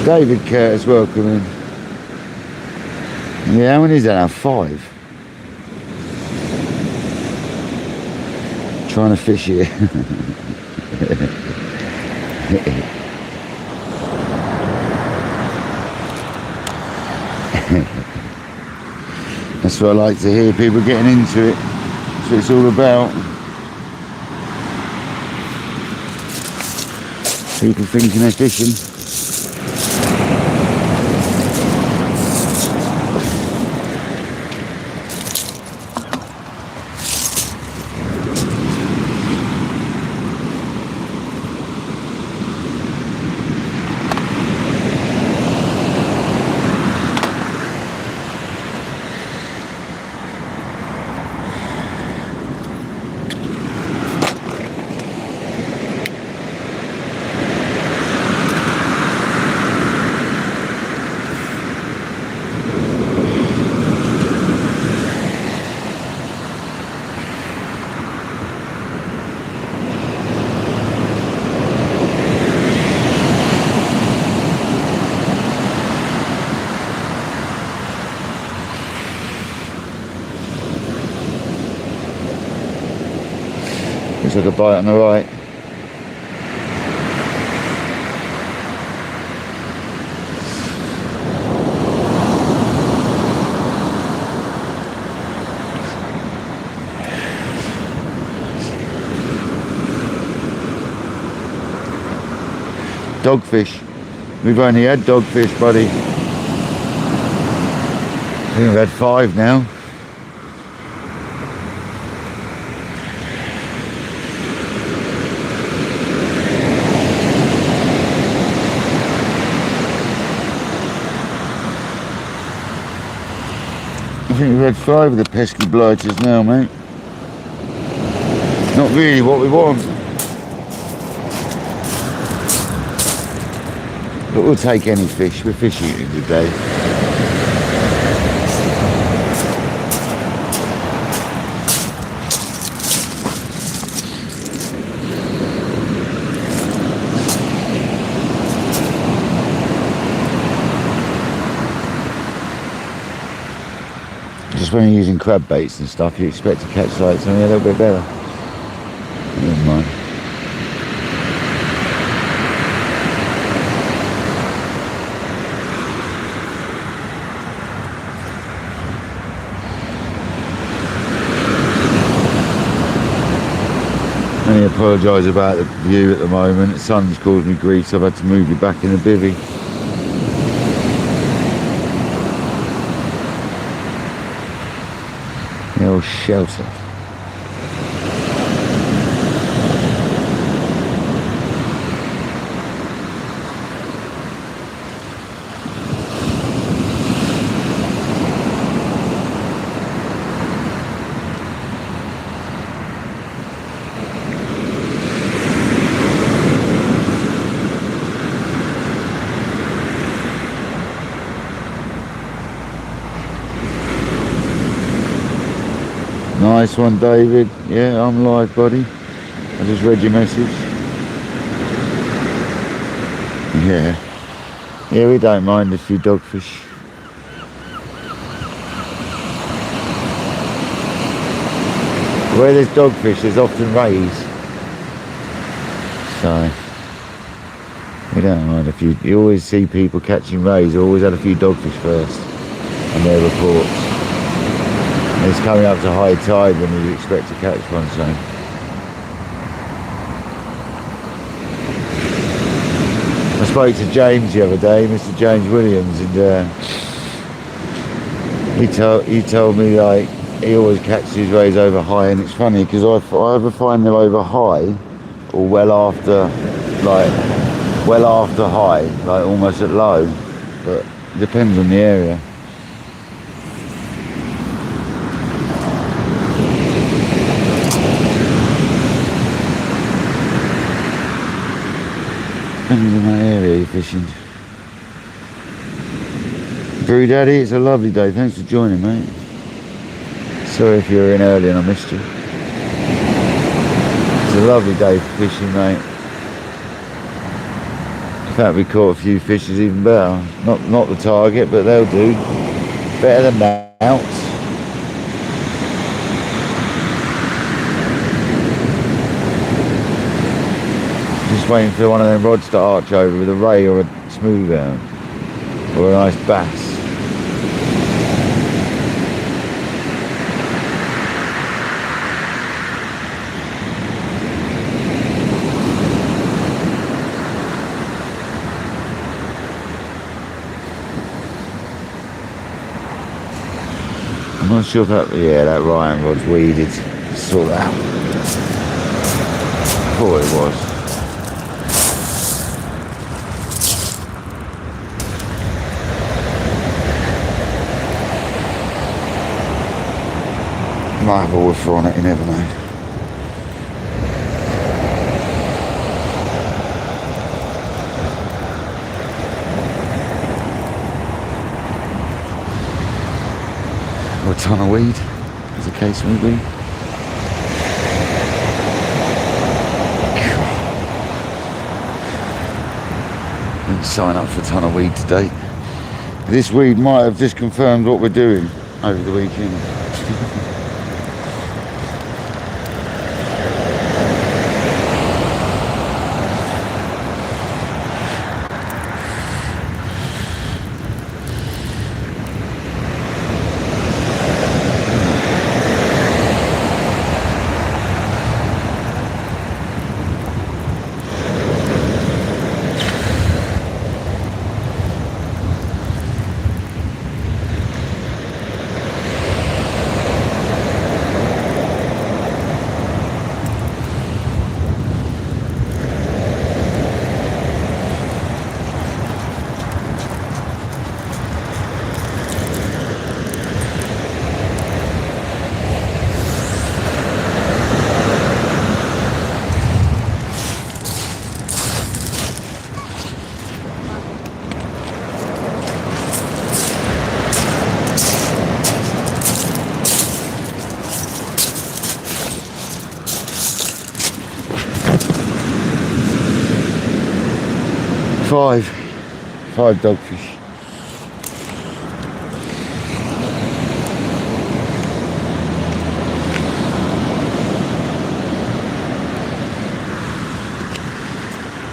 Speaker 1: David Curtis, welcome in. Yeah, how many is that now? 5? Trying to fish here. That's what I like to hear, people getting into it. That's what it's all about. People thinking they're fishing. Looks like a bite on the right. Dogfish. We've only had dogfish, buddy. I think we've had 5 now. I think we've had 5 of the pesky blighters now, mate. Not really what we want. But we'll take any fish. We're fishing it today. just when you're using crab baits and stuff, you expect to catch like something a little bit better. Never mind. I only apologise about the view at the moment. The sun's caused me grief, so I've had to move you back in the bivvy. The old shelter. Nice one, David. Yeah, I'm live, buddy. I just read your message. Yeah. Yeah, we don't mind a few dogfish. Where there's dogfish, there's often rays. So, we don't mind a few. You always see people catching rays. Always had a few dogfish first on their reports. And it's coming up to high tide when you expect to catch one, so. I spoke to James the other day, Mr. James Williams, and he told me like he always catches his rays over high, and it's funny because I either find them over high or well after high, like almost at low, but it depends on the area. Depending on that area you're fishing. Brew Daddy, it's a lovely day. Thanks for joining, mate. Sorry if you were in early and I missed you. It's a lovely day for fishing, mate. In fact, we caught a few fish is even better. Not the target, but they'll do. Better than mouts. Just waiting for one of them rods to arch over with a ray or a smooth out. Or a nice bass. I'm not sure if that, yeah, that Ryan rod's weeded. Saw that. Thought it was. Might have a woofer on it, you never know. Or a ton of weed, as the case may be. Didn't sign up for a ton of weed today. This weed might have just confirmed what we're doing over the weekend. Five dogfish.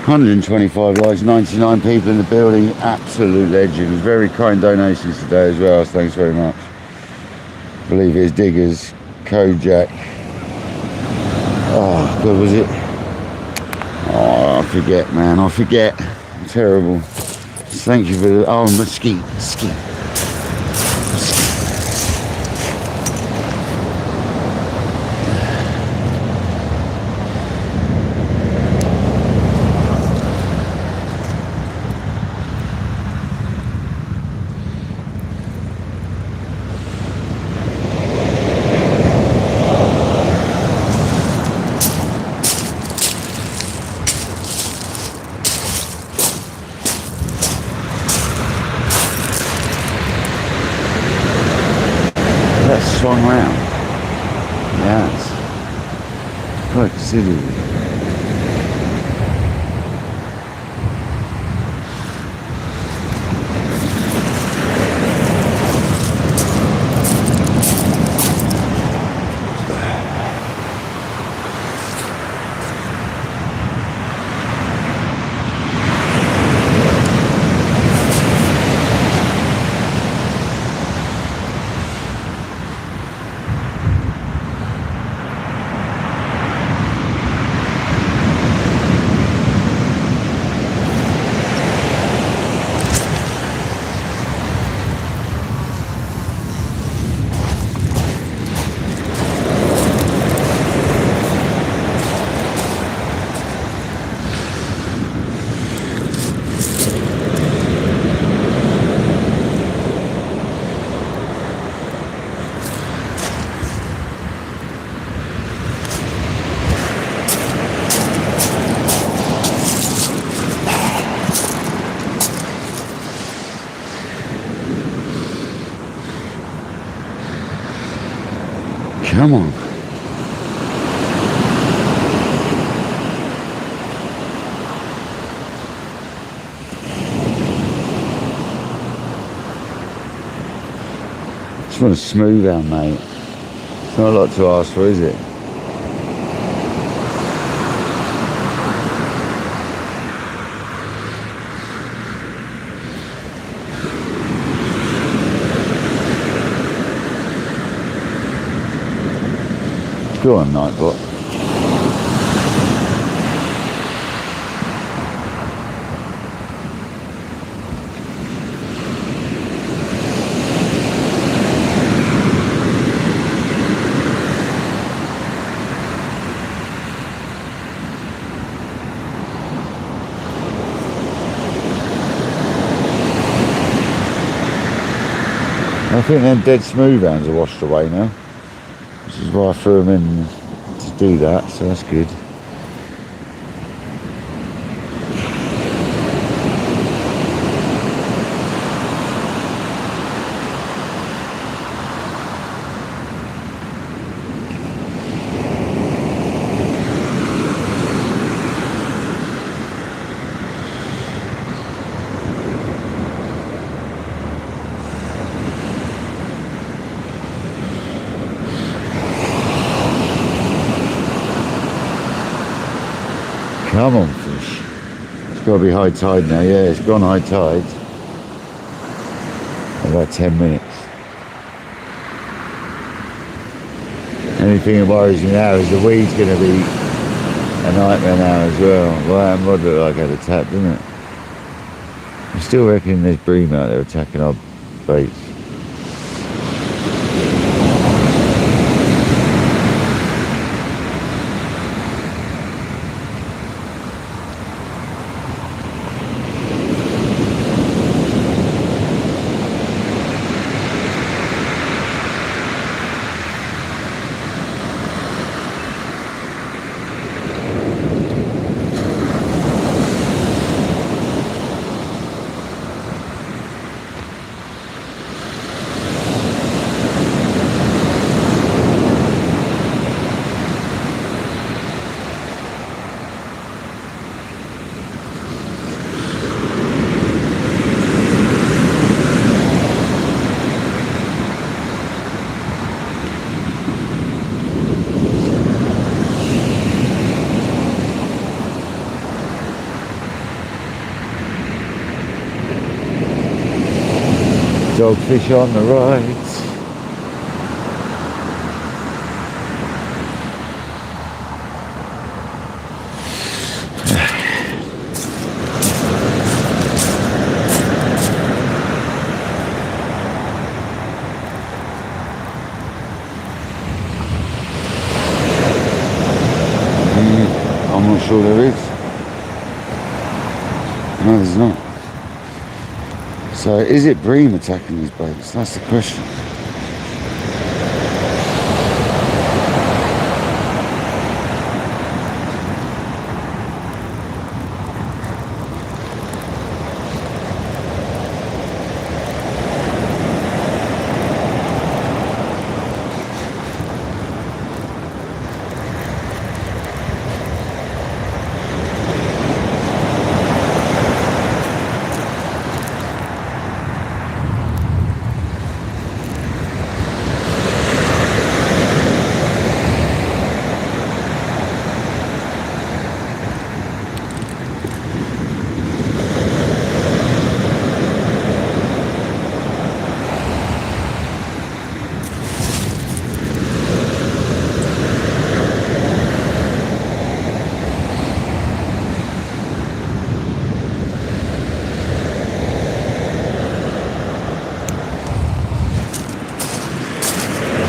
Speaker 1: 125 likes, 99 people in the building. Absolute legend. Very kind donations today as well. Thanks very much. I believe it's Diggers, Kojak. Oh, God, was it? Oh, I forget, man. I forget. Terrible. Thank you for the... Oh, mesquite. Swung round. Yes. Quite considerably. Come on. Just want to smooth out, mate. It's not a lot to ask for, is it? Go on, Nightbot. I think them dead smooth hounds are washed away now. This is why I threw them in to do that, so that's good. Come on, fish. It's got to be high tide now. Yeah, it's gone high tide. About 10 minutes. Anything that worries me now is the weed's going to be a nightmare now as well. Well, that rod looked like it had a tap, didn't it? I still reckon there's bream out there attacking our baits. Dogfish on the right. I'm not sure there is. No, there's not. So is it bream attacking these boats? That's the question.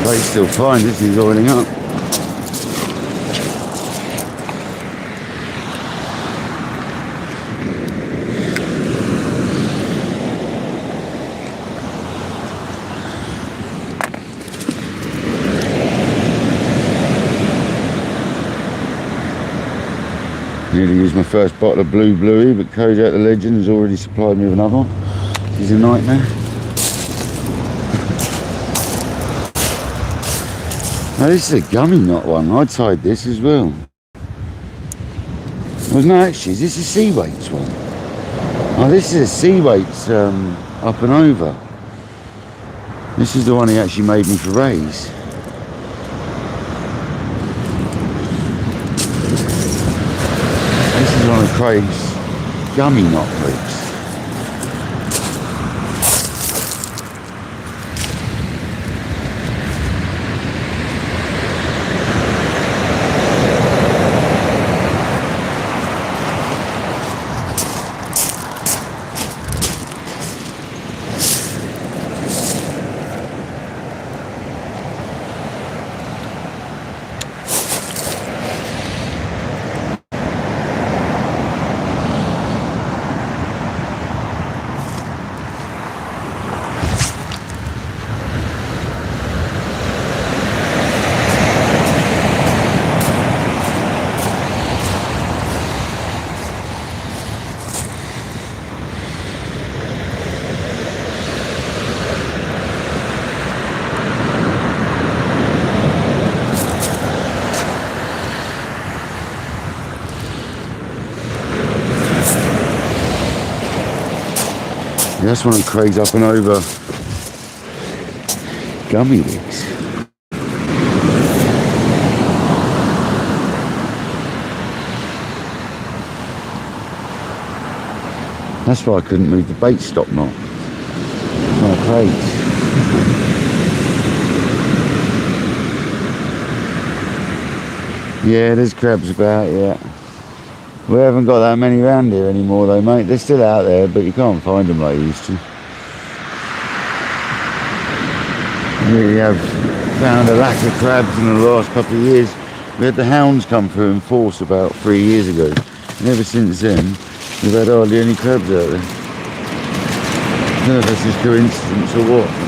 Speaker 1: Bait's still fine, this is oiling up. Nearly used my first bottle of Blue Bluey, but Kodak the Legend has already supplied me with another one. He's a nightmare. Now this is a gummy knot one. I tied this as well. Well, no, actually, is this a sea weights one? Oh, this is a sea weights up and over. This is the one he actually made me for rays. This is one of Craig's gummy knot rigs. That's one of Craig's up and over gummy rigs. That's why I couldn't move the bait stop knot. One of Craig's. Yeah, there's crabs about, yeah. We haven't got that many around here anymore though, mate. They're still out there, but you can't find them like you used to. We have found a lack of crabs in the last couple of years. We had the Hounds come through in force about 3 years ago. And ever since then, we've had hardly any crabs out there. I don't know if that's just coincidence or what.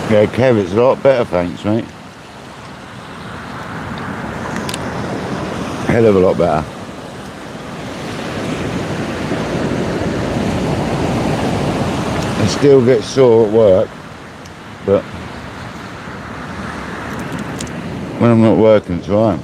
Speaker 1: Yeah, Kev, it's a lot better, thanks, mate. Hell of a lot better. I still get sore at work, but when I'm not working, it's alright.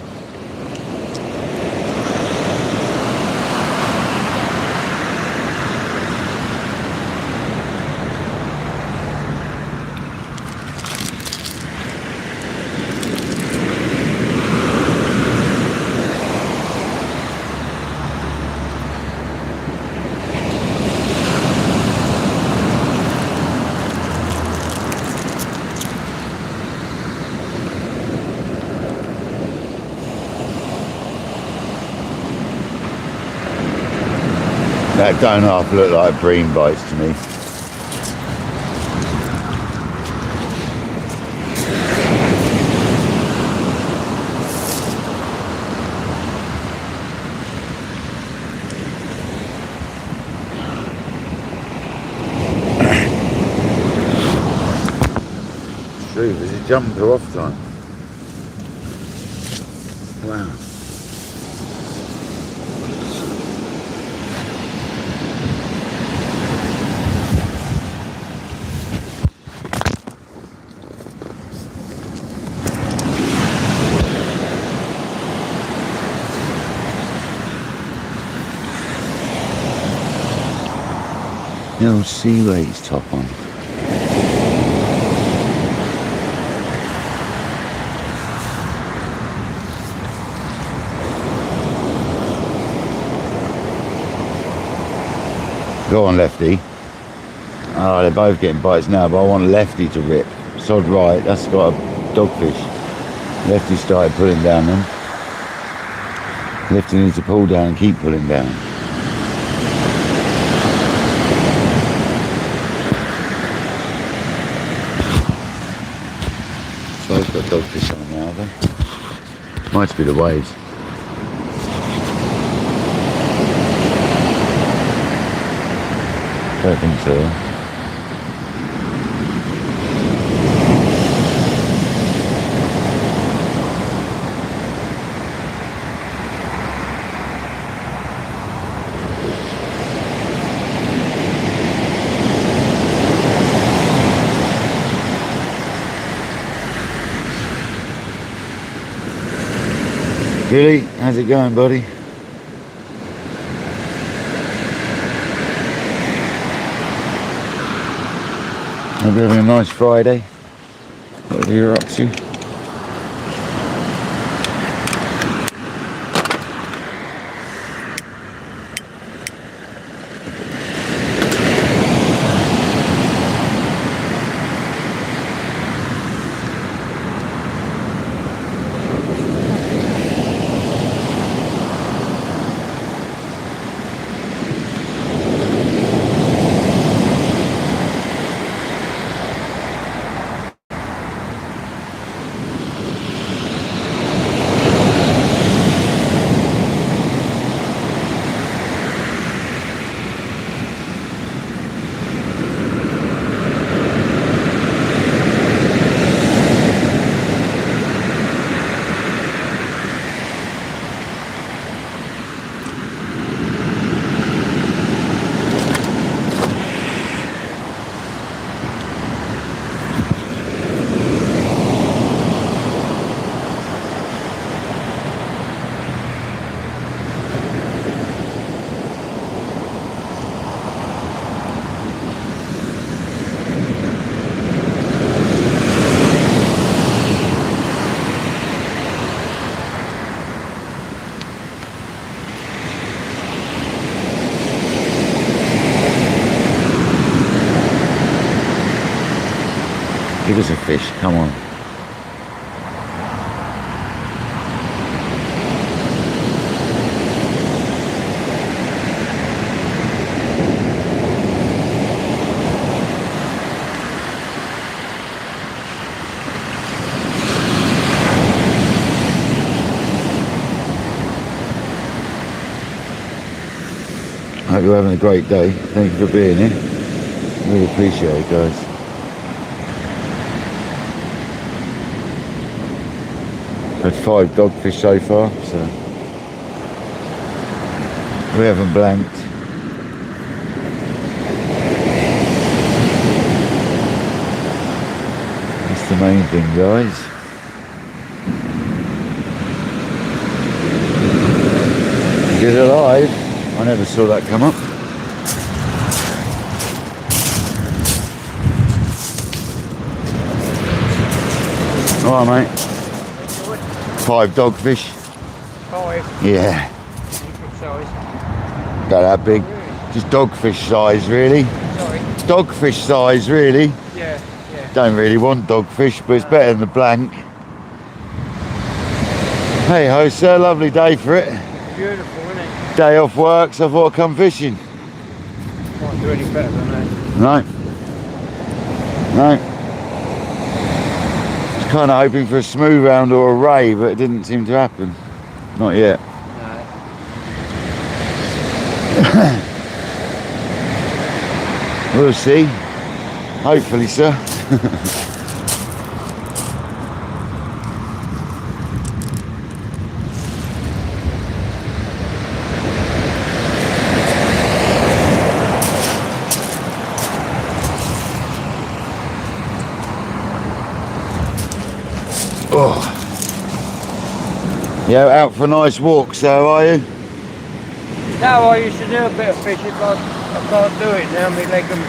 Speaker 1: That don't half look like bream bites to me. It's true, there's a jumper off time. Wow. No Seaways top on. Go on, Lefty. Oh, they're both getting bites now, but I want Lefty to rip. Sod right, that's got a dogfish. Lefty started pulling down then. Lefty needs to pull down and keep pulling down. Both got dogfish on now, though. Might be the waves. Don't think so. Billy, how's it going, buddy? Hope you're having a nice Friday. Whatever you're up to. Give us a fish, come on. I hope you're having a great day. Thank you for being here. Really appreciate it, guys. Had 5 dogfish so far, so we haven't blanked. That's the main thing, guys. Get alive. I never saw that come up. All right, mate. 5 dogfish.
Speaker 2: 5?
Speaker 1: Yeah.
Speaker 2: What size?
Speaker 1: About that big. Just dogfish size, really.
Speaker 2: Sorry?
Speaker 1: Dogfish size, really.
Speaker 2: Yeah, yeah.
Speaker 1: Don't really want dogfish, but it's better than the blank. Hey ho, sir, lovely day for it.
Speaker 2: Beautiful, isn't it?
Speaker 1: Day off work, so I thought I'd come fishing.
Speaker 2: Can't do any better than that.
Speaker 1: No. No. Was kind of hoping for a smooth round or a ray, but it didn't seem to happen. Not yet.
Speaker 2: No.
Speaker 1: We'll see. Hopefully, sir. Oh. Yeah, out for a nice walk, so are you?
Speaker 2: No, I used to do a bit of fishing, but I can't do it now. My legs and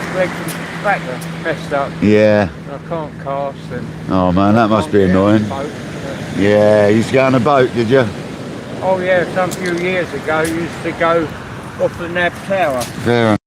Speaker 2: back are messed up.
Speaker 1: Yeah.
Speaker 2: I can't cast and...
Speaker 1: Oh man, that must be annoying. Yeah, you used to go on a boat, did you?
Speaker 2: Oh yeah, some few years ago, I used to go off the Nab Tower.
Speaker 1: Fair enough.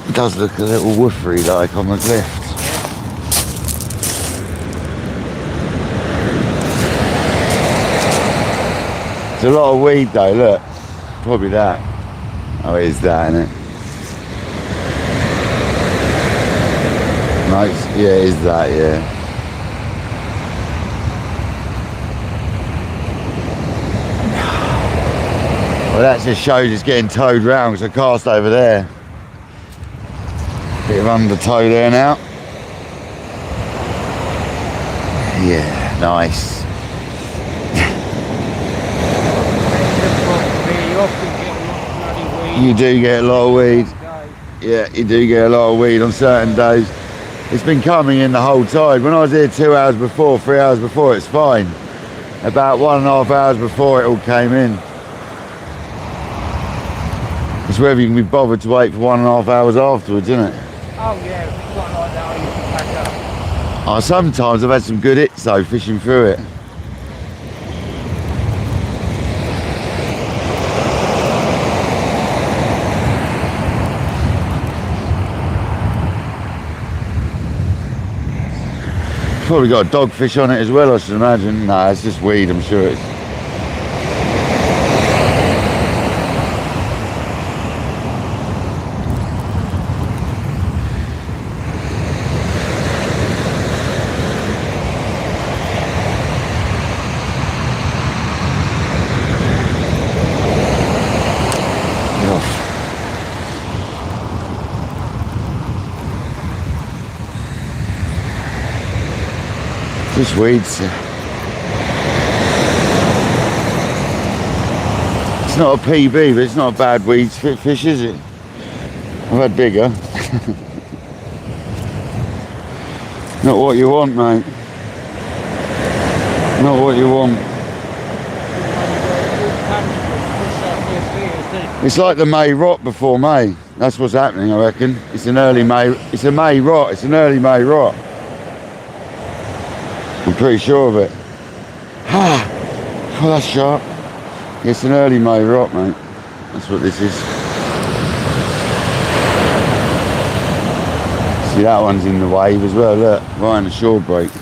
Speaker 1: It does look a little woofery like on the cliffs. There's a lot of weed though, look. Probably that. Oh, it is that, isn't it? No, yeah, it is that, yeah. Well, that just shows it's getting towed round, because I cast over there. Bit of undertow there now. Yeah, nice. You do get a lot of weed. Yeah, you do get a lot of weed on certain days. It's been coming in the whole tide. When I was here 2 hours before, 3 hours before, it's fine. About 1.5 hours before it all came in. It's whether you can be bothered to wait for 1.5 hours afterwards, isn't it?
Speaker 2: Oh yeah, if it's quite like that, I used to pack up.
Speaker 1: Oh, sometimes I've had some good hits though, fishing through it. Probably got a dogfish on it as well, I should imagine. Nah, it's just weed, I'm sure it's. Just weeds. It's not a PB, but it's not a bad weed fish, is it? I've had bigger. Not what you want, mate. Not what you want. It's like the May rot before May. That's what's happening, I reckon. It's an early May. It's a May rot. It's an early May rot. I'm pretty sure of it. Ah, oh, that's sharp. It's an early May rot, mate. That's what this is. See, that one's in the wave as well. Look, right on the shore break. Get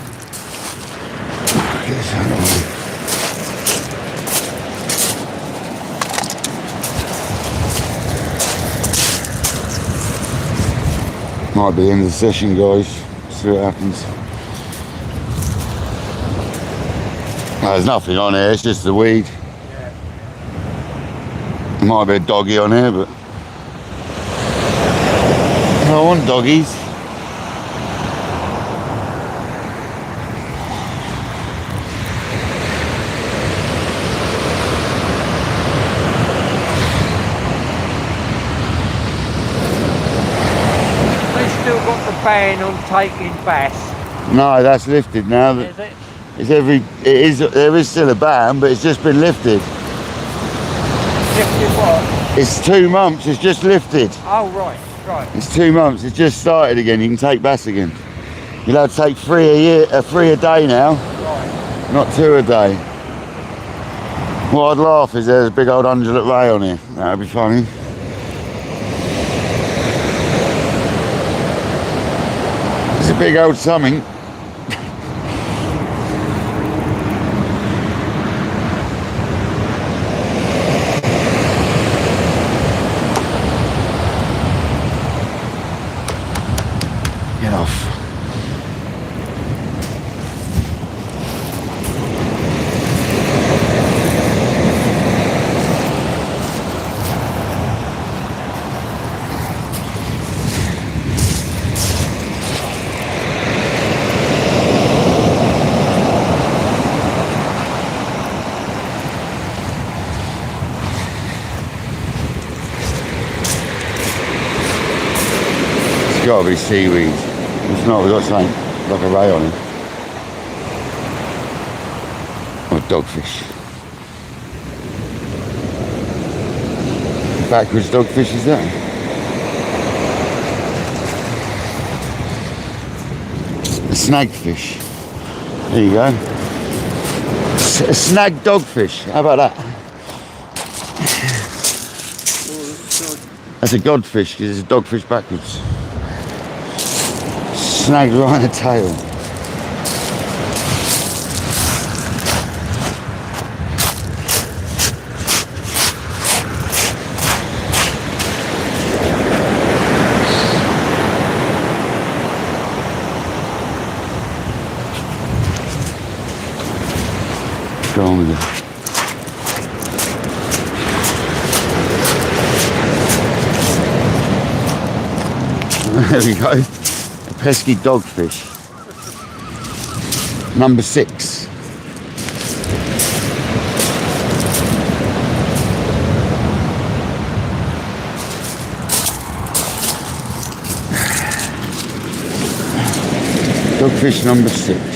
Speaker 1: this out of the way. Might be in the session, guys. See what happens. No, there's nothing on here, it's just the weed.
Speaker 2: Yeah.
Speaker 1: There might be a doggy on here, but I don't want doggies.
Speaker 2: They still got the ban on taking bass.
Speaker 1: No, that's lifted now.
Speaker 2: Is it?
Speaker 1: There is still a ban, but it's just been lifted.
Speaker 2: Lifted what?
Speaker 1: It's 2 months, it's just lifted.
Speaker 2: Oh, right, right.
Speaker 1: It's 2 months, it's just started again. You can take bass again. You're allowed to take 3 a year, 3 a day now.
Speaker 2: Right.
Speaker 1: Not 2 a day. What I'd laugh is there's a big old undulate ray on here. That'd be funny. It's a big old something. Get off. It's gotta be seaweed. If not, we've got something like a ray on it. Or dogfish. Backwards dogfish is that? A snagfish. There you go. A snag dogfish. How about that? That's a godfish because it's a dogfish backwards. Snagged right in the tail. Go on with it. There we go. Pesky dogfish. Number 6. Dogfish number 6.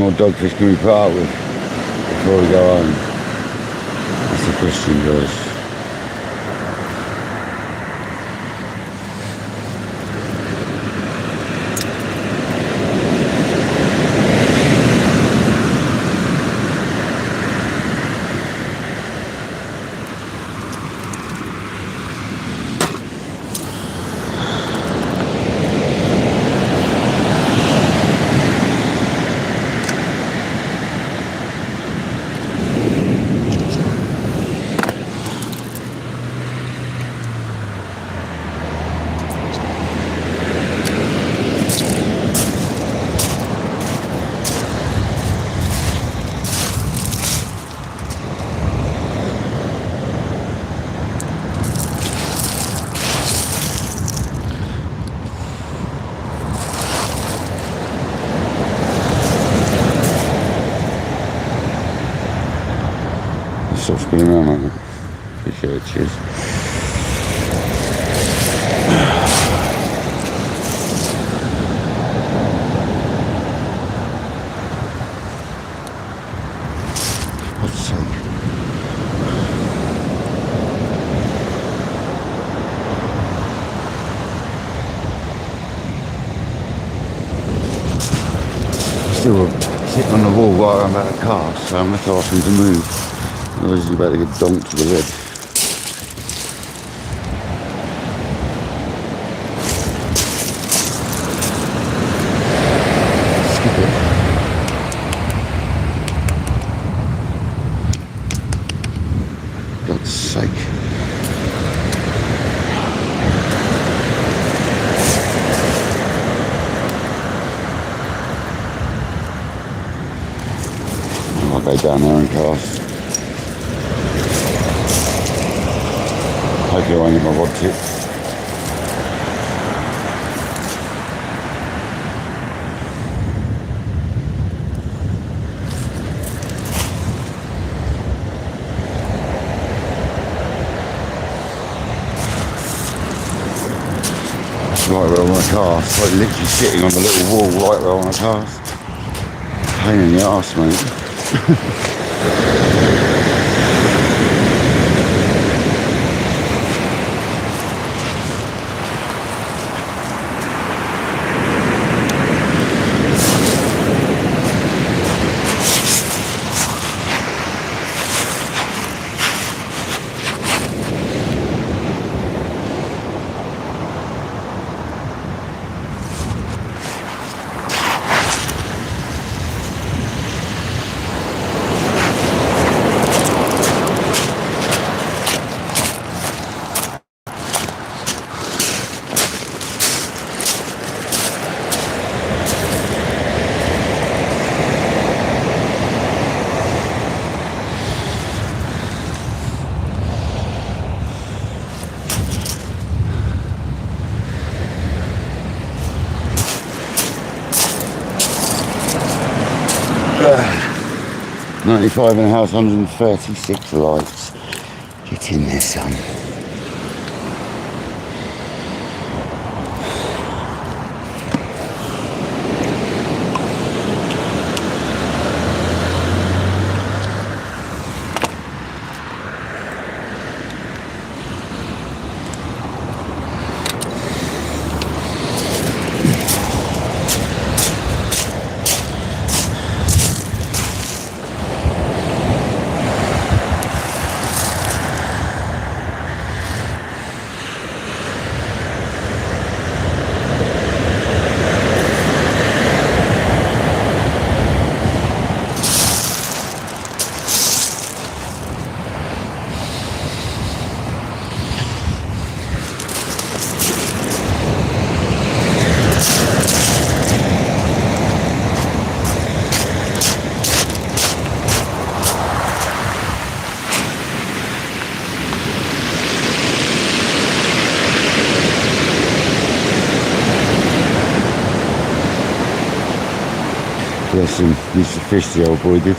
Speaker 1: more dogfish can we put up with before we go home? That's the question, guys. Stop spinning around, mate. Appreciate it, cheers. God's sake. Still sitting on the wall while I'm at a car, so I'm going to ask him to move. Otherwise he's about to get donked to the head. Skip it. God's sake. I'll go down there and cast. Hopefully I won't get my rod tip. Right where I want to cast, like literally sitting on the little wall right where I want to cast. Pain in the arse, mate. Uh, 95 in the house, 136 lights. Get in there, son. Bless him, used to fish, the old boy did.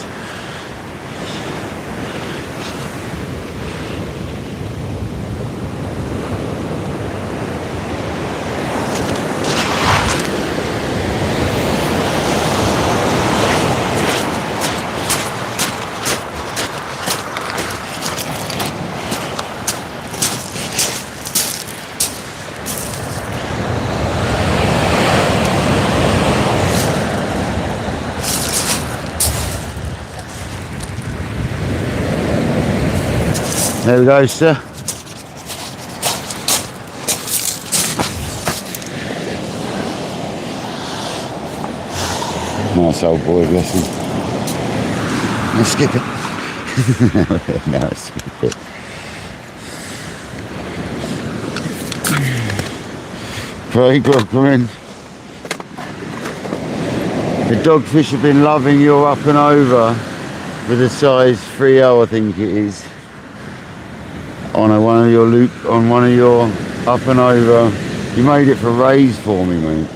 Speaker 1: There we go, sir. Nice old boy, bless him. Let's skip it. No, let's skip it. Craig, welcome in. The Dogfish have been loving your up and over with a size 3L, I think it is. On one of your up and over. You made it for Ray's for me, mate.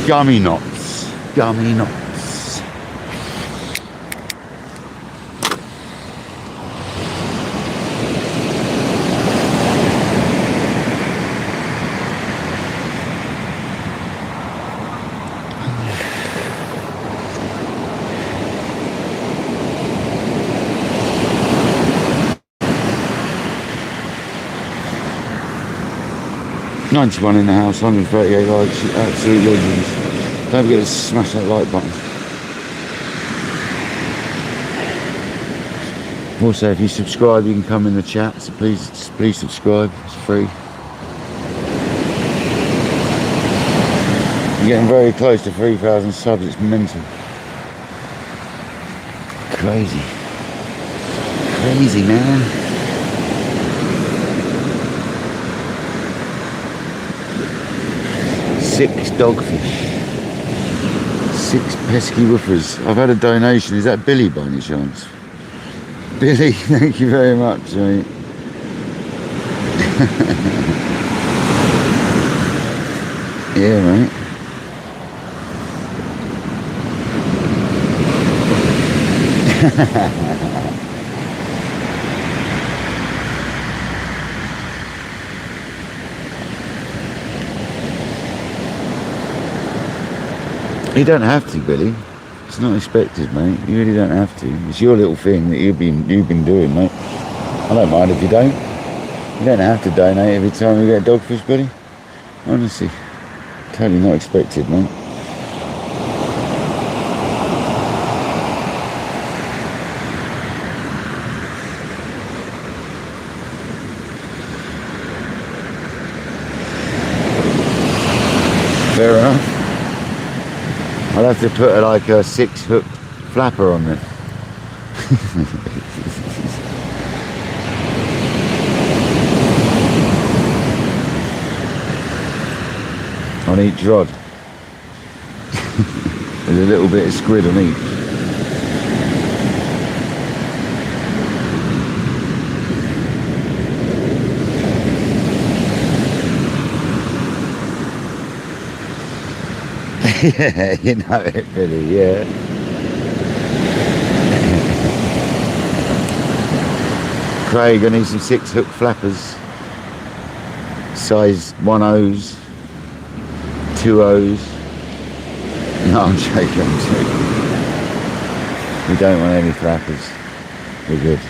Speaker 1: Gummy knots. Gummy knots. $91 in the house, 138 likes, absolute legends. Don't forget to smash that like button. Also, if you subscribe, you can come in the chat, so please subscribe, it's free. You're getting very close to 3,000 subs, it's mental. Crazy. Crazy, man. Six Dogfish. 6 pesky woofers. I've had a donation. Is that Billy by any chance? Billy, thank you very much, mate. Yeah, mate. You don't have to, Billy. It's not expected, mate. You really don't have to. It's your little thing that you've been doing, mate. I don't mind if you don't. You don't have to donate every time you get a Dogfish, Billy. Honestly, totally not expected, mate. Fair enough. I'll have to put like a 6-hook flapper on there. On each rod. There's a little bit of squid on each. Yeah, you know it, Billy, yeah. Craig, I need some 6-hook flappers. Size 1/0s, 2/0s. No, I'm joking, We don't want any flappers. We're good.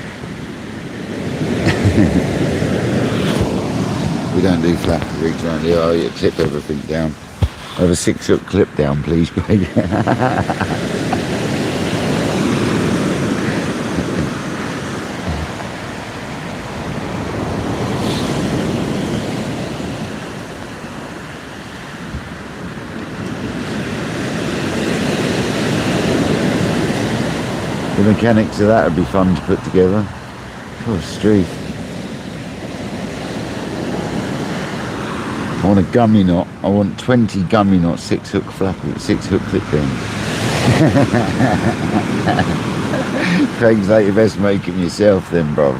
Speaker 1: We don't do flapper rigs around here. Oh, you clip everything down. Have a 6-hook clip down, please, Craig. The mechanics of that would be fun to put together. Oh, street. I want a gummy knot. I want 20 gummy knots, 6-hook flapper, 6-hook clip down. Craig's like, you best make them yourself then, bruv.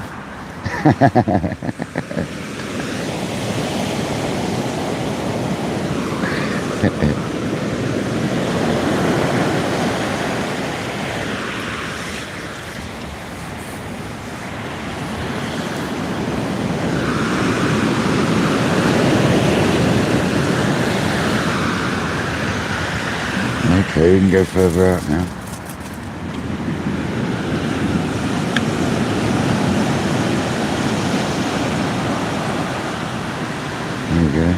Speaker 1: Okay, we can go further out now. There we go.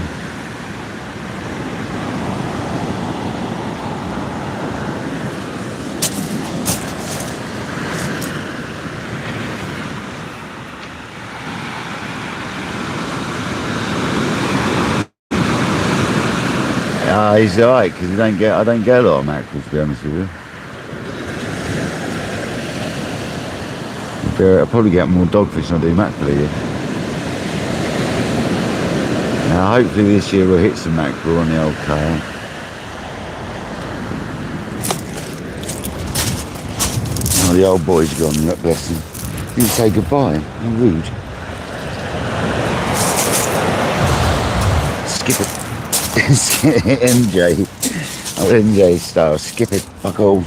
Speaker 1: No, he's alright because I don't get a lot of mackerel, to be honest with you. I'll probably get more dogfish than I do mackerel here. Now hopefully this year we'll hit some mackerel on the old kayak. Oh, the old boy's gone, bless him. Didn't say goodbye, how rude. Skip it. MJ. Oh, MJ style, skip it, fuck all.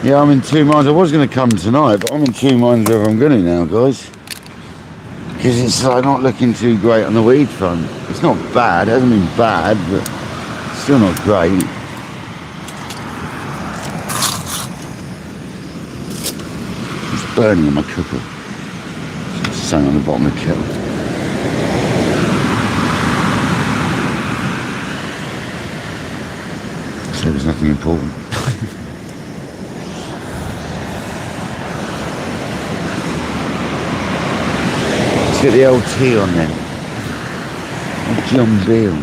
Speaker 1: Yeah, I'm in two minds. I was going to come tonight, but I'm in two minds whether I'm going to now, guys. Because it's like not looking too great on the weed front. It's not bad, it hasn't been bad, but still not great. It's burning in my cooker. It's something on the bottom of the kettle. So there's nothing important. Get the old tea on then. Old John Beale.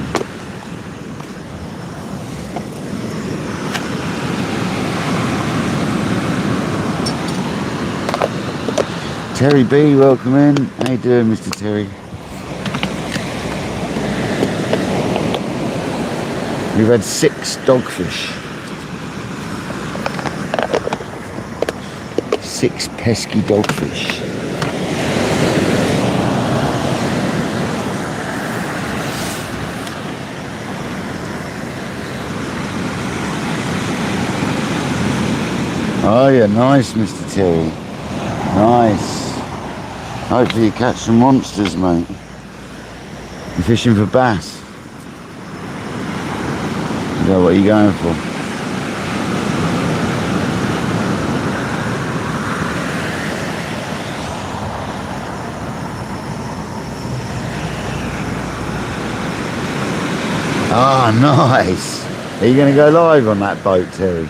Speaker 1: Terry B, welcome in. How you doing, Mr. Terry? We've had 6 dogfish. 6 pesky dogfish. Oh yeah, nice, Mr. Terry. Nice. Hopefully you catch some monsters, mate. You're fishing for bass. Is that what you're going for? Ah, nice. Are you going to go live on that boat, Terry?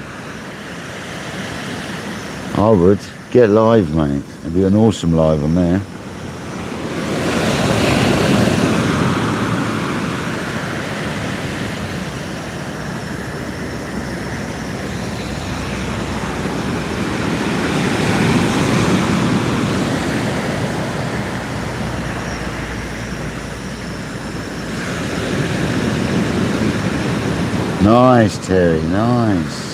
Speaker 1: I would. Get live, mate. It'd be an awesome live on there. Nice, Terry, nice.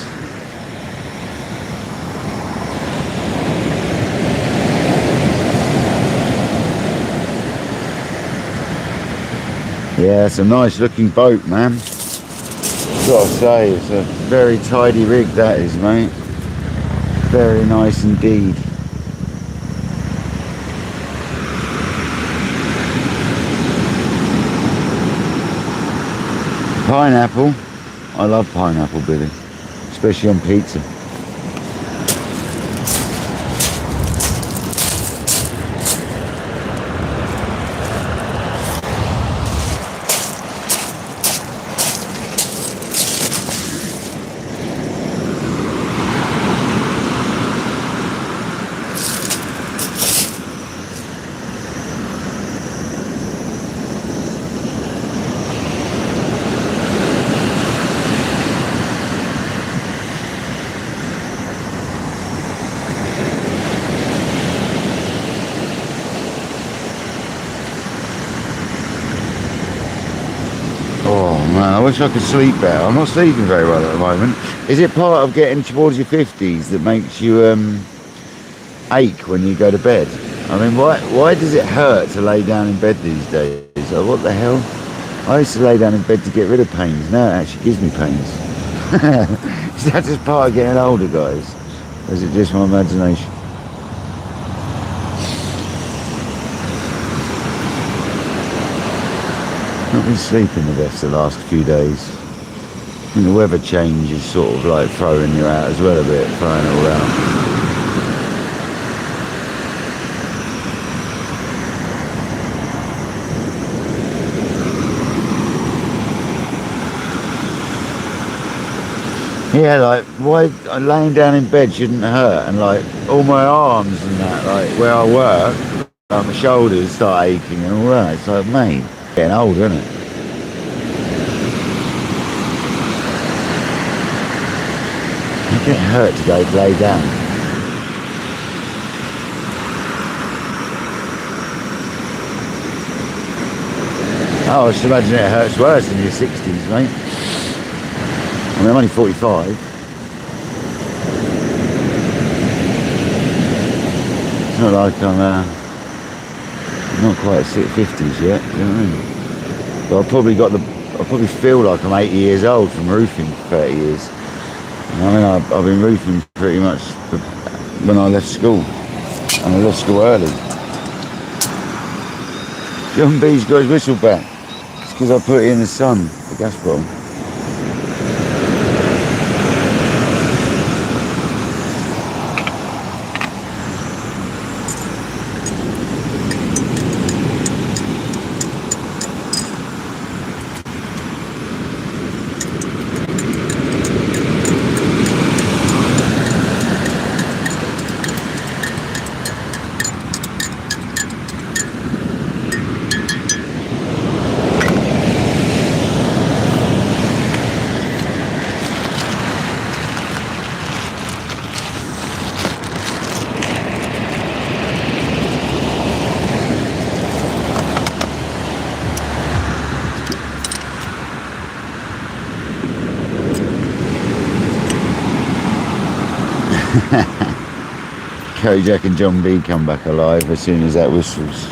Speaker 1: Yeah, it's a nice looking boat, man. Gotta say, it's a very tidy rig that is, mate. Very nice indeed. Pineapple. I love pineapple, Billy. Especially on pizza. I wish I could sleep better. I'm not sleeping very well at the moment. Is it part of getting towards your 50s that makes you ache when you go to bed? I mean, why does it hurt to lay down in bed these days? Like, what the hell? I used to lay down in bed to get rid of pains. Now it actually gives me pains. Is that just part of getting older, guys? Or is it just my imagination? Not been sleeping the best the last few days. I think the weather change is sort of like throwing you out as well a bit, throwing it all out. Yeah, like, why laying down in bed shouldn't hurt, and like all my arms and that, like where I work, like my shoulders start aching and all that. It's like, mate, getting old, isn't it? It didn't hurt to go lay down. Oh, I should imagine it hurts worse in your 60s, mate. I mean, I'm only 45. It's not like I'm not quite 50s yet, you know what I mean? But I probably feel like I'm 80 years old from roofing for 30 years. I mean, I've been roofing pretty much when I left school, and I left school early. John B's got his whistle back. It's because I put it in the sun, the gas bottle. Jack and John B come back alive as soon as that whistles.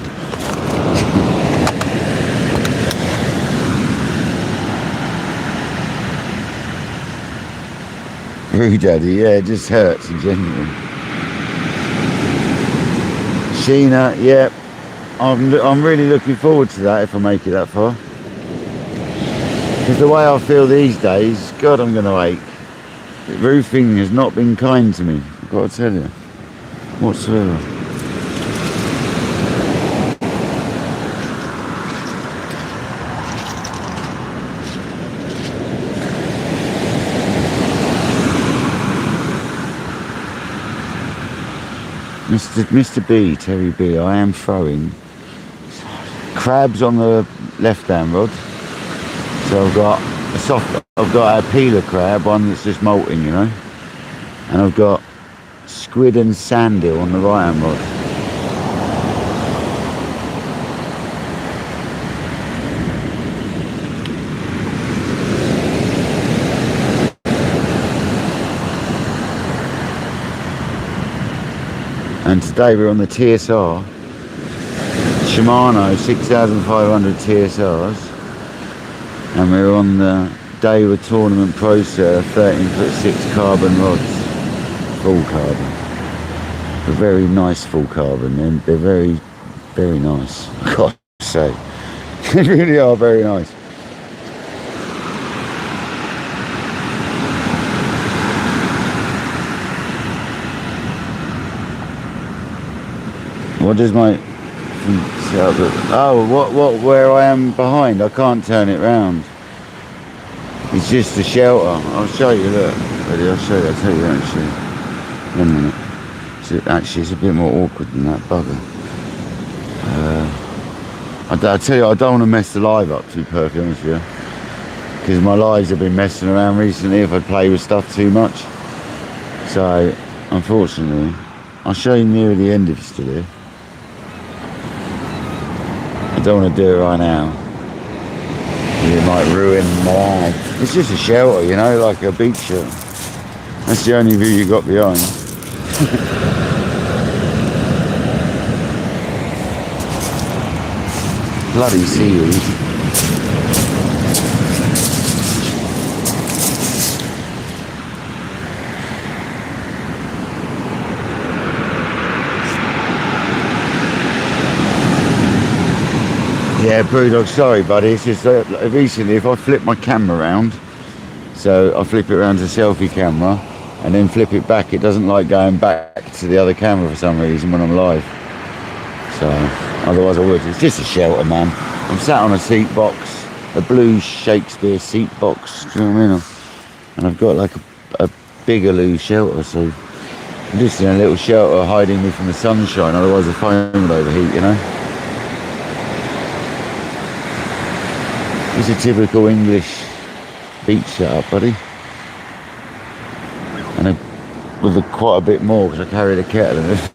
Speaker 1: Roo Daddy, yeah, it just hurts in general. Sheena, yeah, I'm really looking forward to that if I make it that far. Because the way I feel these days, God, I'm going to ache. Roofing has not been kind to me, I've got to tell you. Whatsoever. Mr. B, Terry B, I am throwing crabs on the left-hand rod. So I've got a peeler crab, one that's just molting, you know, and I've got squid and sandeel on the right hand rod. And today we're on the TSR, Shimano 6500 TSRs, and we're on the Daiwa Tournament Pro Surf 13'6" carbon rods. Full carbon. They're very nice full carbon. They're very, very nice. I've got to say. They really are very nice. What does my setup look? Oh, where I am behind, I can't turn it round. It's just a shelter. I'll show you, look. Ready, I'll show you, I'll tell you actually. 1 minute. So actually, it's a bit more awkward than that bugger. I tell you, I don't want to mess the live up, to be perfectly honest with you. Because my lives have been messing around recently if I play with stuff too much. So, unfortunately, I'll show you near the end if you're still here. I don't want to do it right now. It might ruin my life. It's just a shelter, you know, like a beach shelter. That's the only view you got behind. Bloody seaweed. Yeah, Brewdog, sorry buddy, it's just recently if I flip my camera around, so I flip it around to selfie camera and then flip it back, it doesn't like going back to the other camera for some reason when I'm live. So, otherwise I would. It's just a shelter, man. I'm sat on a seat box, a blue Shakespeare seat box, do you know what I mean? And I've got like a bigger loose shelter, so I'm just in a little shelter hiding me from the sunshine, otherwise the phone would overheat, you know. It's a typical English beach setup, buddy. And with quite a bit more because I carried a kettle and everything.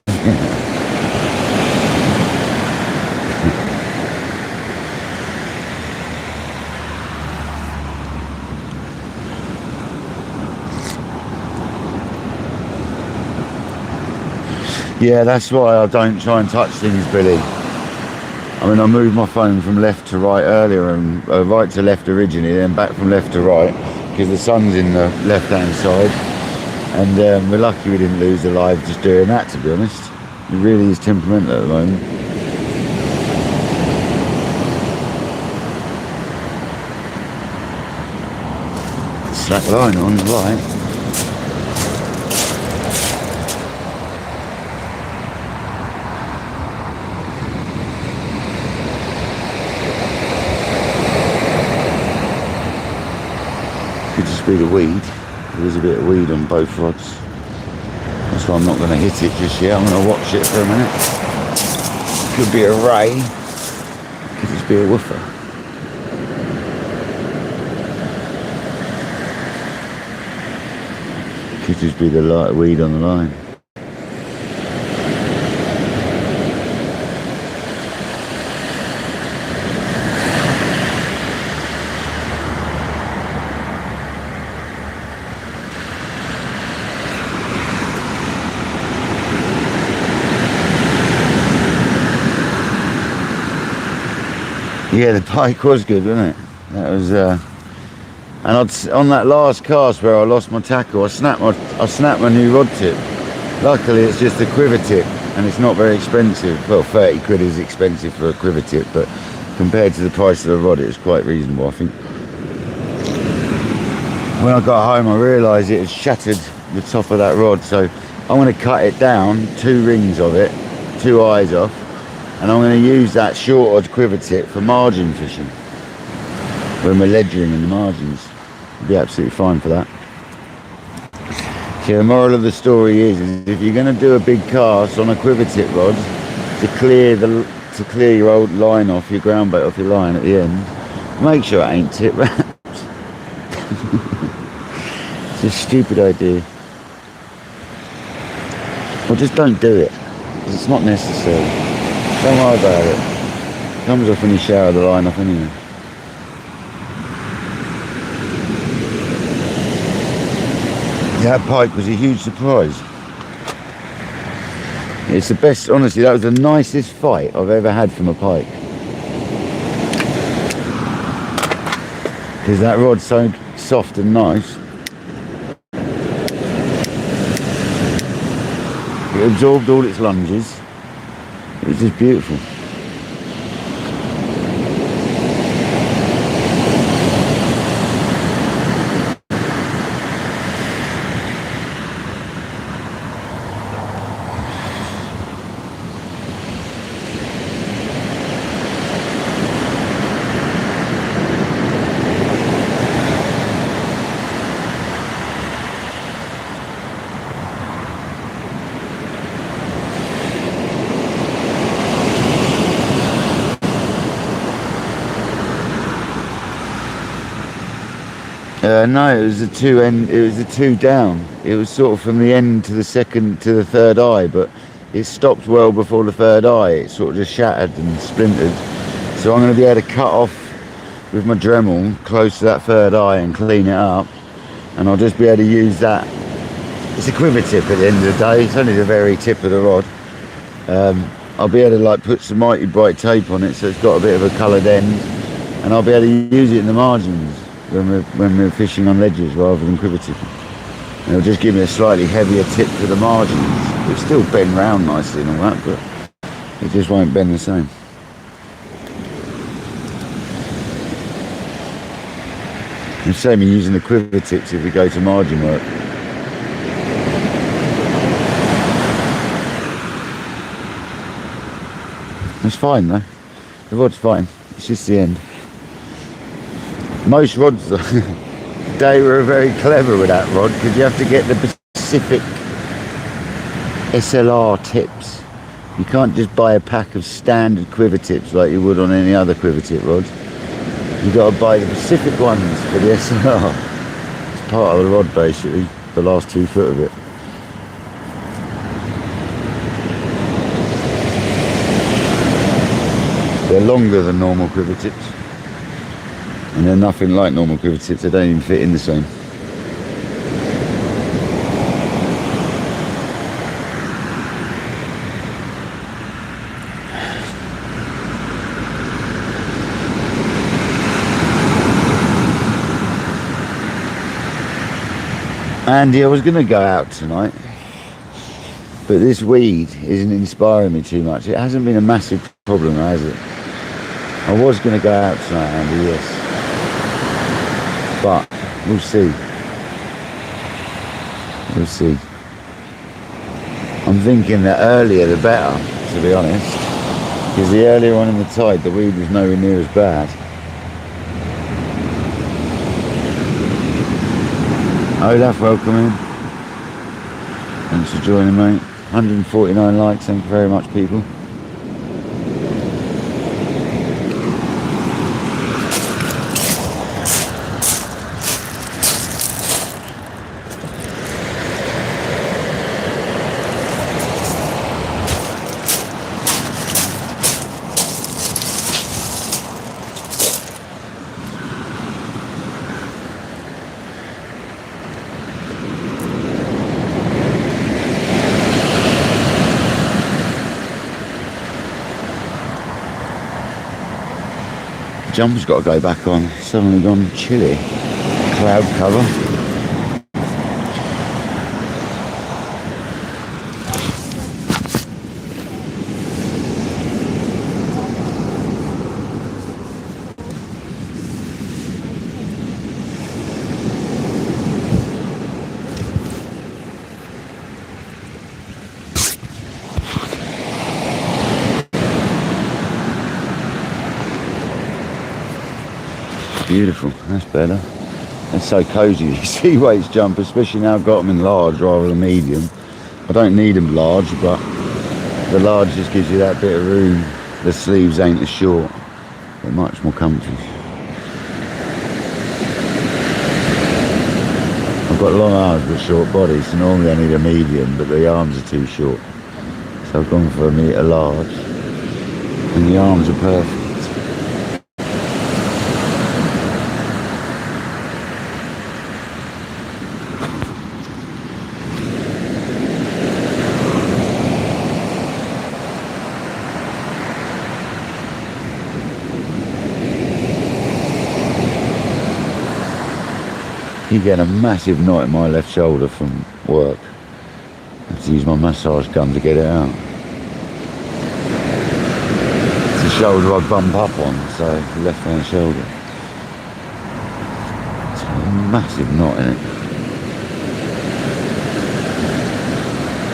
Speaker 1: Yeah, that's why I don't try and touch things, Billy. I mean, I moved my phone from left to right earlier, and right to left originally, then back from left to right, because the sun's in the left-hand side. And we're lucky we didn't lose alive just doing that, to be honest. It really is temperamental at the moment. Slack line on the right. Could just be the weed. There is a bit of weed on both rods. That's why I'm not going to hit it just yet. I'm going to watch it for a minute. Could be a ray. Could just be a woofer. Could just be the light weed on the line. Yeah, the pike was good, wasn't it? That was, and on that last cast where I lost my tackle, I snapped my new rod tip. Luckily, it's just a quiver tip, and it's not very expensive. Well, 30 quid is expensive for a quiver tip, but compared to the price of the rod, it was quite reasonable, I think. When I got home, I realised it had shattered the top of that rod, so I'm going to cut it down, 2 rings of it, 2 eyes off. And I'm going to use that shorter quiver tip for margin fishing. When we're ledgering in the margins. It'll be absolutely fine for that. So the moral of the story is if you're going to do a big cast on a quiver tip rod to clear your old line off, your ground bait off your line at the end, make sure it ain't tip wrapped. It's a stupid idea. Well, just don't do it. Because it's not necessary. Don't worry about it. Comes off when you shower the line off anyway. That pike was a huge surprise. It's the best, honestly, that was the nicest fight I've ever had from a pike. Because that rod's so soft and nice. It absorbed all its lunges. It was just beautiful. No, it was the 2 down. It was sort of from the end to the second to the third eye, but it stopped well before the third eye. It sort of just shattered and splintered. So I'm going to be able to cut off with my Dremel close to that third eye and clean it up. And I'll just be able to use that. It's a quiver tip at the end of the day. It's only the very tip of the rod. I'll be able to like put some mighty bright tape on it so it's got a bit of a coloured end. And I'll be able to use it in the margins when we're fishing on ledges rather than quiver tipping. And it'll just give me a slightly heavier tip for the margins. It'll still bend round nicely and all that, but it just won't bend the same. The same in using the quiver tips if we go to margin work. It's fine though. The rod's fine. It's just the end. Most rods, They were very clever with that rod because you have to get the Pacific SLR tips. You can't just buy a pack of standard quiver tips like you would on any other quiver tip rod. You got to buy the Pacific ones for the SLR. It's part of the rod basically, the last 2 foot of it. They're longer than normal quiver tips. And they're nothing like normal quiver tips, they don't even fit in the same. Andy, I was going to go out tonight, but this weed isn't inspiring me too much. It hasn't been a massive problem, has it? I was going to go out tonight, Andy, yes. But we'll see. We'll see. I'm thinking the earlier the better, to be honest. Because the earlier on in the tide, the weed was nowhere near as bad. Olaf, welcome in. Thanks for joining, mate. 149 likes, thank you very much, people. Jumper's got to go back on. Suddenly gone chilly. Cloud cover. Beautiful, that's better. It's so cosy. Sea weights jumper, especially now I've got them in large rather than medium. I don't need them large, but the large just gives you that bit of room. The sleeves ain't as short. They're much more comfy. I've got long arms but short body, so normally I need a medium, but the arms are too short. So I've gone for a large, and the arms are perfect. You're getting a massive knot in my left shoulder from work. I have to use my massage gun to get it out. It's the shoulder I bump up on, so the left hand shoulder. It's a massive knot in it.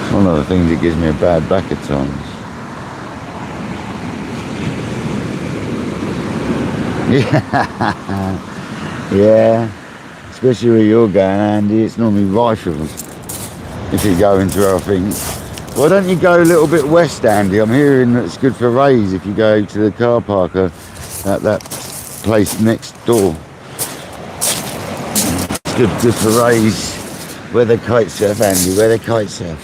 Speaker 1: It's one of the things that gives me a bad back at times. Yeah. Yeah. Especially where you're going, Andy, it's normally rife with them. If you go into our things. Why don't you go a little bit west, Andy? I'm hearing that it's good for rays if you go to the car park at that place next door. It's good for rays. Where they kite surf, Andy, where they kite surf.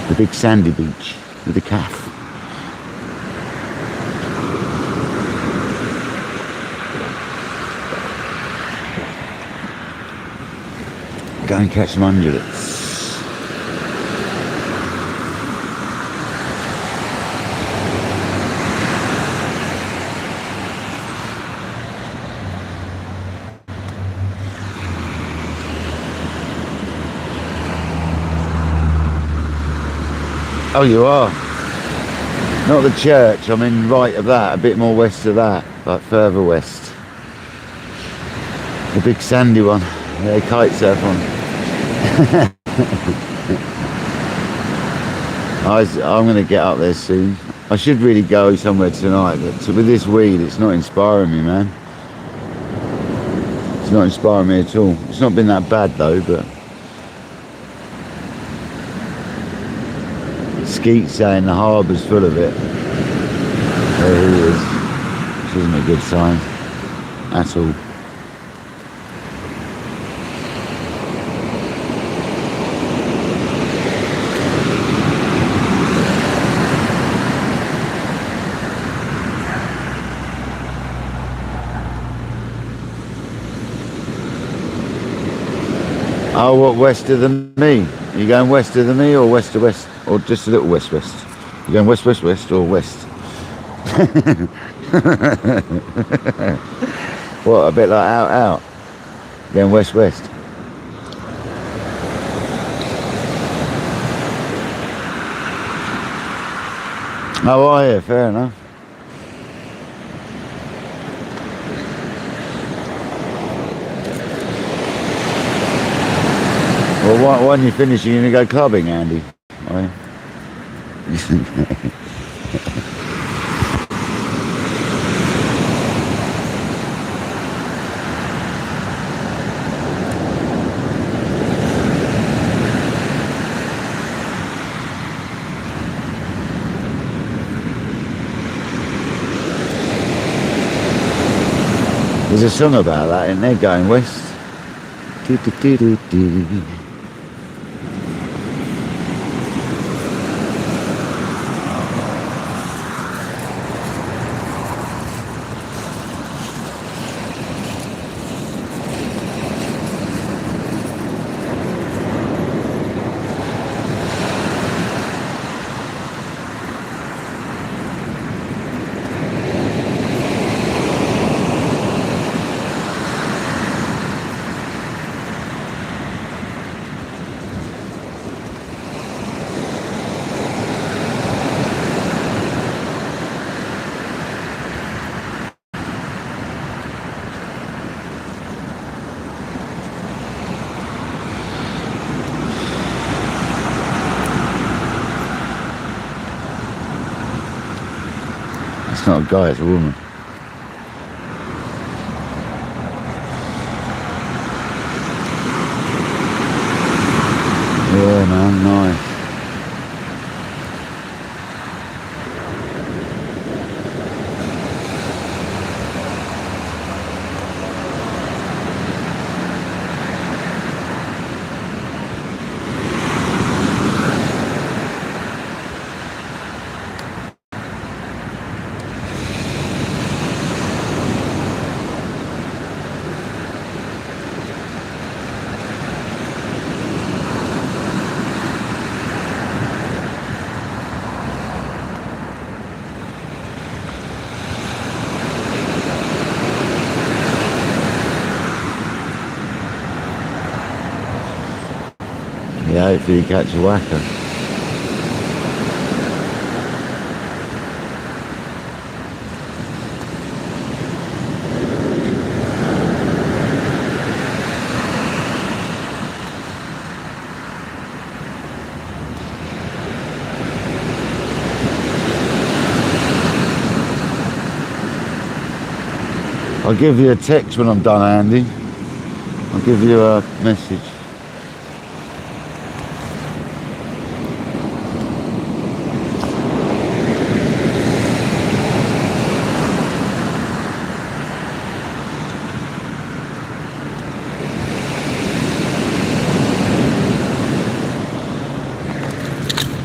Speaker 1: The big sandy beach with the calf. Go and catch some undulates. Oh, you are? Not the church, I mean right of that, a bit more west of that, like further west. The big sandy one, they kite surf on. I'm going to get up there soon. I should really go somewhere tonight, but with this weed, it's not inspiring me, man. It's not inspiring me at all. It's not been that bad though, but Skeet's saying the harbour's full of it. There he is. Which isn't a good sign at all. Oh, what, west of the me? Are you going west of the me or west to west? Or just a little west-west? You going west-west-west or west? What, a bit like out? Going west-west? Oh, yeah, fair enough. Well, when you finish, you're going to go clubbing, Andy. Right? There's a song about that, isn't there, going west? Do-do-do-do-do. It's not a guy, it's a woman. Yeah, man, nice. Yeah, hopefully you catch a whacker. I'll give you a text when I'm done, Andy. I'll give you a message.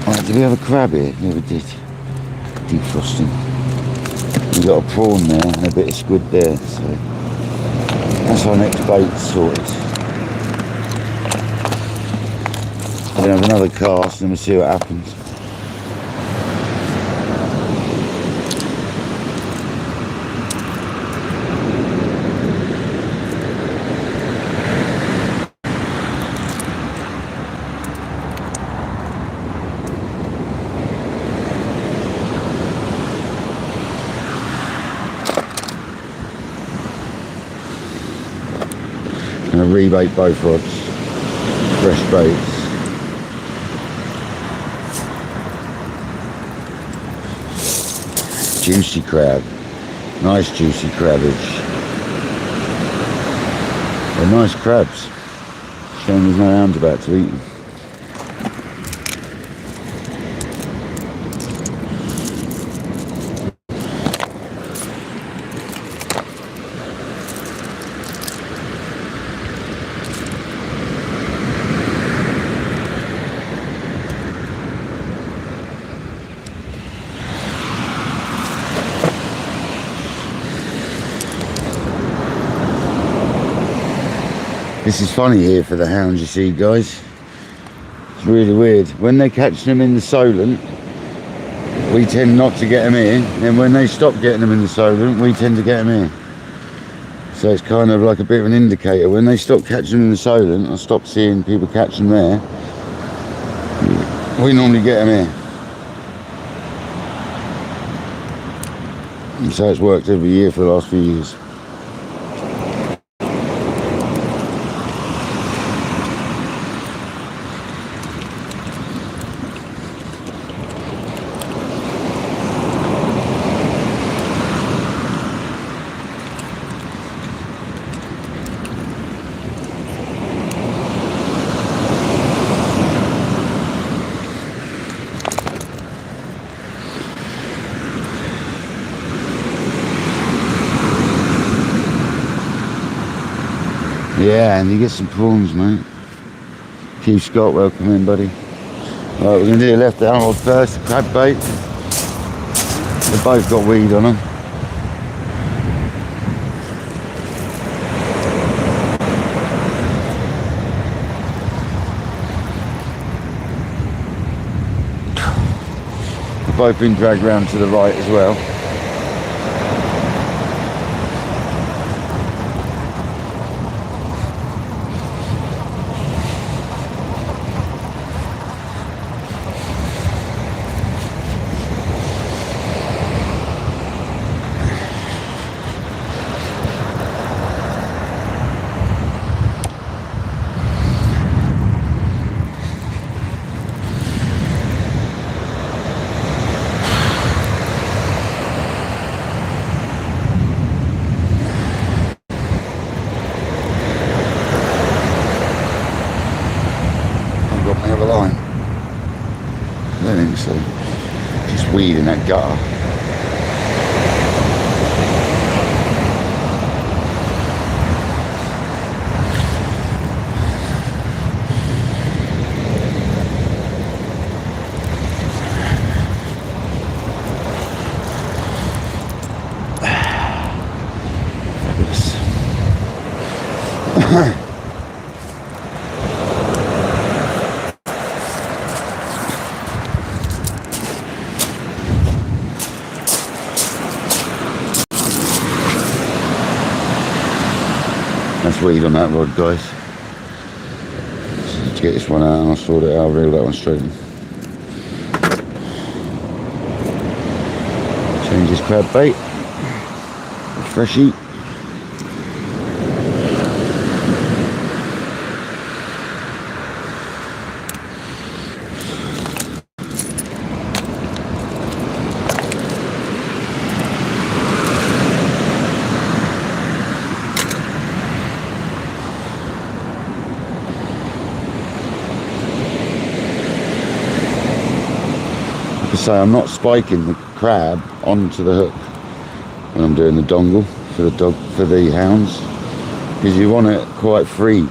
Speaker 1: Right, did we have a crab here? Yeah, we did. Defrosting. We've got a prawn there and a bit of squid there, so that's our next bait sorted. We're going to have another cast and we'll see what happens. I'm going to rebait both rods, fresh baits. juicy crab. Nice juicy crabbage. They're nice crabs. Shame there's no hounds about to eat them. This is funny here for the hounds, you see, guys. It's really weird. When they catch them in the solent, we tend not to get them here. And when they stop getting them in the solent, we tend to get them here. So it's kind of like a bit of an indicator. When they stop catching them in the solent, I stop seeing people catch them there, we normally get them here. And so it's worked every year for the last few years. Yeah, and you get some prawns, mate. Keith Scott, welcome in, buddy. Right, we're going to do the left arm first, crab bait. They've both got weed on them. They've both been dragged round to the right as well. So just weed in that gutter. That's weed on that rod, guys. Let's get this one out and I'll sort it out. I'll reel that one straight in. Change this crab bait. Freshy. So I'm not spiking the crab onto the hook when I'm doing the dongle for the hounds, because you want it quite free,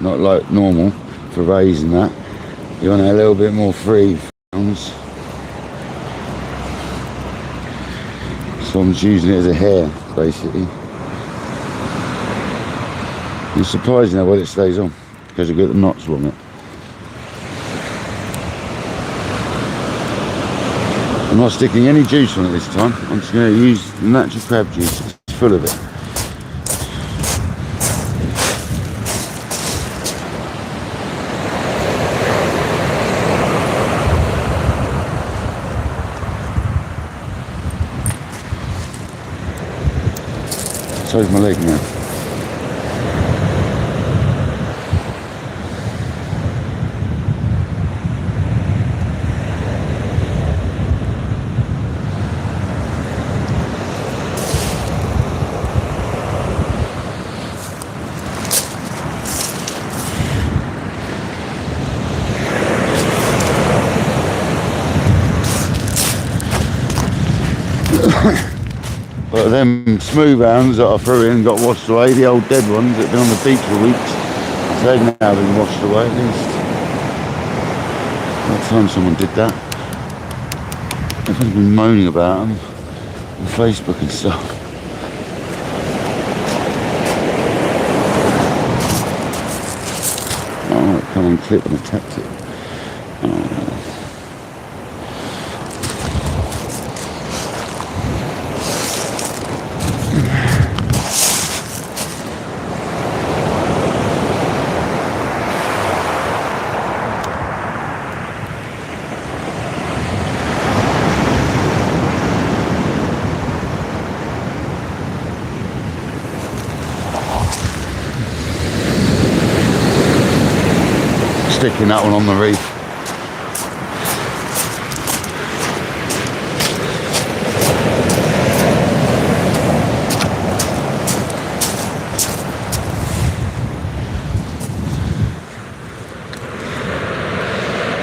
Speaker 1: not like normal for raising that. You want it a little bit more free for hounds. So I'm just using it as a hair, basically. You're surprised now what it stays on, because you've got the knots on it. I'm not sticking any juice on it this time. I'm just going to use the natural crab juice. It's full of it. So's my leg now. got them smooth hounds that I threw in and got washed away, the old dead ones that have been on the beach for weeks. So they've now been washed away at least. What time someone did that? Everyone's been moaning about them on Facebook and stuff. Oh, come on, clip and attacked it. Oh. Sticking that one on the reef.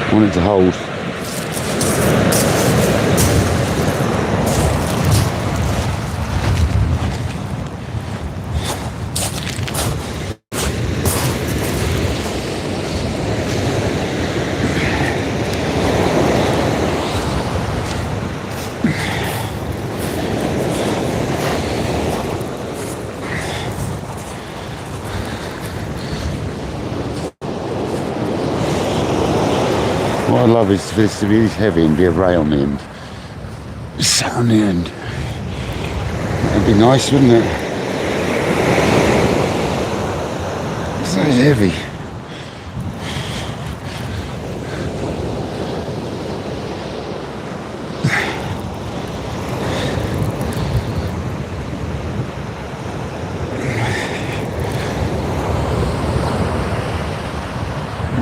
Speaker 1: I want it to hold. What I love is for this to be this heavy and be a ray on the end. Sat on the end. That'd be nice, wouldn't it? It's so heavy.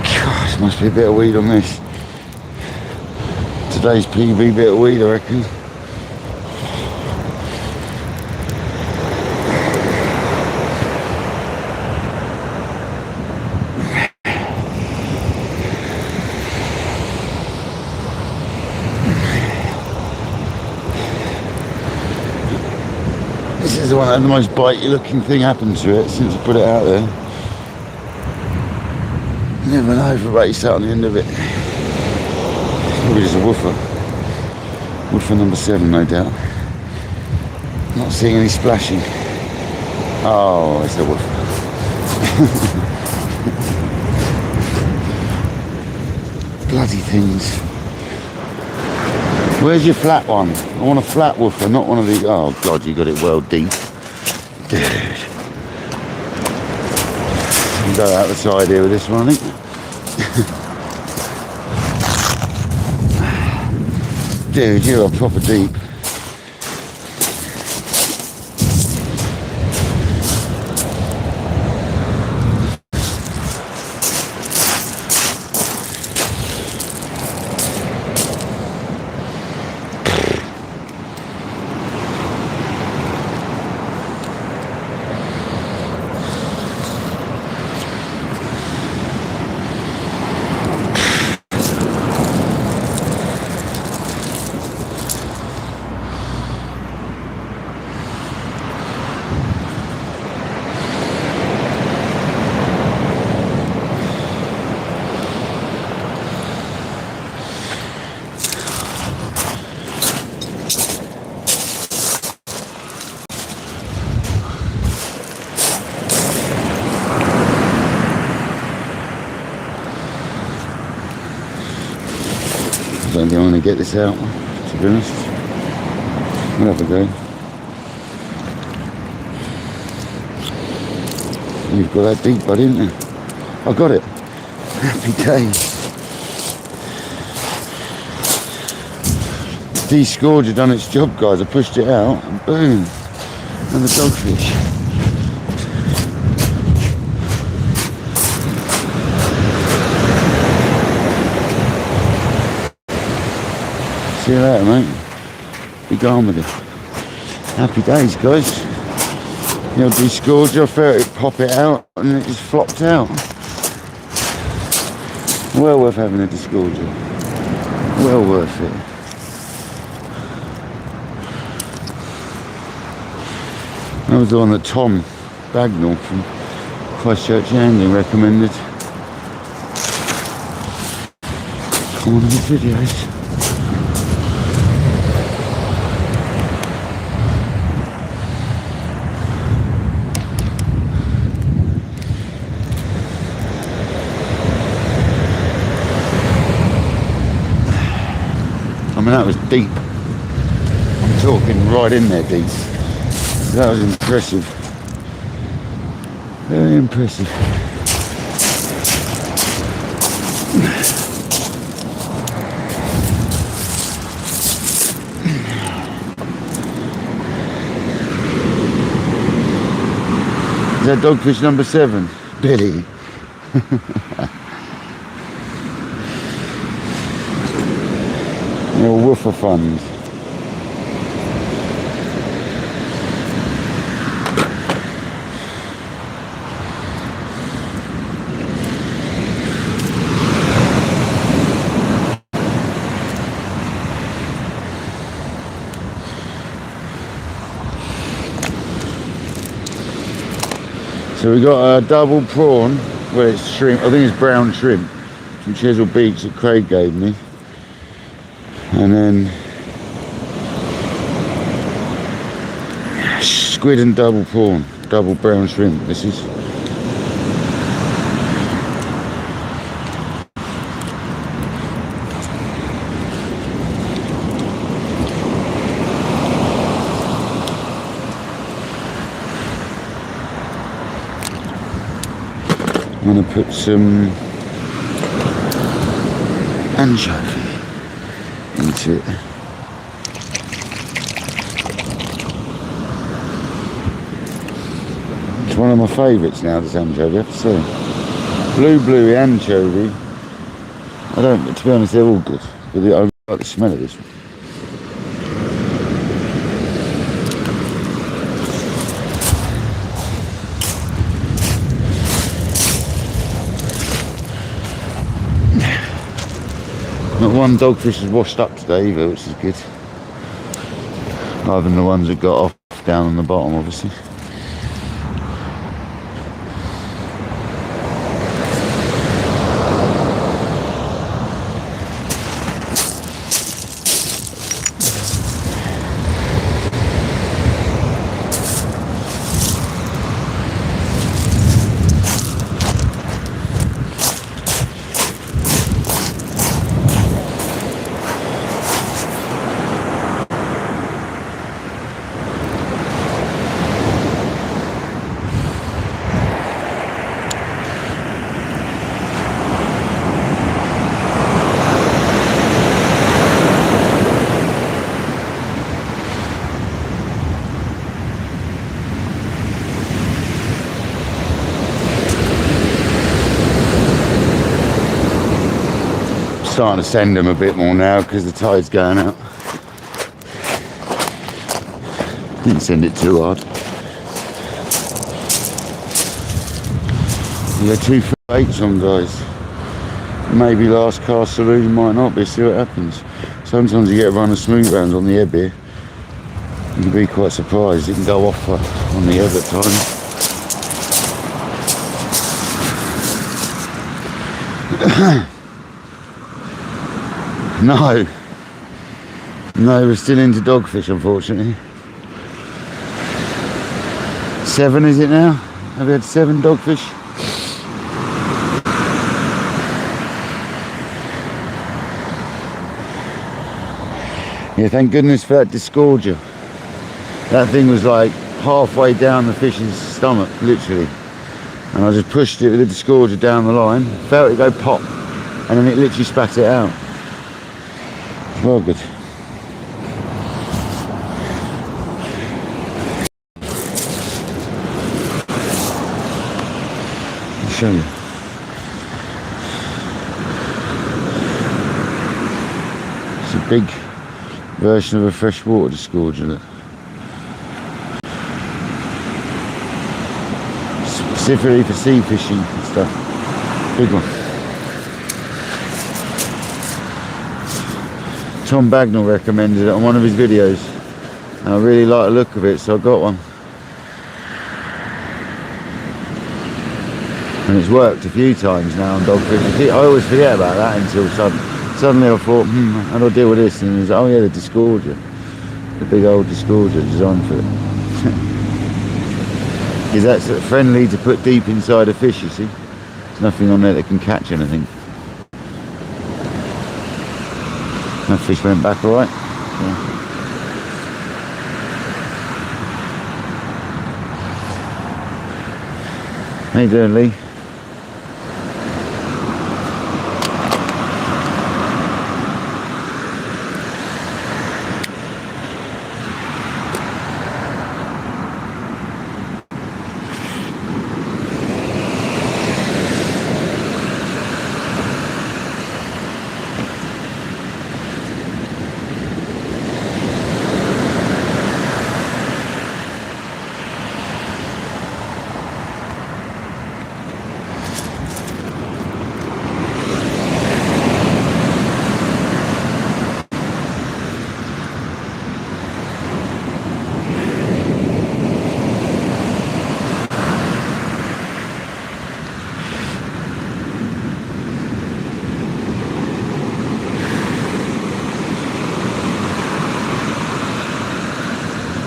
Speaker 1: God, must be a bit of weed on this. Today's PB bit of weed, I reckon. This is the one that had the most bitey looking thing happen to it since I put it out there. Never know if a sat on the end of it. Probably just a woofer. Woofer number 7, no doubt. Not seeing any splashing. Oh, it's a woofer. Bloody things. Where's your flat one? I want a flat woofer, not one of these. Oh God, you got it well deep. Dude. I'll go out the side here with this one, I think. Dude, you're proper deep. I don't think I'm going to get this out, to be honest. We'll have a go. You've got that deep, buddy, haven't you? I got it. Happy days. De-scourge had done its job, guys. I pushed it out and boom. And the dogfish. See you later, mate. Be gone with it. Happy days, guys. You know, de-scourge, I felt it pop it out and it just flopped out. Well worth having a disgorger. Well worth it. That was the one that Tom Bagnall from Christchurch Angling recommended. One of his videos. I mean, that was deep. I'm talking right in there deep. That was impressive. Very impressive. Is that dogfish number 7? Billy. Little woofer fund. So we got a double prawn, well it's shrimp, I think it's brown shrimp from Chisel Beach that Craig gave me. And then squid and double prawn, double brown shrimp this is. I'm going to put some anchovy into it. It's one of my favourites now, this anchovy, I have to say. Bluey anchovy. I don't, to be honest, they're all good, but I like the smell of this one. Not one dogfish has washed up today either, which is good. Other than the ones that got off down on the bottom, obviously. Starting to send them a bit more now because the tide's going out. Didn't send it too hard. Yeah, 2 for 8s on, guys. Maybe last cast saloon, might not be. See what happens. Sometimes you get a run of smooth rounds on the ebb here. You can be quite surprised. It can go off on the ebb at times. No, we're still into dogfish, unfortunately. 7 is it now? Have we had 7 dogfish? Yeah, thank goodness for that disgorger. That thing was like halfway down the fish's stomach, literally. And I just pushed it with the disgorger down the line, felt it go pop, and then it literally spat it out. Well, good. I'll show you. It's a big version of a freshwater disgorger. Look. Specifically for sea fishing and stuff. Big one. Tom Bagnall recommended it on one of his videos and I really like the look of it, so I got one. And it's worked a few times now on Dogfish. I always forget about that until suddenly I thought, how do I deal with this? And it was, oh yeah, the disgorger. The big old disgorger designed for it. Because that's friendly to put deep inside a fish, you see. There's nothing on there that can catch anything. That fish went back alright. Yeah. How you doing, Lee?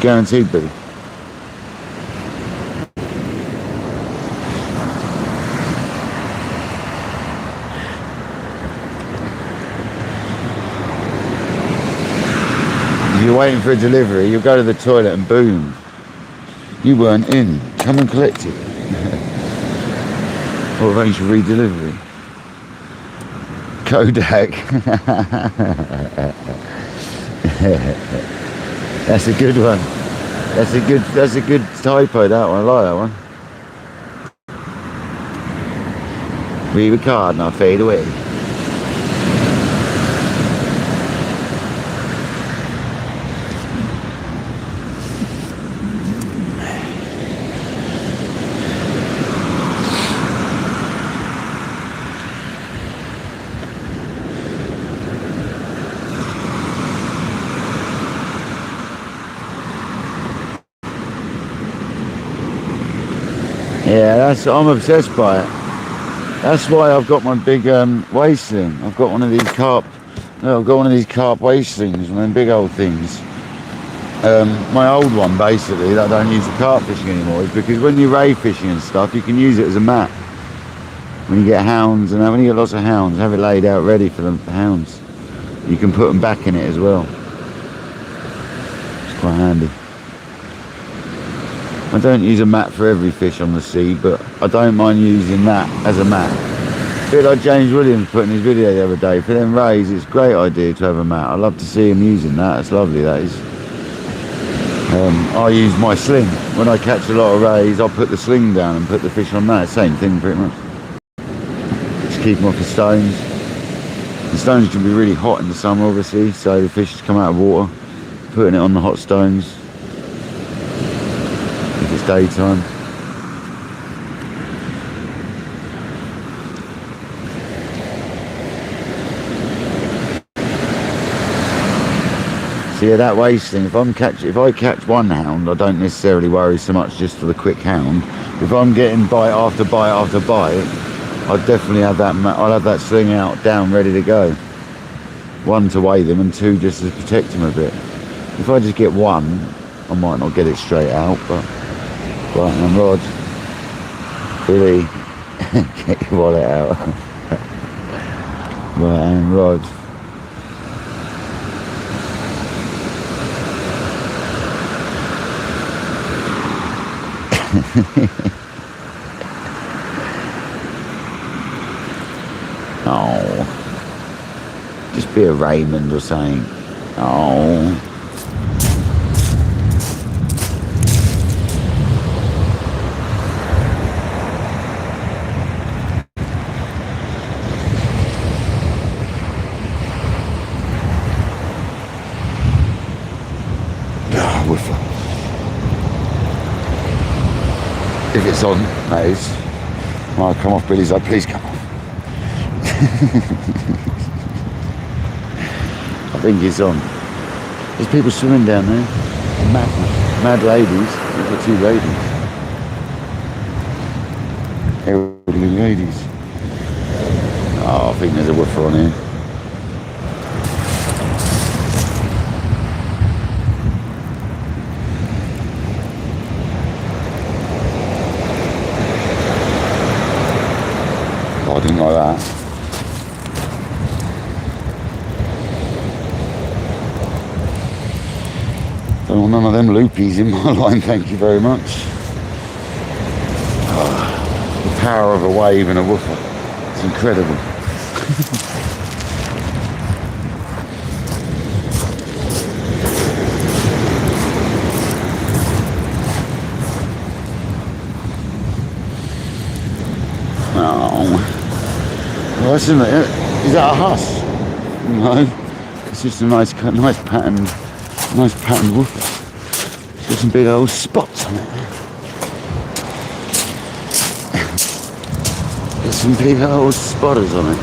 Speaker 1: Guaranteed, buddy. If you're waiting for a delivery, you'll go to the toilet and boom. You weren't in. Come and collect it. Or arrange for redelivery. Kodak. That's a good one. That's a good typo, that one. I like that one. Read the card and I'll fade away. Yeah, I'm obsessed by it. That's why I've got my big waist sling. I've got one of these carp waist slings, one of them big old things. My old one, basically, that I don't use for carp fishing anymore, is because when you're ray fishing and stuff, you can use it as a mat. When you get hounds, and when you get lots of hounds, have it laid out ready for the hounds. You can put them back in it as well. It's quite handy. I don't use a mat for every fish on the sea, but I don't mind using that as a mat. A bit like James Williams put in his video the other day, for them rays, it's a great idea to have a mat. I love to see him using that, it's lovely, that is. I use my sling. When I catch a lot of rays, I'll put the sling down and put the fish on that. Same thing pretty much. Just keep them off the stones. The stones can be really hot in the summer, obviously, so the fish just come out of water. Putting it on the hot stones. If it's daytime. So yeah, that waist thing, if I catch one hound, I don't necessarily worry so much just for the quick hound. If I'm getting bite after bite after bite, I'd definitely have that, I'll have that sling out, down, ready to go. One, to weigh them, and two, just to protect them a bit. If I just get one, I might not get it straight out, but right hand rod. Billy, get your wallet out. Right hand rod. Oh, just be a Raymond or something. Oh. If it's on, that is. Oh, come off, Billy's like, please come off. I think it's on. There's people swimming down there. Mad ladies. There's the two ladies. Everybody lovely ladies. Oh, I think there's a woofer on here. Oh, I didn't like that. Don't want none of them loopies in my line, thank you very much. Oh, the power of a wave and a woofer. It's incredible. Oh, well, isn't it? Is that a huss? No, it's just a nice patterned woofer. It's got some big old spots on it. There's some big old spotters on it.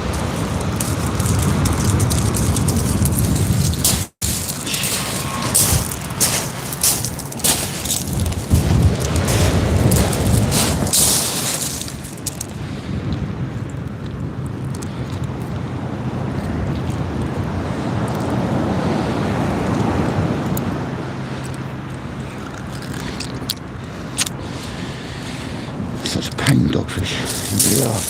Speaker 1: Such a pain, dogfish. They are.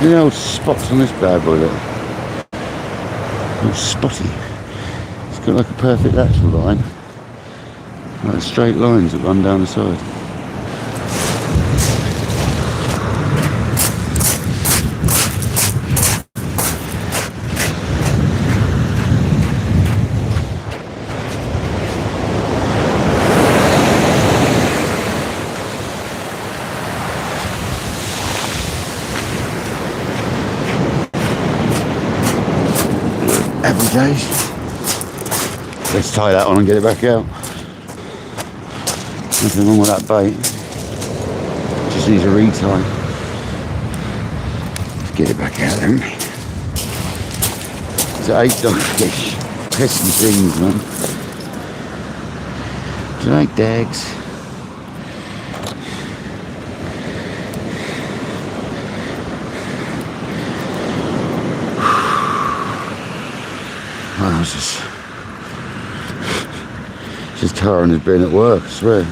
Speaker 1: The old spots on this bad boy, look. All spotty. It's got like a perfect lateral line. Like straight lines that run down the side. Happy days. Let's tie that on and get it back out. Nothing wrong with that bait. Just needs a retie. Let's get it back out then. It's 8 dogfish. Pesky things, man. Do you like dags? I was just tiring as being at work, I swear.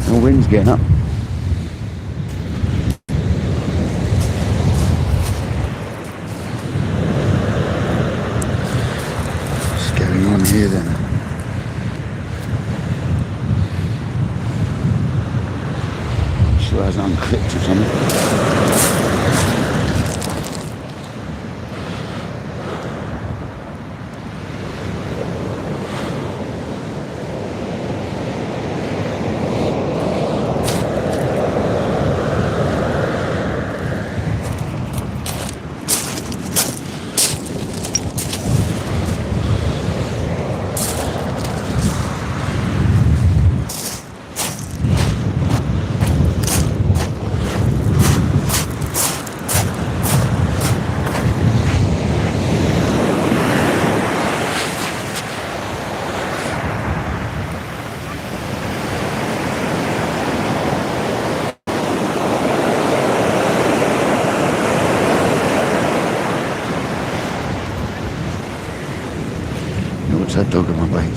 Speaker 1: The wind's getting up. What's going on here then? Sure it hasn't unclipped or something. What's that dog on my bait?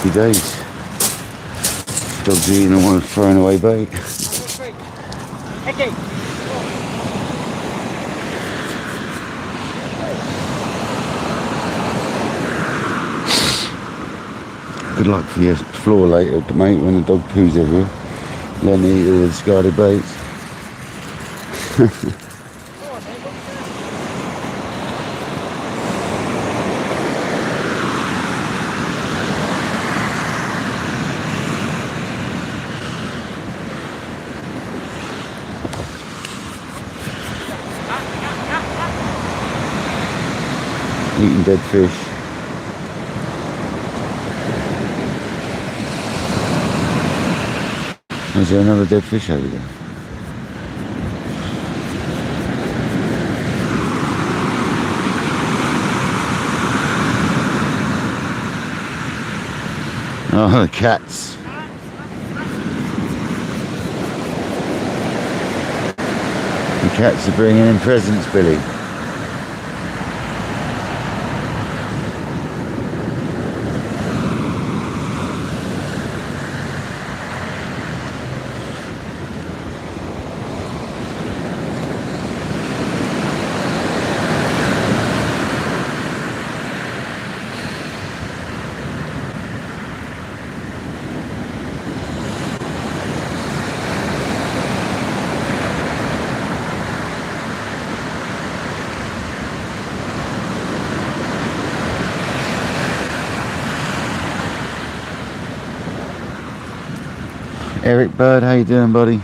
Speaker 1: happy days. Dog's eating all throwing away bait. Good luck for your floor later, mate, when the dog poos everywhere. Let me eat all the discarded baits. Eating dead fish. Is there another dead fish over there? Oh, the cats. The cats are bringing in presents, Billy. Eric Bird, how you doing, buddy?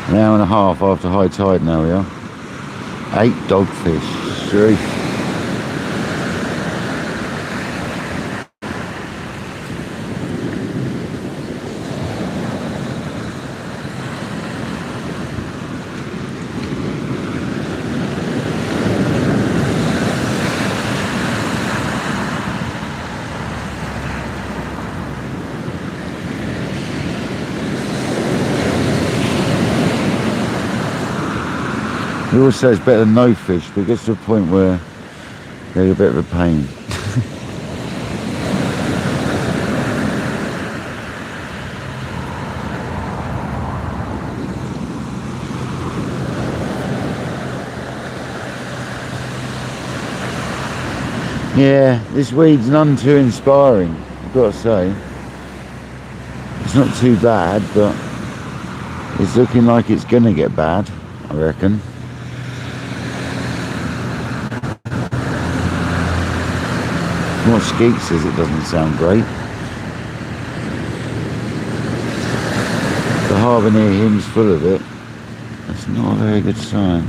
Speaker 1: An hour and a half after high tide now we are. 8 dogfish. Straight. He always says better than no fish, but it gets to a point where they're a bit of a pain. Yeah, this weed's none too inspiring, I've got to say. It's not too bad, but it's looking like it's gonna get bad, I reckon. What Skeet says, it doesn't sound great. The harbour near him's full of it. That's not a very good sign.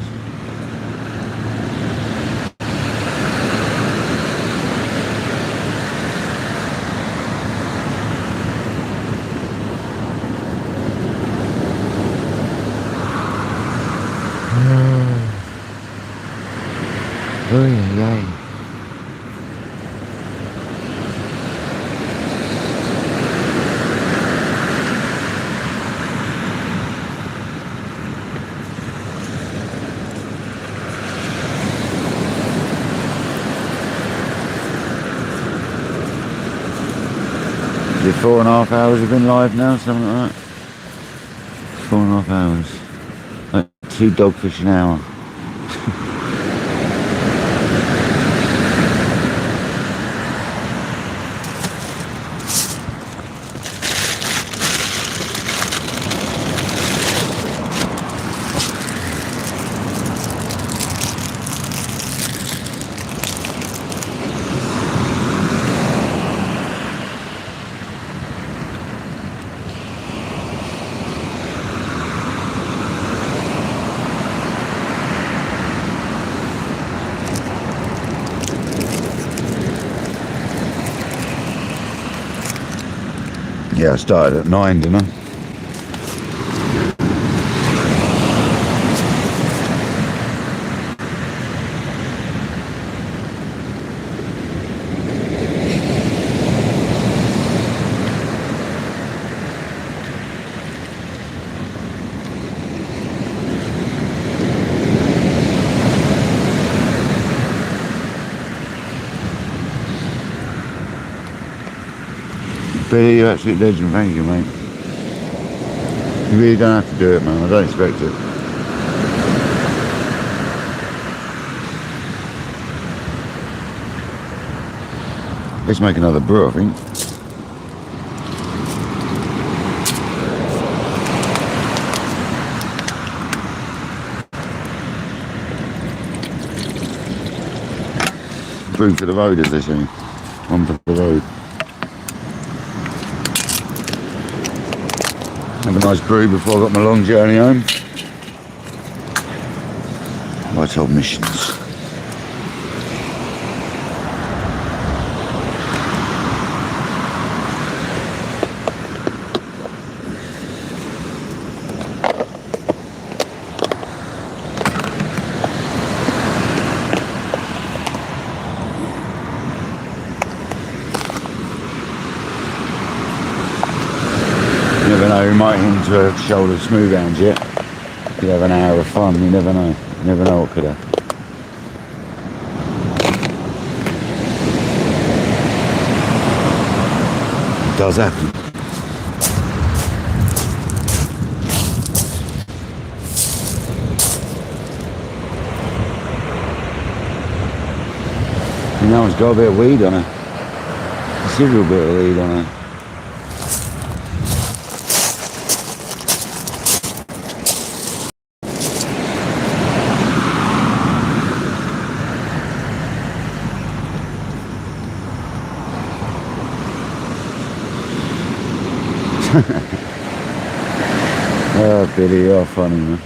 Speaker 1: Oh yeah. Is it 4.5 hours we've been live now, something like that? 4.5 hours. Like 2 dogfish an hour. Yeah, I started at 9, didn't I? Billy, you're absolute legend, thank you, mate. You really don't have to do it, man, I don't expect it. Let's make another brew, I think. Brew for the road, as they say. One for the road. Have a nice brew before I got my long journey home. Right old missions. You never know, we might hit into a shoulder of smooth hounds yet. Could have an hour of fun, you never know. You never know what could happen. It does happen. You know, it's got a bit of weed on her. A considerable bit of weed on her. Oh, Billy, you're funny, man.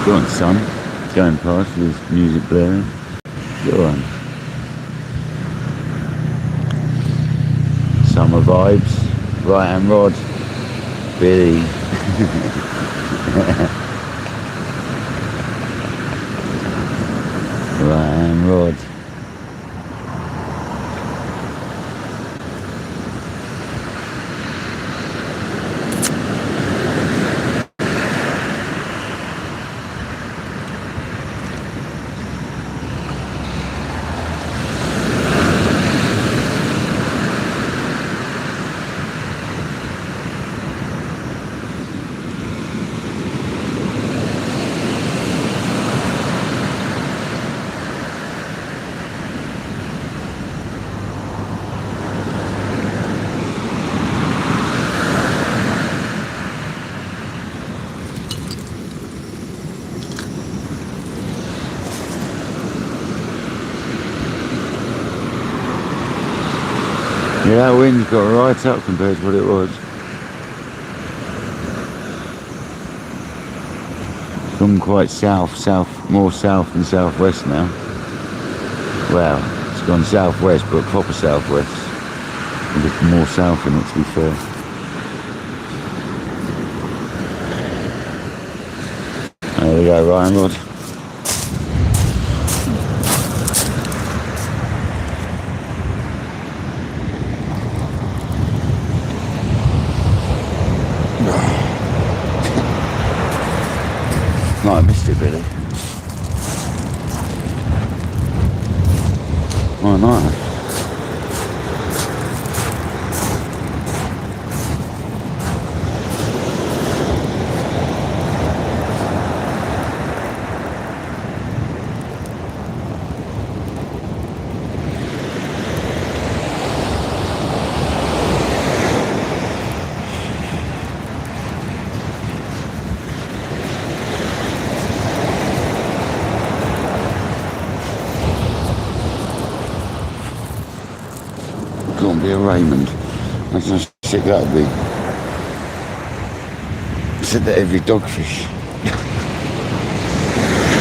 Speaker 1: Go on, son. Going past with music blaring. Go on. Summer vibes. Right hand rod. Billy. Right hand rod. Yeah, that wind's got right up compared to what it was. It's gone quite south, more south than southwest now. Well, it's gone southwest, but proper southwest. A bit more south in it, to be fair. There we go, Ryan Rod. No, I missed it, Billy. Oh, nice. can't be a Raymond. That's how sick that would be. I said that every dogfish.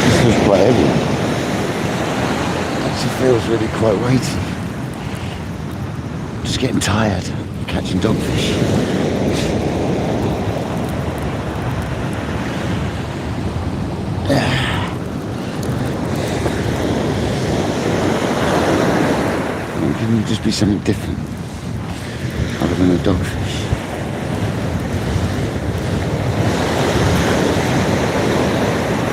Speaker 1: This feels quite heavy. It actually feels really quite weighty. Just getting tired of catching dogfish. Can it just be something different other than a dogfish?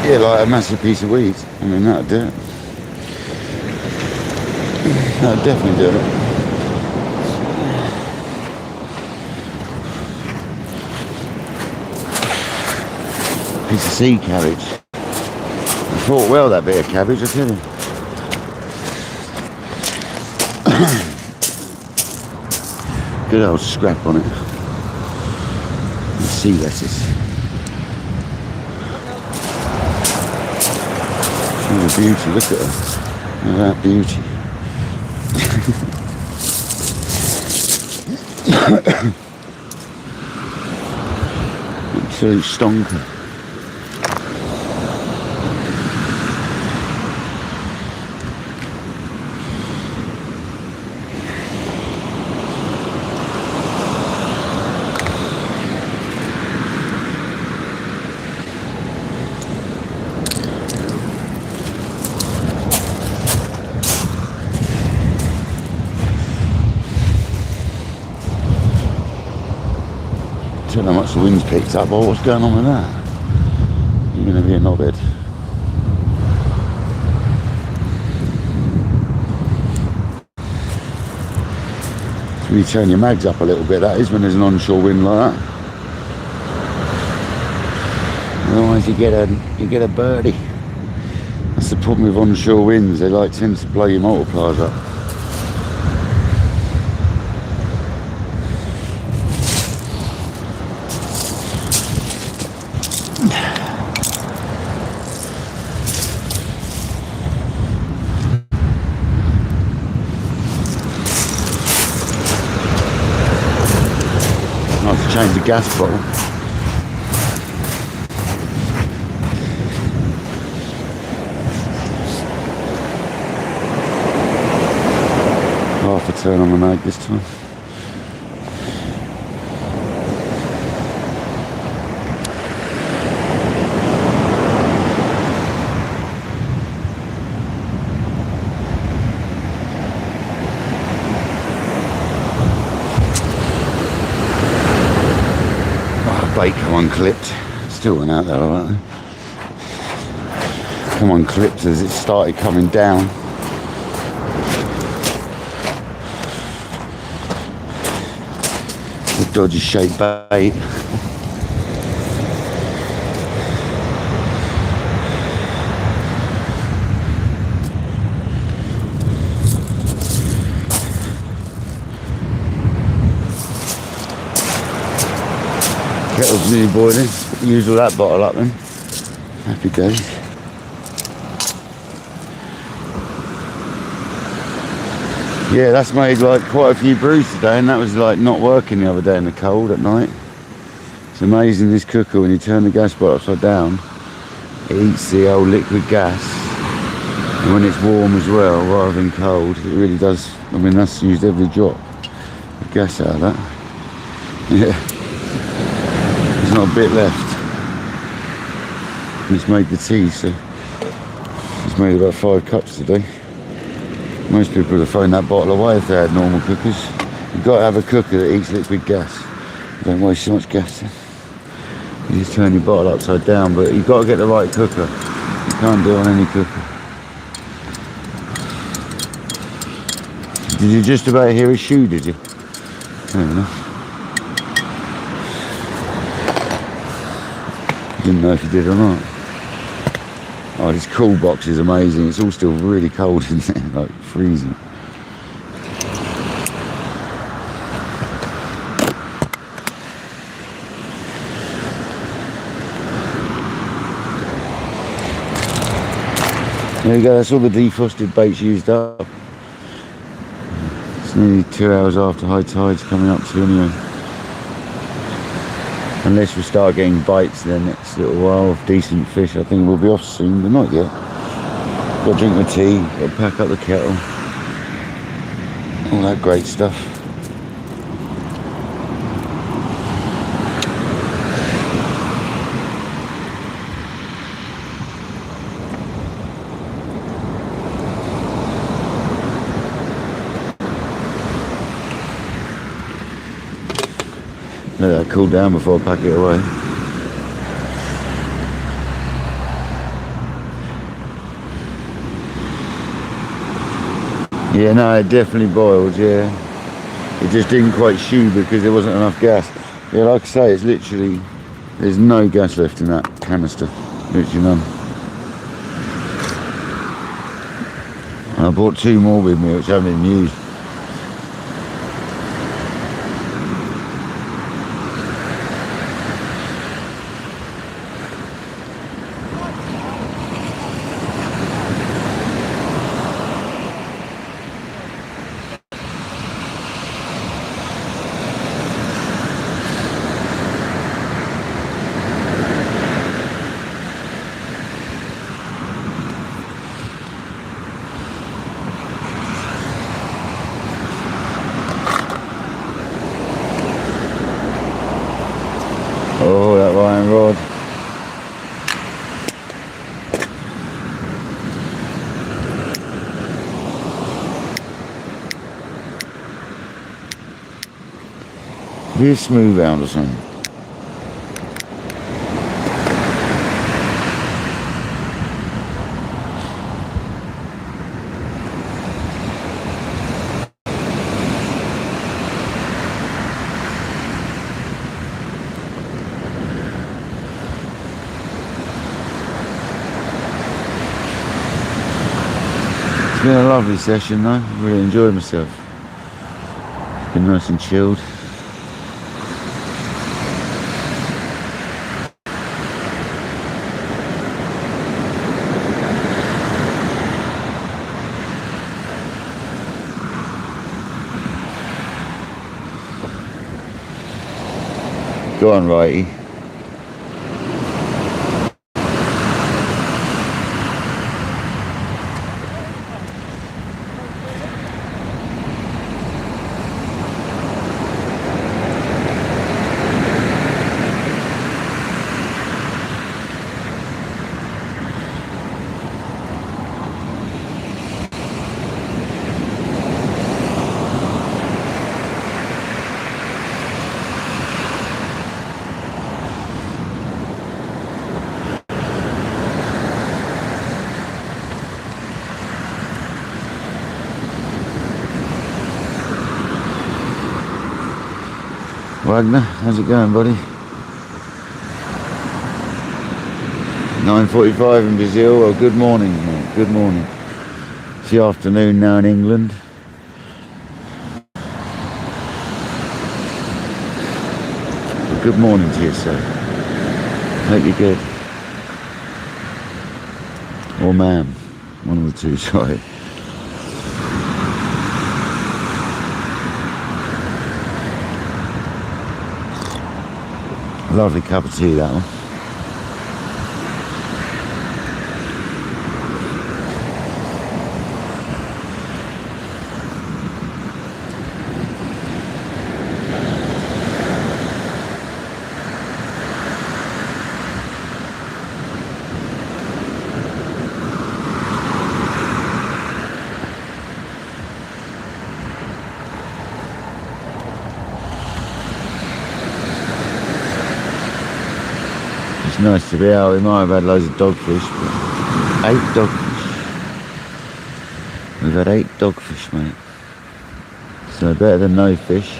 Speaker 1: Yeah, like a massive piece of weed. I mean, that'd do it. That'd definitely do it. Piece of sea cabbage. I thought, well, that bit of cabbage, I tell you. Good old scrap on it. And sea lettuce. Oh, beauty, look at her. Look at that beauty. Absolute stonker. Tell how much the wind's picked up. Oh, what's going on with that? You're going to be a knobhead. So you turn your mags up a little bit, that is, when there's an onshore wind like that. Otherwise you get a birdie. That's the problem with onshore winds, they tend to blow your multipliers up. Change the gas bottle. Half a turn on the mag this time. Bait come unclipped. Still went out there, alright. Come unclipped as it started coming down. The dodgy shaped bait. Kettle's nearly boiling. Use all that bottle up then. Happy days. Yeah, that's made quite a few brews today, and that was not working the other day in the cold at night. It's amazing, this cooker, when you turn the gas bottle upside down, it eats the old liquid gas. And when it's warm as well, rather than cold, it really does. I mean, that's used every drop of gas out of that. Yeah. There's not a bit left. And it's made the tea, so it's made about 5 cups today. Most people would have thrown that bottle away if they had normal cookers. You've got to have a cooker that eats liquid gas. Don't waste so much gas then. You just turn your bottle upside down, but you've got to get the right cooker. You can't do it on any cooker. Did you just about hear a shoe, did you? Fair enough. Didn't know if you did or not. Oh, this cool box is amazing. It's all still really cold in there, like freezing. There you go, that's all the defrosted baits used up. It's nearly 2 hours after high tide's coming up to anyway. Unless we start getting bites the next little while of decent fish, I think we'll be off soon, but not yet. Got to drink my tea, got to pack up the kettle. All that great stuff. Let that cool down before I pack it away. Yeah, no, it definitely boiled, yeah. It just didn't quite shoe because there wasn't enough gas. Yeah, like I say, it's literally, there's no gas left in that canister. Literally none. And I bought 2 more with me, which I haven't even used. Oh, that iron rod. Be a smooth hound or something. It's been a lovely session though, really enjoyed myself. Been nice and chilled. Go on, righty. Wagner, how's it going, buddy? 9:45 in Brazil. Well, good morning, mate. Good morning. It's the afternoon now in England. Well, good morning to you, sir. Hope you're good. Or ma'am. One of the two, sorry. Lovely cup of tea, that one. Nice to be out. We might have had loads of dogfish, but 8 dogfish. We've had 8 dogfish, mate. So better than no fish.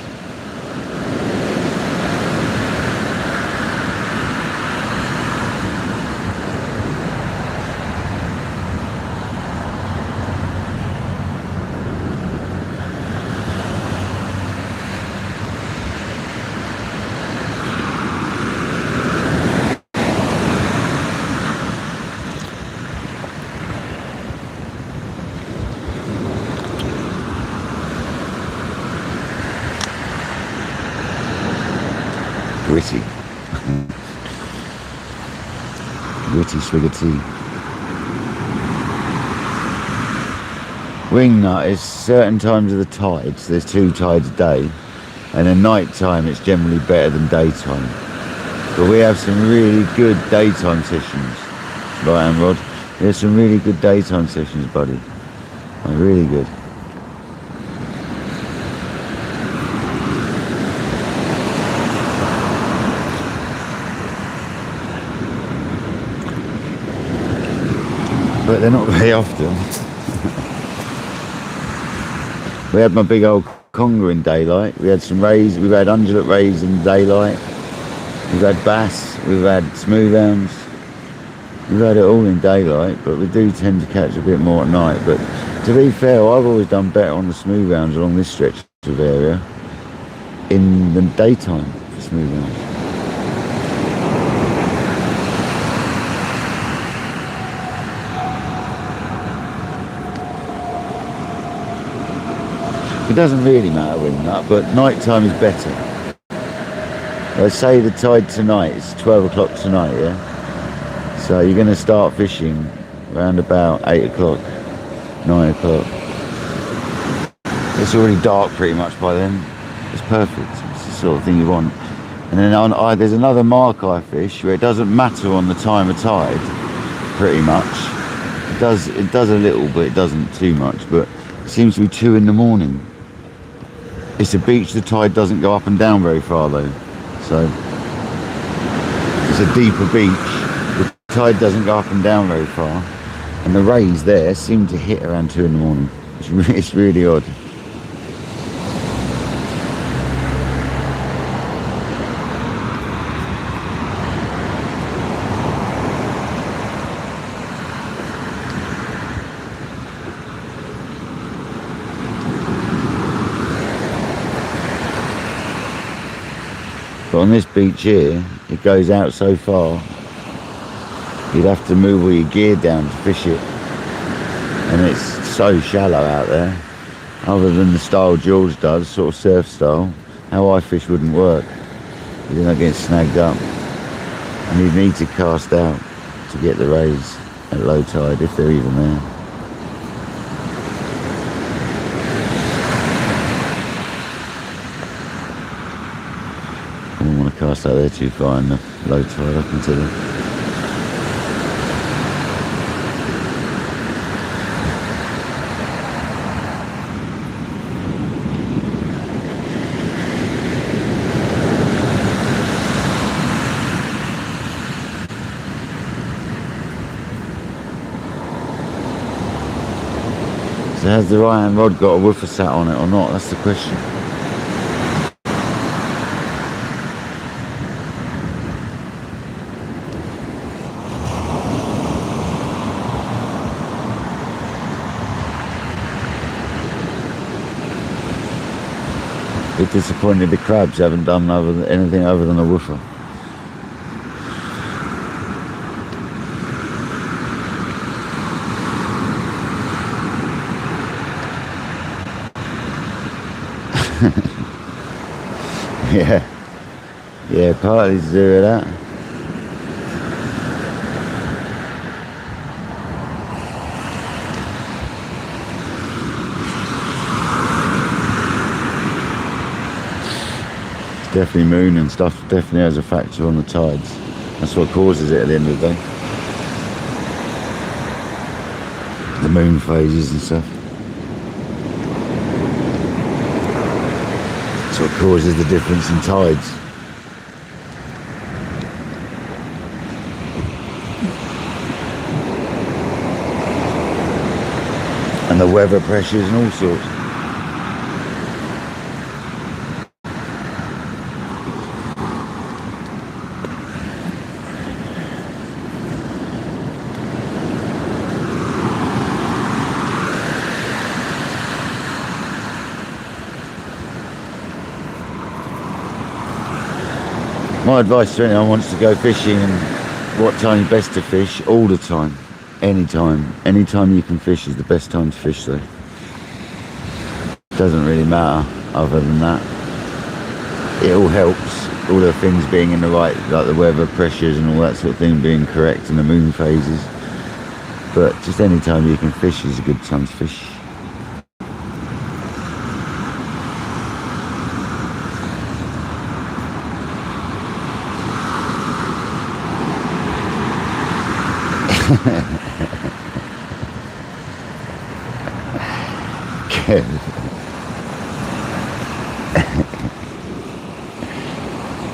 Speaker 1: Gritty. Gritty swig of tea. Wingnut is certain times of the tides. There's 2 tides a day, and at night time it's generally better than daytime. But we have some really good daytime sessions, right, and Rod? There's some really good daytime sessions, buddy. Like, really good. But they're not very often. We had my big old conger in daylight. We had some rays. We've had undulate rays in daylight. We've had bass. We've had smooth hounds. We've had it all in daylight, but we do tend to catch a bit more at night. But to be fair, I've always done better on the smooth hounds along this stretch of area in the daytime for smooth hounds. It doesn't really matter when that, but night time is better. Let's say the tide tonight, it's 12 o'clock tonight, yeah? So you're going to start fishing around about 8 o'clock, 9 o'clock. It's already dark pretty much by then. It's perfect. It's the sort of thing you want. And then there's another mark I fish where it doesn't matter on the time of tide, pretty much. It does a little, but it doesn't too much. But it seems to be 2 in the morning. It's a beach, the tide doesn't go up and down very far though. So it's a deeper beach, the tide doesn't go up and down very far. And the rays there seem to hit around 2 in the morning. It's really odd. But on this beach here, it goes out so far, you'd have to move all your gear down to fish it. And it's so shallow out there. Other than the style George does, sort of surf style, how I fish wouldn't work. You're not getting snagged up. And you'd need to cast out to get the rays at low tide, if they're even there. Cast out there too far in the low tide, I consider. So has the right hand rod got a woofer sat on it or not? That's the question. Bit disappointed the crabs haven't done anything other than a woofer. Yeah, partly to do with that. Definitely moon and stuff definitely has a factor on the tides. That's what causes it at the end of the day. The moon phases and stuff. That's what causes the difference in tides. And the weather pressures and all sorts. My advice to anyone who wants to go fishing and what time is best to fish, all the time, anytime. Anytime you can fish is the best time to fish though. Doesn't really matter other than that. It all helps, all the things being in the right, like the weather pressures and all that sort of thing being correct and the moon phases. But just any time you can fish is a good time to fish.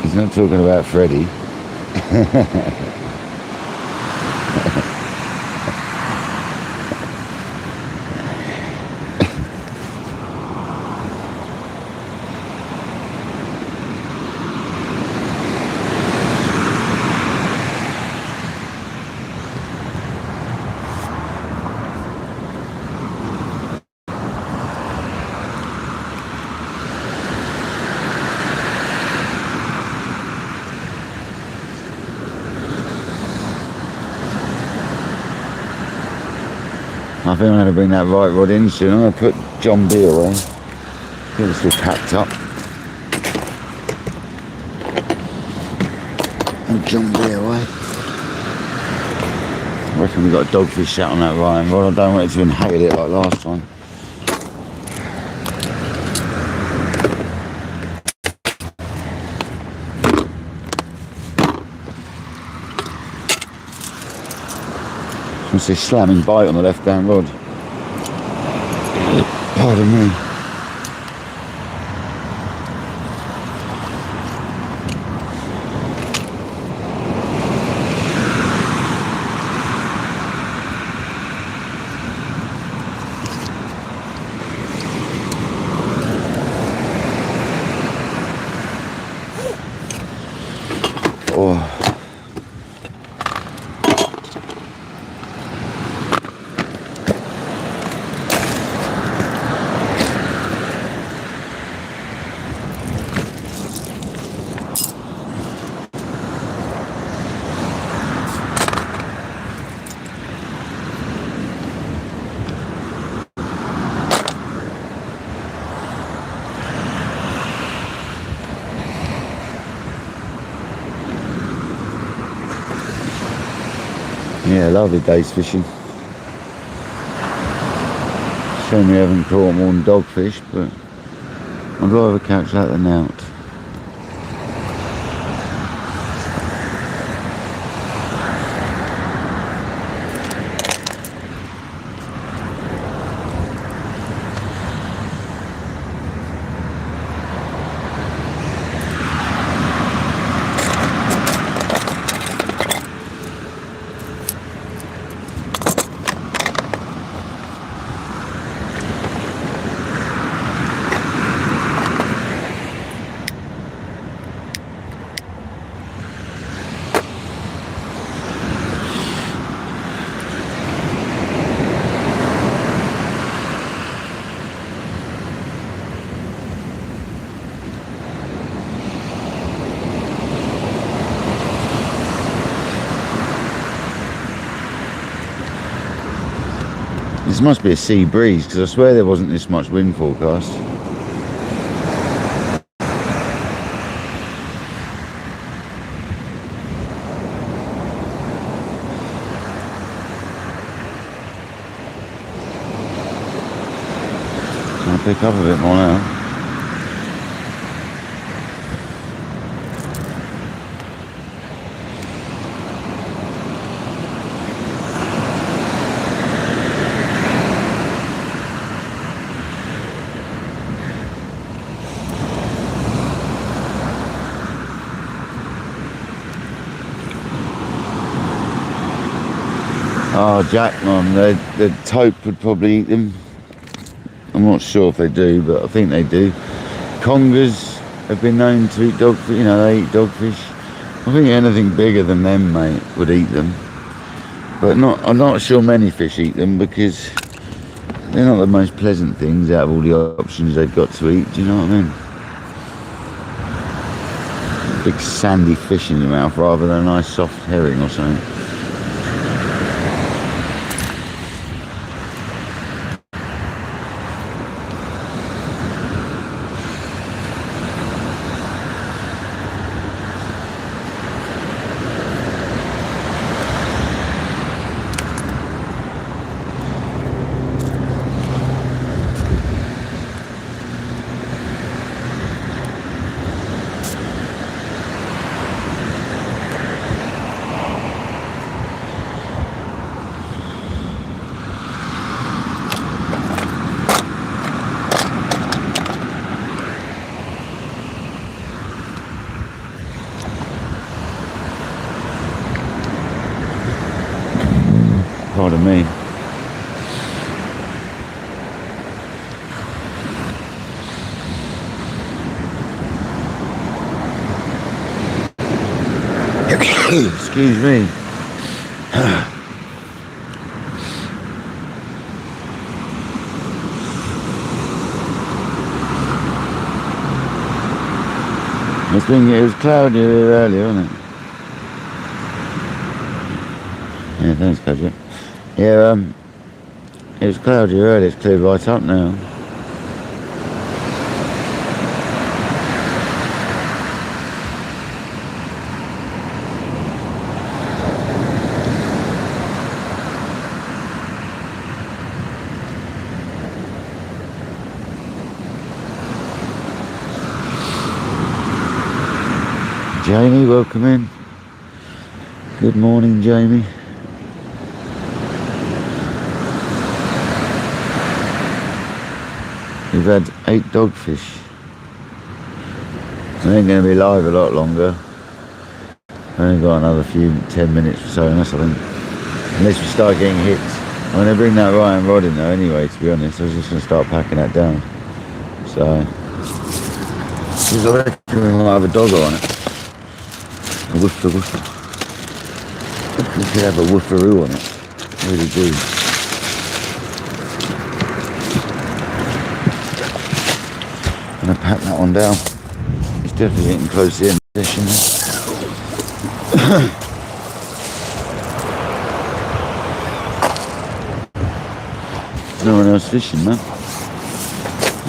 Speaker 1: He's not talking about Freddie. I think I'm going to bring that right rod in soon. I'm going to put John B away. Get this all packed up. And John B away. I reckon we got a dogfish out on that Ryan rod. I don't want it to inhale it like last time. What's this slamming bite on the left-hand rod? Pardon me. Oh. Yeah, lovely days fishing. Shame we haven't caught more than dogfish, but I'd rather catch that than out. This must be a sea breeze, because I swear there wasn't this much wind forecast. I'll pick up a bit more now. Oh, Jackman, the taupe would probably eat them. I'm not sure if they do, but I think they do. Congers have been known to eat dogfish, you know, they eat dogfish. I think anything bigger than them, mate, would eat them. But I'm not sure many fish eat them, because they're not the most pleasant things out of all the options they've got to eat, do you know what I mean? Big sandy fish in your mouth rather than a nice soft herring or something. Pardon me. Excuse me. It was cloudy earlier, wasn't it? Yeah, thanks, Gadget. Yeah, it was cloudy earlier, it's cleared right up now. Jamie, welcome in. Good morning, Jamie. We've had 8 dogfish. They ain't going to be live a lot longer. I only got another 10 minutes or so, and that's, I think, unless we start getting hits. I'm going to bring that Ryan rod in there anyway, to be honest. I was just going to start packing that down. So, because I reckon we might have a dogger on it. A woofer. We could have a wooferoo on it. I really do. I'm going to pack that one down. It's definitely getting close to the end of the session. There's no one else fishing, man.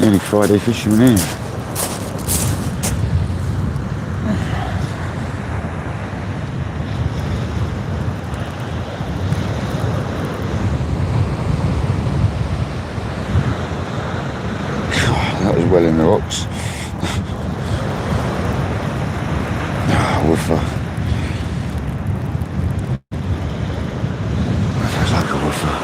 Speaker 1: Only Friday fishing here. Well in the rocks. Woofer. That feels like a woofer.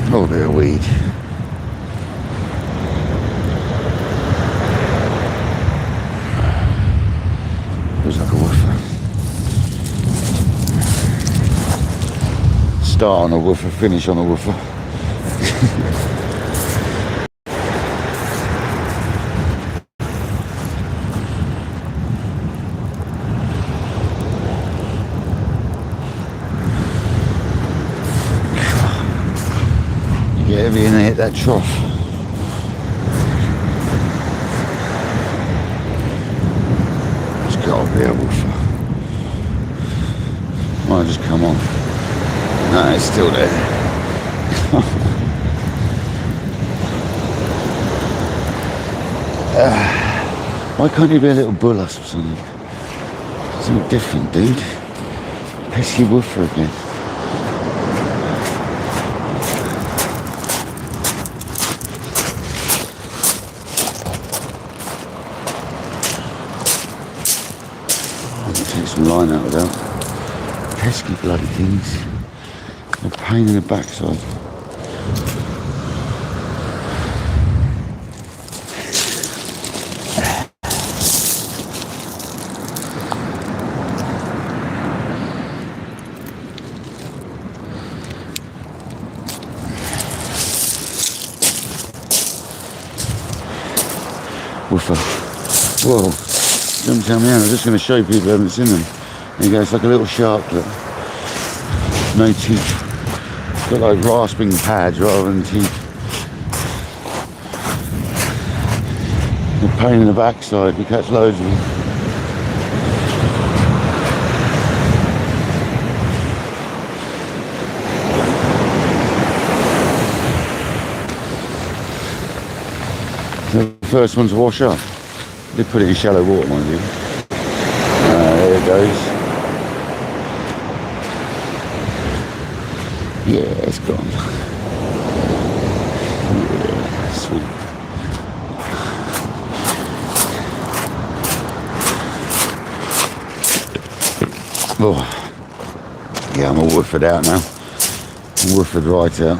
Speaker 1: A little bit of weed. Feels like a woofer. Start on a woofer, finish on a woofer. You get heavy and they hit that trough. It's got to be a woofer. Might just come on. No, it's still there. Why can't you be a little bull or something? Something different, dude. Pesky woofer again. I'll take some line out of that. Pesky bloody things. A pain in the backside. Woofer. Whoa. Don't tell me how. I'm just going to show people who haven't seen them. There you go. It's like a little shark. Look. No teeth. Got like rasping pads rather than teeth. A pain in the backside. We catch loads of them. The first one to wash up. They put it in shallow water, mind you. There it goes. Yeah, it's gone. Yeah, sweet. Oh, yeah, I'm all woofed out now. I'm woofed right out.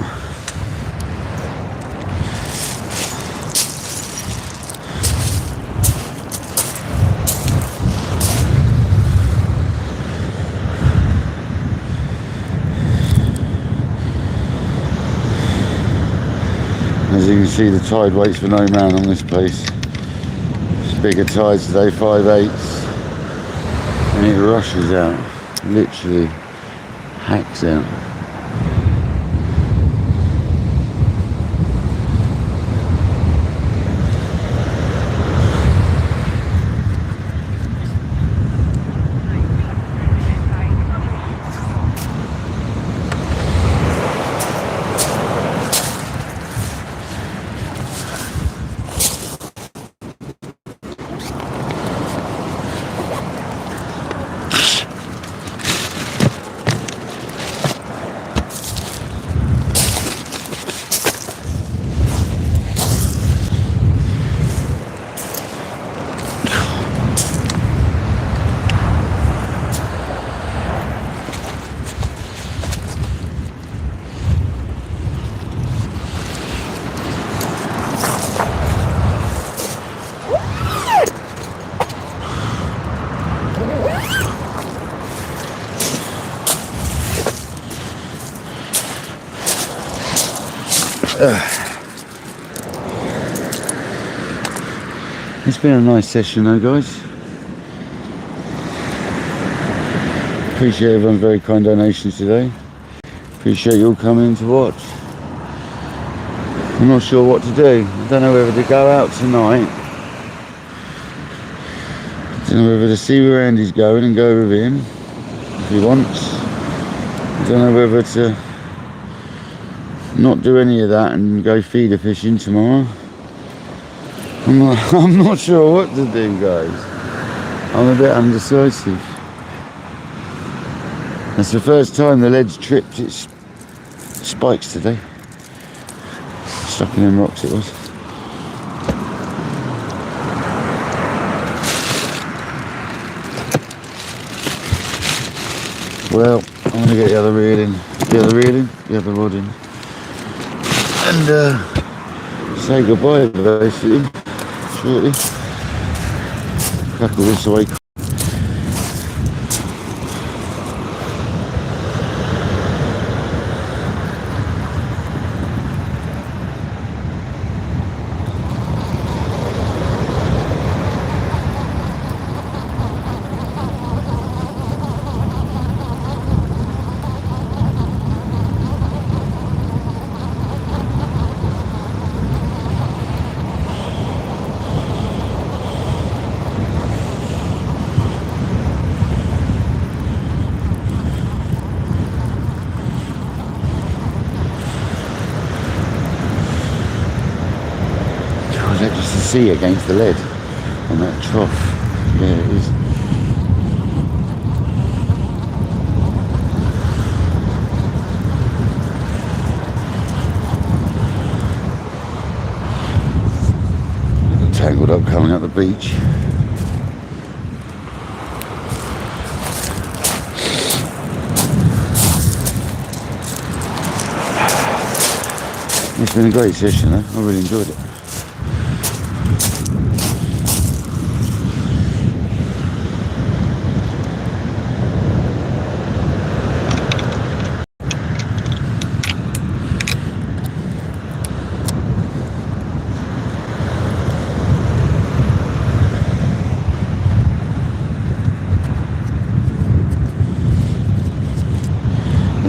Speaker 1: As you can see, the tide waits for no man on this place. It's bigger tides today, 5/8, and it rushes out, literally hacks out. It's been a nice session though, guys. Appreciate everyone's very kind donations today. Appreciate you all coming to watch. I'm not sure what to do. I don't know whether to go out tonight. I don't know whether to see where Andy's going and go with him if he wants. I don't know whether to not do any of that and go feeder fishing tomorrow. I'm not sure what to do, guys. I'm a bit undecisive. That's the first time the lead's tripped its spikes today. Stuck in them rocks it was. Well, I'm going to get the other reel in. The other rod in. And say goodbye basically, shortly. Crack all this away. Just to see against the lead on that trough. Yeah, it is. Tangled up coming up the beach. It's been a great session though, I really enjoyed it.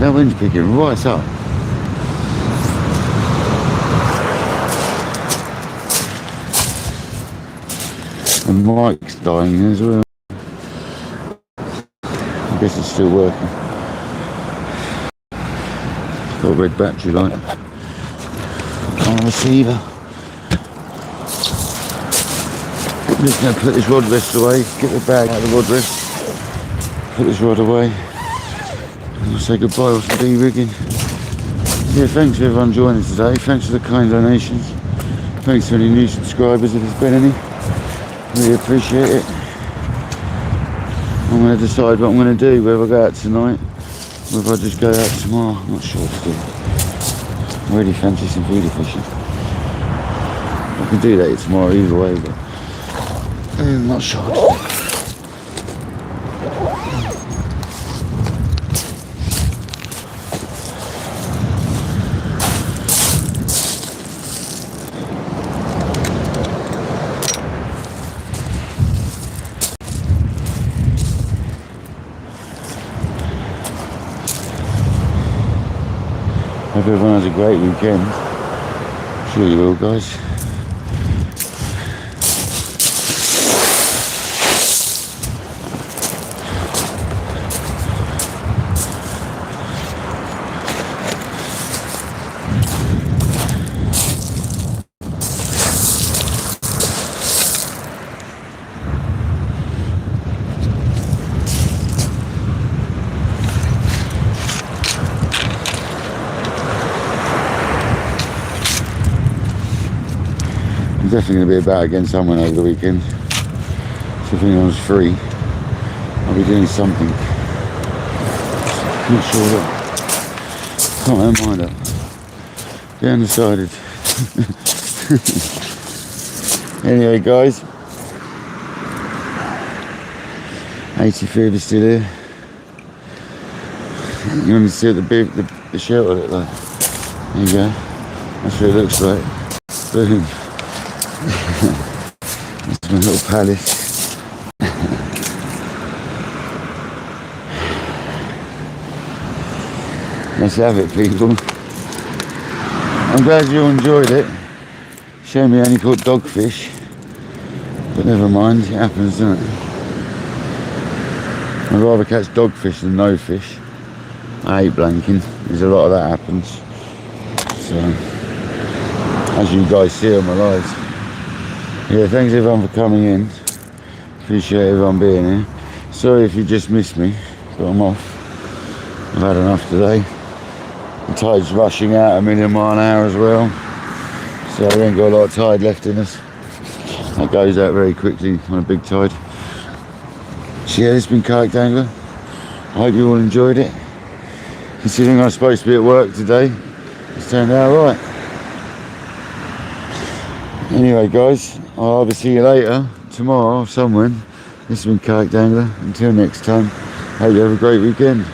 Speaker 1: That wind's picking right up. The mic's dying as well. I guess it's still working. It's got a red battery light on the receiver. I'm just going to put this rod rest away, get the bag out of the rod rest, put this rod away. I'll say goodbye with some de-rigging. Yeah, thanks for everyone joining today. Thanks for the kind donations. Thanks to any new subscribers if there's been any. Really appreciate it. I'm going to decide what I'm going to do, whether I go out tonight, whether I just go out tomorrow. I'm not sure what to do. I really fancy some feeder fishing. I can do that tomorrow either way, but I'm not sure what to do. Hope everyone has a great weekend. Sure you will, guys. I'm definitely going to be about against someone over the weekend. So if anyone's free, I'll be doing something. Not sure what. Can't have mind up. Get undecided. Anyway, guys. 83 of you still here. You want to see what the shelter look like? There you go. That's what it looks like. Boom. That's my little palace. Let's have it, people. I'm glad you all enjoyed it. Shame we only caught dogfish, but never mind, it happens, doesn't it? I'd rather catch dogfish than no fish. I hate blanking, there's a lot of that happens. So, as you guys see on my lives. Yeah, thanks everyone for coming in. Appreciate everyone being here. Sorry if you just missed me, but I'm off. I've had enough today. The tide's rushing out 1,000,000 miles an hour as well. So we ain't got a lot of tide left in us. That goes out very quickly on a big tide. So yeah, this has been Kayak Dangler. I hope you all enjoyed it. Considering I was supposed to be at work today, it's turned out right. Anyway guys, I'll either see you later, tomorrow or somewhere. This has been Kayak Dangler. Until next time, hope you have a great weekend.